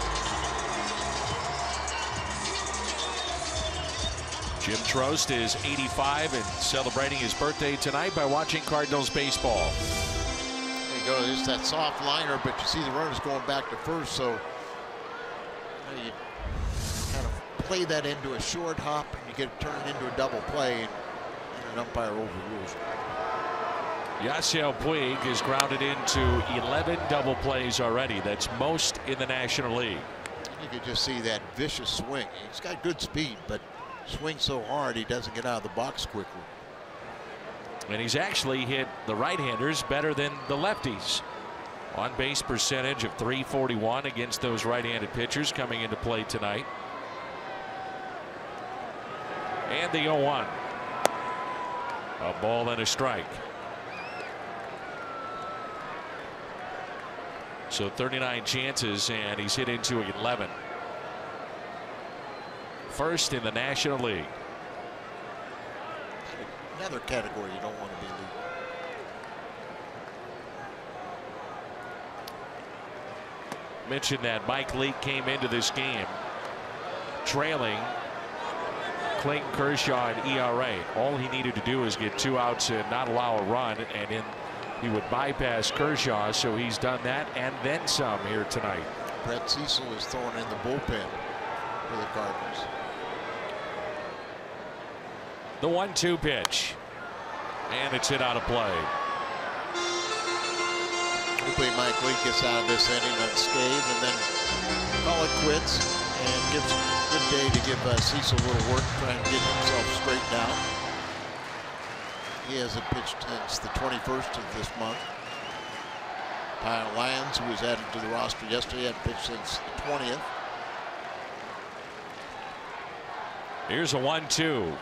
Jim Trost is 85 and celebrating his birthday tonight by watching Cardinals baseball. There you go. There's that soft liner, but you see the runners going back to first, so you kind of play that into a short hop and you get it turned into a double play, and an umpire overrules. Yasiel Puig is grounded into 11 double plays already. That's most in the National League. You can just see that vicious swing. He's got good speed, but swings so hard he doesn't get out of the box quickly. And he's actually hit the right-handers better than the lefties. On base percentage of .341 against those right-handed pitchers coming into play tonight. And the 0-1. A ball and a strike. So 39 chances and he's hit into 11. First in the National League. Another category you don't want to be leading. Mentioned that Mike Leake came into this game trailing Clayton Kershaw in ERA. All he needed to do is get 2 outs and not allow a run, and then he would bypass Kershaw, so he's done that and then some here tonight. Brett Cecil is thrown in the bullpen for the Cardinals. The 1-2 pitch, and it's hit out of play. Hopefully Mike Leake gets out of this inning unscathed and then call it quits and gives a good day to give Cecil a little work trying to get himself straightened out. He hasn't pitched since the 21st of this month. Kyle Lyons, who was added to the roster yesterday, hadn't pitched since the 20th. Here's a 1-2.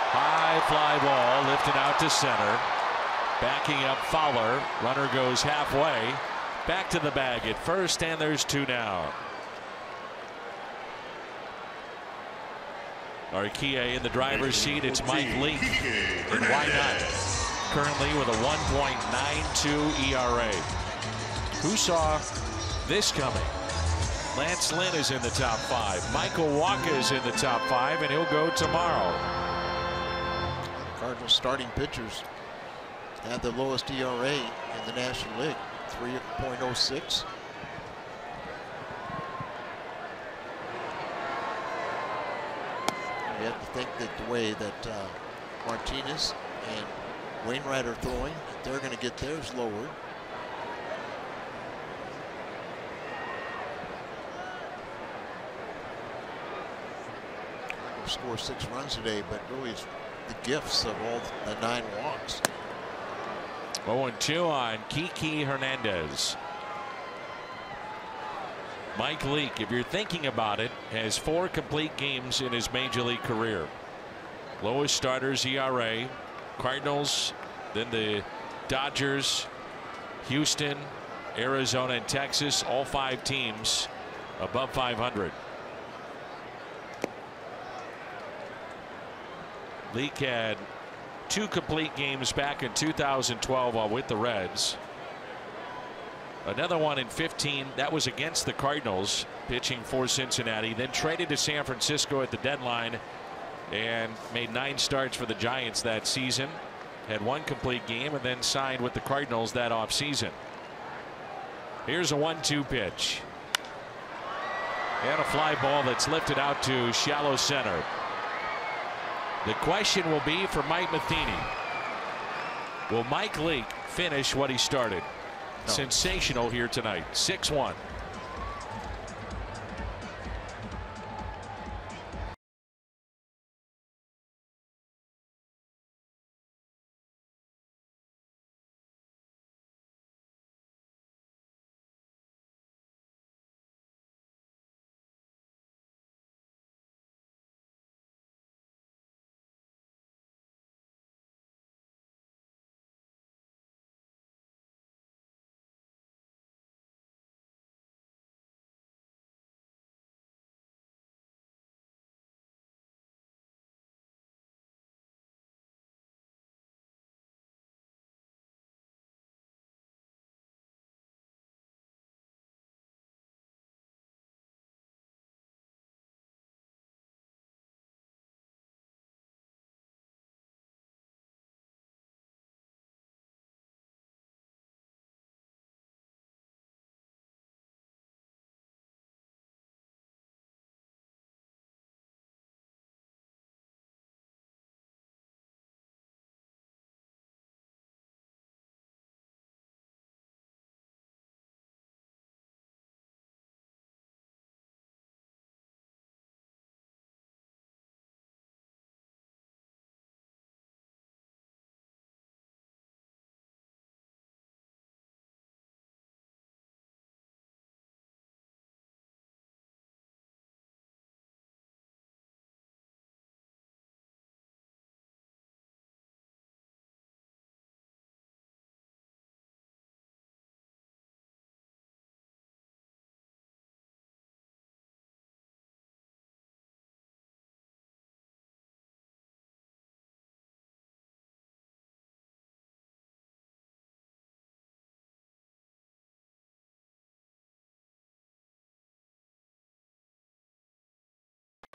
High fly ball lifted out to center. Backing up Fowler. Runner goes halfway. Back to the bag at first, and there's 2 down. Arquilla in the driver's seat. It's Mike Leake. And why not? Currently with a 1.92 ERA. Who saw this coming? Lance Lynn is in the top 5. Michael Wacha is in the top 5, and he'll go tomorrow. Cardinals starting pitchers had the lowest ERA in the National League, 3.06. You have to think that the way that Martinez and Wainwright are throwing, they're going to get theirs lowered. They'll score 6 runs today, but really it's the gifts of all the 9 walks. 0-2 on Kiki Hernandez. Mike Leake, if you're thinking about it, has 4 complete games in his major league career. Lowest starters ERA. Cardinals, then the Dodgers, Houston, Arizona, and Texas, all 5 teams above 500. Leake had 2 complete games back in 2012 while with the Reds. Another one in 15. That was against the Cardinals, pitching for Cincinnati. Then traded to San Francisco at the deadline and made 9 starts for the Giants that season. Had 1 complete game and then signed with the Cardinals that offseason. Here's a 1-2 pitch. And a fly ball that's lifted out to shallow center. The question will be for Mike Matheny. Will Mike Leake finish what he started? No. Sensational here tonight. 6-1.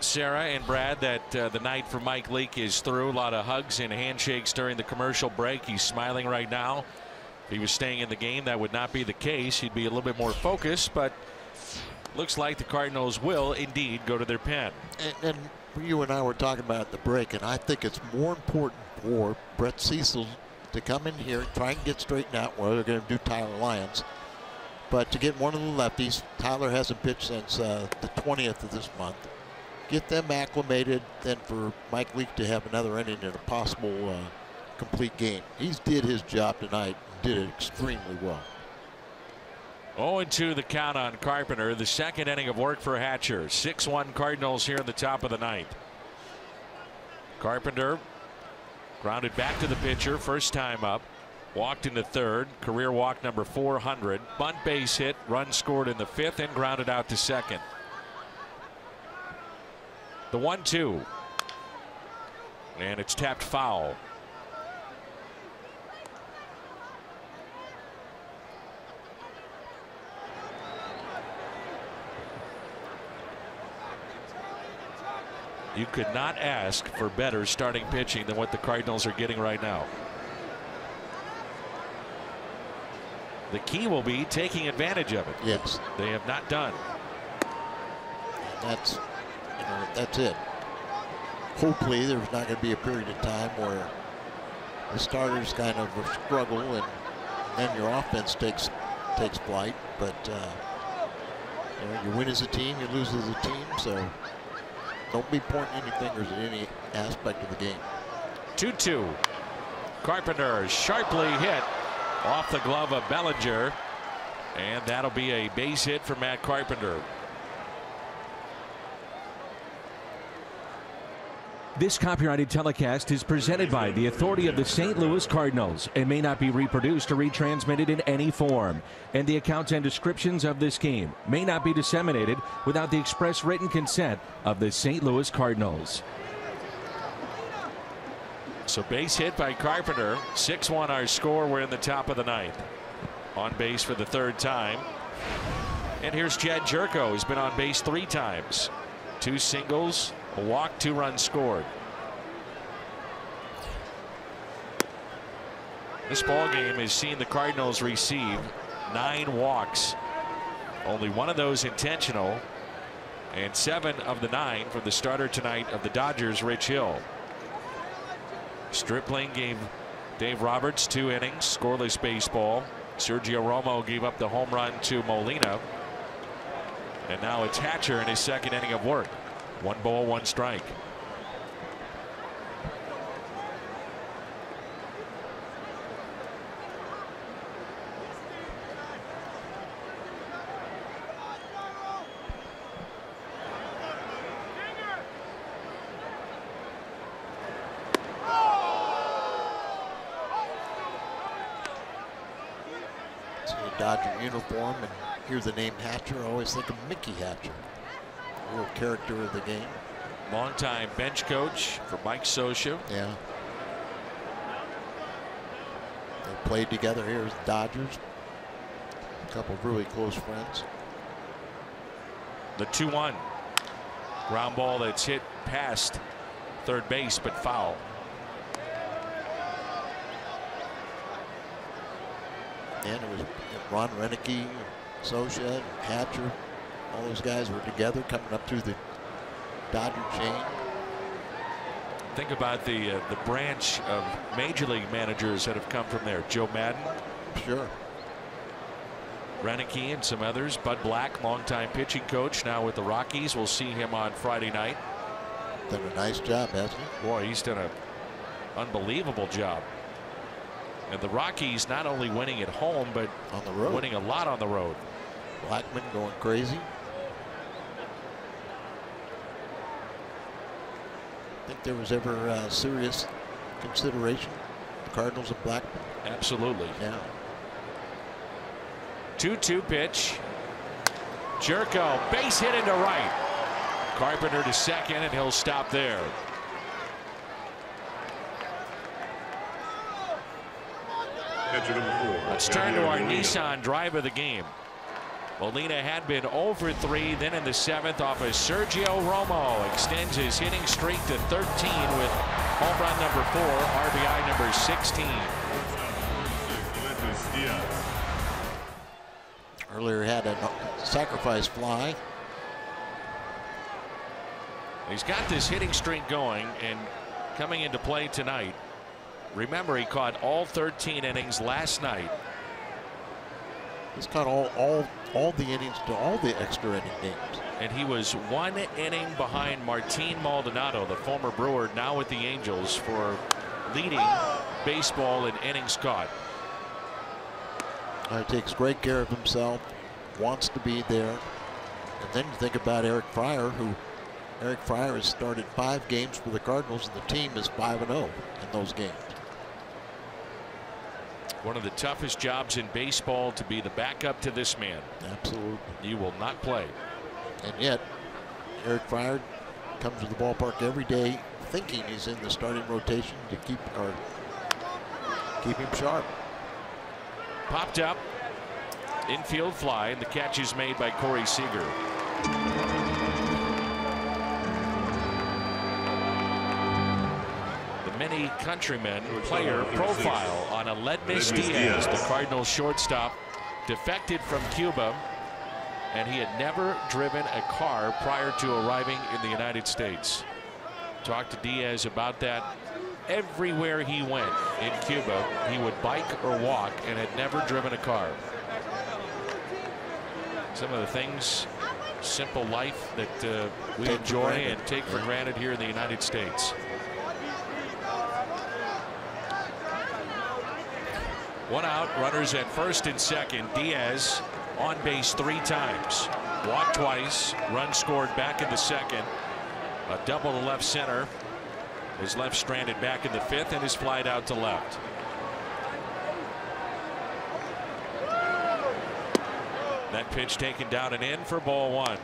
Sarah and Brad, that the night for Mike Leake is through. A lot of hugs and handshakes during the commercial break. He's smiling right now. If he was staying in the game, that would not be the case. He'd be a little bit more focused, but looks like the Cardinals will indeed go to their pen. And you and I were talking about the break, and I think it's more important for Brett Cecil to come in here and try and get straightened out where they're going to do Tyler Lyons. But to get one of the lefties, Tyler hasn't pitched since the 20th of this month. Get them acclimated, then for Mike Leake to have another inning in a possible complete game. He's did his job tonight, did it extremely well. 0-2 the count on Carpenter. The second inning of work for Hatcher. 6-1 Cardinals here in the top of the ninth. Carpenter grounded back to the pitcher, first time up. Walked into third, career walk number 400. Bunt base hit, run scored in the fifth, and grounded out to second. The 1-2. And it's tapped foul. You could not ask for better starting pitching than what the Cardinals are getting right now. The key will be taking advantage of it. Yes. They have not done. That's it. Hopefully there's not going to be a period of time where the starters kind of struggle and then your offense takes flight. But you win as a team, you lose as a team, so don't be pointing any fingers at any aspect of the game. 2-2. Carpenter sharply hit off the glove of Bellinger, and that'll be a base hit for Matt Carpenter. This copyrighted telecast is presented by the authority of the St. Louis Cardinals and may not be reproduced or retransmitted in any form. And the accounts and descriptions of this game may not be disseminated without the express written consent of the St. Louis Cardinals. So base hit by Carpenter. 6-1 our score. We're in the top of the ninth. On base for the third time. And here's Chad Jerko, who's been on base 3 times. 2 singles, a walk, 2 runs scored. This ball game has seen the Cardinals receive 9 walks Only one of those intentional, and 7 of the 9 from the starter tonight of the Dodgers, Rich Hill. Stripling gave Dave Roberts 2 innings, scoreless baseball. Sergio Romo gave up the home run to Molina. And now it's Hatcher in his 2nd inning of work. 1 ball, 1 strike. Dodger uniform and hear the name Hatcher, I always think of Mickey Hatcher, a real character of the game. Longtime bench coach for Mike Scioscia. Yeah. They played together here as Dodgers. A couple of really close friends. The 2-1. Ground ball that's hit past third base, but foul. And it was Ron Renicky, Scioscia, and Hatcher. All those guys were together coming up through the Dodger chain. Think about the branch of major league managers that have come from there. Joe Madden. Sure. Renicky and some others. Bud Black, longtime pitching coach, now with the Rockies. We'll see him on Friday night. Done a nice job, hasn't he? Boy, he's done an unbelievable job. And the Rockies not only winning at home, but on the road, winning a lot on the road. Blackman going crazy. Think there was ever serious consideration, the Cardinals and Blackman? Absolutely. Yeah. 2-2 pitch. Jerko, base hit into right. Carpenter to 2nd, and he'll stop there. Let's turn to our Nissan drive of the game. Molina had been 0 for 3, then in the 7th off of Sergio Romo. Extends his hitting streak to 13 with home run number 4, RBI number 16. Earlier had a sacrifice fly. He's got this hitting streak going, and coming into play tonight. Remember, he caught all 13 innings last night. He's caught all the innings to all the extra inning games. And he was 1 inning behind Martin Maldonado, the former Brewer, now with the Angels, for leading baseball in innings caught. He takes great care of himself, wants to be there. And then you think about Eric Fryer, who Eric Fryer has started 5 games for the Cardinals, and the team is 5-0 in those games. One of the toughest jobs in baseball, to be the backup to this man. Absolutely. You will not play. And yet, Eric Fryer comes to the ballpark every day thinking he's in the starting rotation to keep him sharp. Popped up. Infield fly, and the catch is made by Corey Seager. Many countrymen player profile on Aledmys Diaz, the Cardinals shortstop, defected from Cuba, and he had never driven a car prior to arriving in the United States. Talked to Diaz about that. Everywhere he went in Cuba, he would bike or walk and had never driven a car. Some of the things, simple life that we enjoy and take for granted here in the United States. 1 out, runners at 1st and 2nd. Diaz on base 3 times. Walked twice, run scored back in the 2nd. A double to left center. His left stranded back in the 5th, and is flied out to left. That pitch taken down and in for ball 1.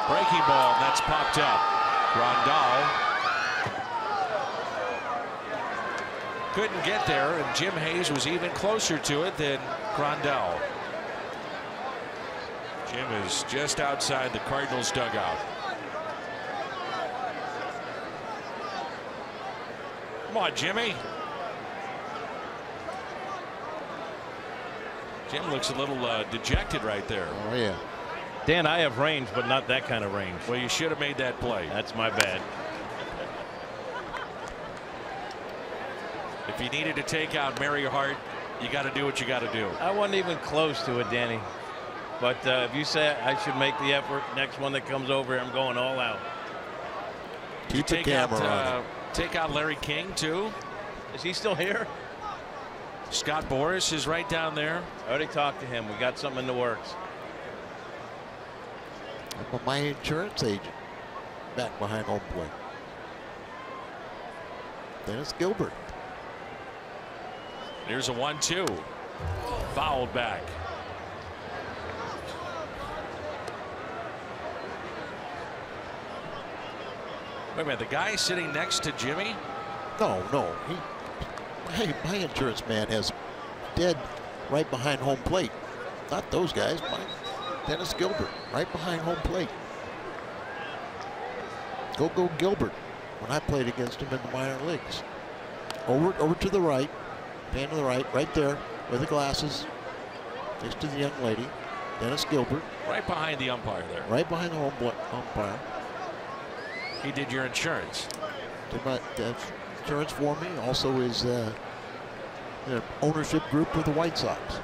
Breaking ball, and that's popped up. Grandal couldn't get there, and Jim Hayes was even closer to it than Grandal. Jim is just outside the Cardinals dugout. Come on, Jimmy. Jim looks a little dejected right there. Oh, yeah. Dan, I have range, but not that kind of range. Well, you should have made that play. That's my bad. If you needed to take out Mary Hart, you got to do what you got to do. I wasn't even close to it, Danny. But if you say I should make the effort, next one that comes over, I'm going all out. Keep the camera on. Take out Larry King, too. Is he still here? Scott Boras is right down there. I already talked to him. We got something in the works. I'm my insurance agent back behind home plate. Dennis Gilbert. Here's a 1-2. Fouled back. Wait a minute, the guy sitting next to Jimmy? No. My insurance man has dead right behind home plate. Not those guys. Dennis Gilbert right behind home plate. Go Gilbert. When I played against him in the minor leagues. Over to the right. Pan to the right there with the glasses. Next to the young lady. Dennis Gilbert. Right behind the umpire there. Right behind the umpire. He did your insurance. Did my insurance for me. Also his ownership group with the White Sox.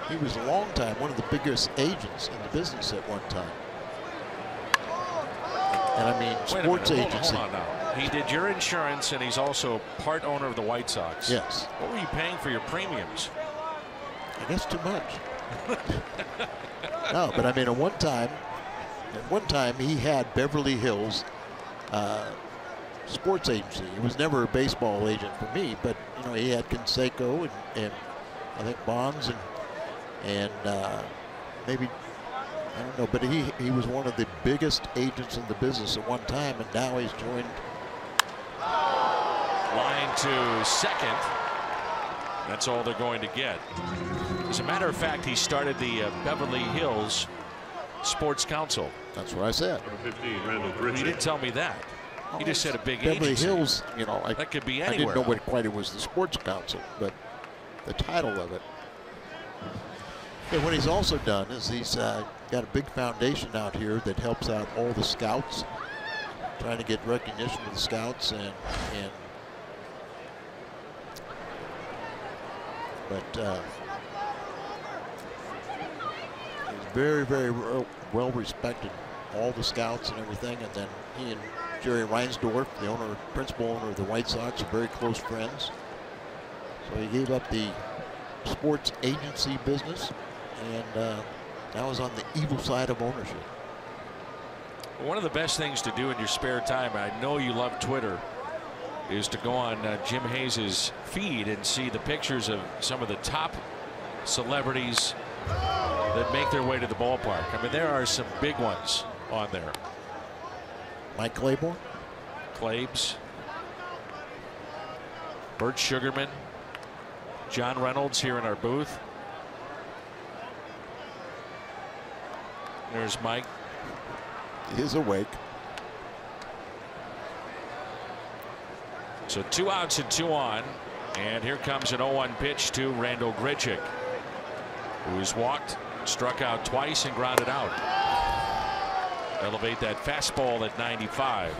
He was a long time one of the biggest agents in the business at one time. And I mean sports agency. Hold on now. He did your insurance, and he's also part owner of the White Sox. Yes. What were you paying for your premiums? I guess too much. No, but I mean, at one time he had Beverly Hills sports agency. He was never a baseball agent for me, but you know, he had Canseco and I think Bonds and maybe, I don't know, but he was one of the biggest agents in the business at one time, and now he's joined. Line to second. That's all they're going to get. As a matter of fact, he started the Beverly Hills Sports Council. That's what I said. He didn't tell me that. He just said a big Beverly agency. Hills, you know, that could be I anywhere. didn't know what quite it was, the Sports Council, but the title of it. And what he's also done is he's got a big foundation out here that helps out all the scouts, trying to get recognition of the scouts but he's very, very well respected, all the scouts and everything. And then he and Jerry Reinsdorf, the principal owner of the White Sox, are very close friends. So he gave up the sports agency business and now is on the evil side of ownership. One of the best things to do in your spare time, I know you love Twitter, is to go on Jim Hayes' feed and see the pictures of some of the top celebrities that make their way to the ballpark. I mean, there are some big ones on there. Mike Claiborne, Claibs, Bert Sugarman, John Reynolds here in our booth. There's Mike. He is awake. So 2 outs and 2 on, and here comes an 0-1 pitch to Randal Grichuk, who's walked, struck out twice, and grounded out. Elevate that fastball at 95.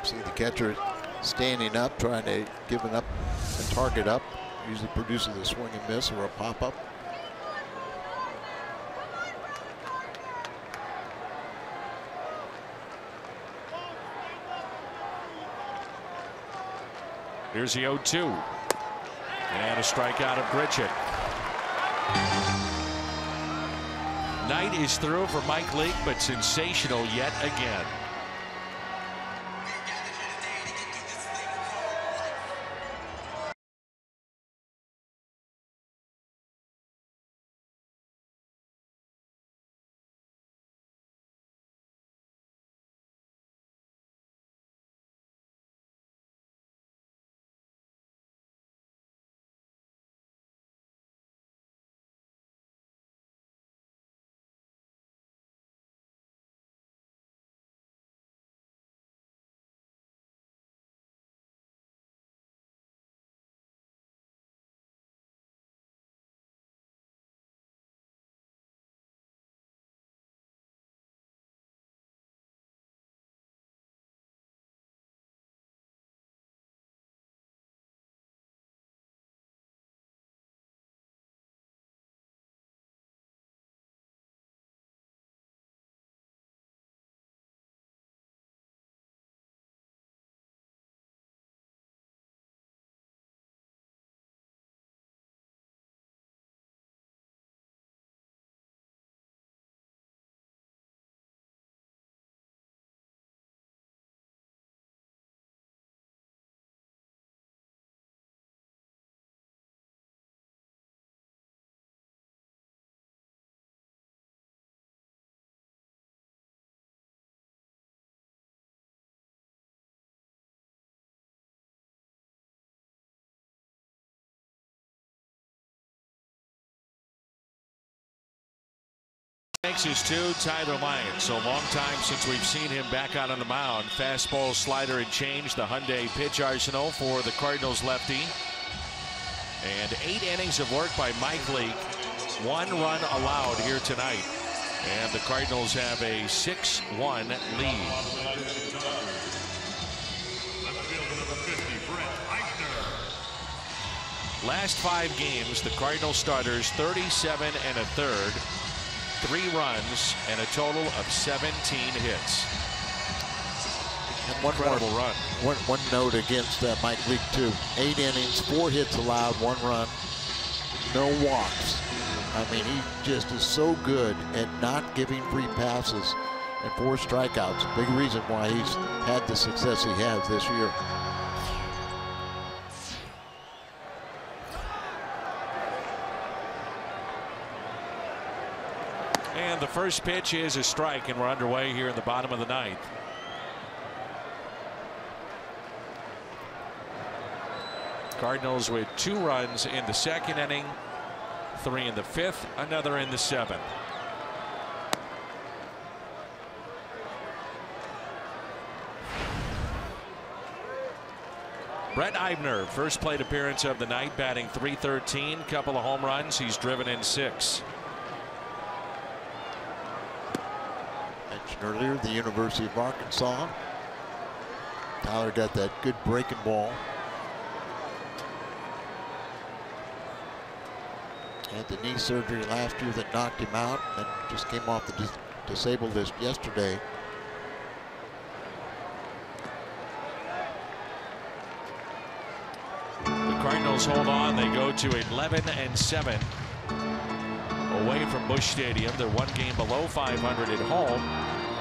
See the catcher standing up, trying to give a target up. Usually produces a swing and miss or a pop up. Here's the 0-2. And a strikeout of Grichuk. Night is through for Mike Leake, but sensational yet again. pitches to Tyler Lyons. So long time since we've seen him back out on the mound. Fastball, slider, and change. The Hyundai pitch arsenal for the Cardinals lefty. And 8 innings of work by Mike Leake. 1 run allowed here tonight. And the Cardinals have a 6-1 lead. Last 5 games, the Cardinals starters 37 1/3, 3 runs, and a total of 17 hits. And one incredible run. One note against Mike Leake too. 8 innings, 4 hits allowed, 1 run, no walks. I mean, he just is so good at not giving free passes and 4 strikeouts. Big reason why he's had the success he has this year. And the first pitch is a strike, and we're underway here in the bottom of the 9th. Cardinals with 2 runs in the 2nd inning, 3 in the 5th, another in the 7th. Brett Eibner, first plate appearance of the night, batting .313, couple of home runs. He's driven in 6. Mentioned earlier, the University of Arkansas. Tyler got that good breaking ball. Had the knee surgery last year that knocked him out, and just came off the disabled list yesterday. The Cardinals hold on. They go to 11-7 away from Busch Stadium. They're 1 game below 500 at home,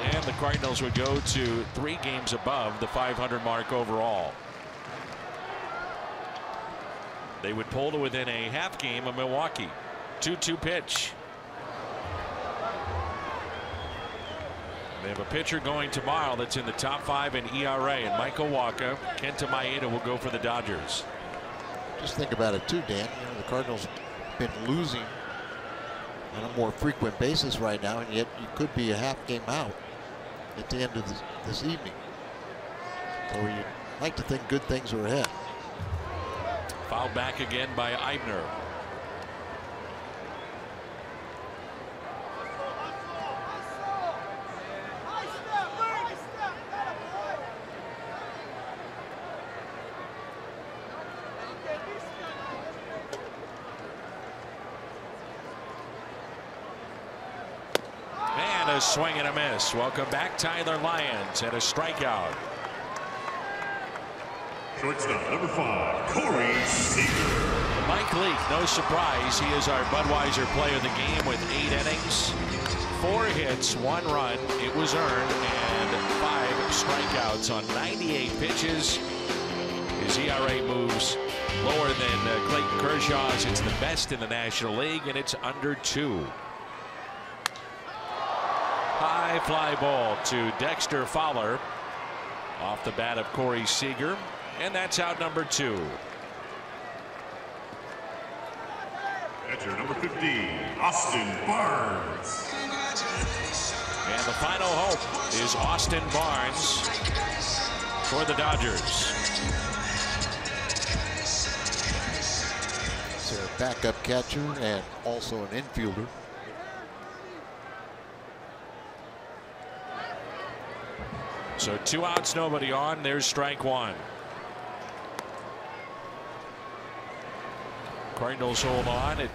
and the Cardinals would go to 3 games above the 500 mark overall. They would pull to within a half game of Milwaukee. 2-2 pitch. They have a pitcher going tomorrow that's in the top 5 in ERA, and Michael Wacha. Kenta Maeda will go for the Dodgers. Just think about it too, Dan. You know, the Cardinals have been losing on a more frequent basis right now, and yet you could be a half game out at the end of this evening. So you'd like to think good things are ahead. Fouled back again by Eibner. And a swing and a miss. Welcome back, Tyler Lyons, and a strikeout. Shortstop, number 5, Corey Seager. Mike Leake, no surprise, he is our Budweiser player of the game with 8 innings, 4 hits, 1 run. It was earned, and 5 strikeouts on 98 pitches. His ERA moves lower than Clayton Kershaw's. It's the best in the National League, and it's under 2. High fly ball to Dexter Fowler off the bat of Corey Seager. And that's out number 2. Catcher number 50, Austin Barnes. And the final hope is Austin Barnes for the Dodgers. It's their backup catcher and also an infielder. So 2 outs, nobody on. There's strike 1. Cardinals hold on. It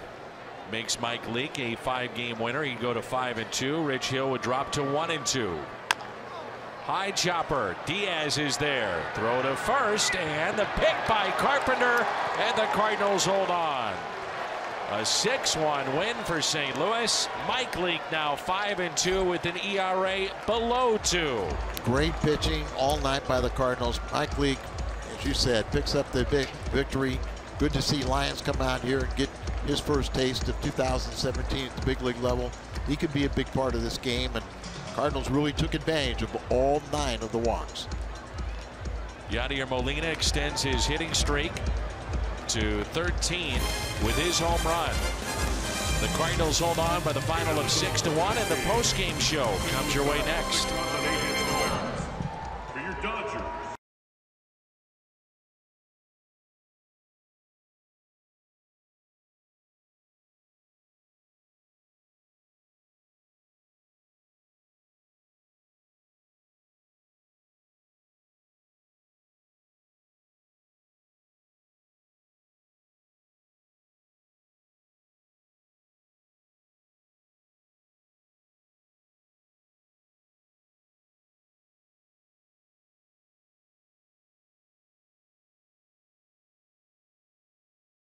makes Mike Leake a 5-game winner. He'd go to 5-2. Rich Hill would drop to 1-2. High chopper. Diaz is there. Throw to first, and the pick by Carpenter, and the Cardinals hold on. A 6-1 win for St. Louis. Mike Leake now 5-2 with an ERA below 2. Great pitching all night by the Cardinals. Mike Leake, as you said, picks up the big victory. Good to see Lyons come out here and get his first taste of 2017 at the big league level. He could be a big part of this game, and Cardinals really took advantage of all 9 of the walks. Yadier Molina extends his hitting streak to 13 with his home run. The Cardinals hold on by the final of 6-1, and the post-game show comes your way next.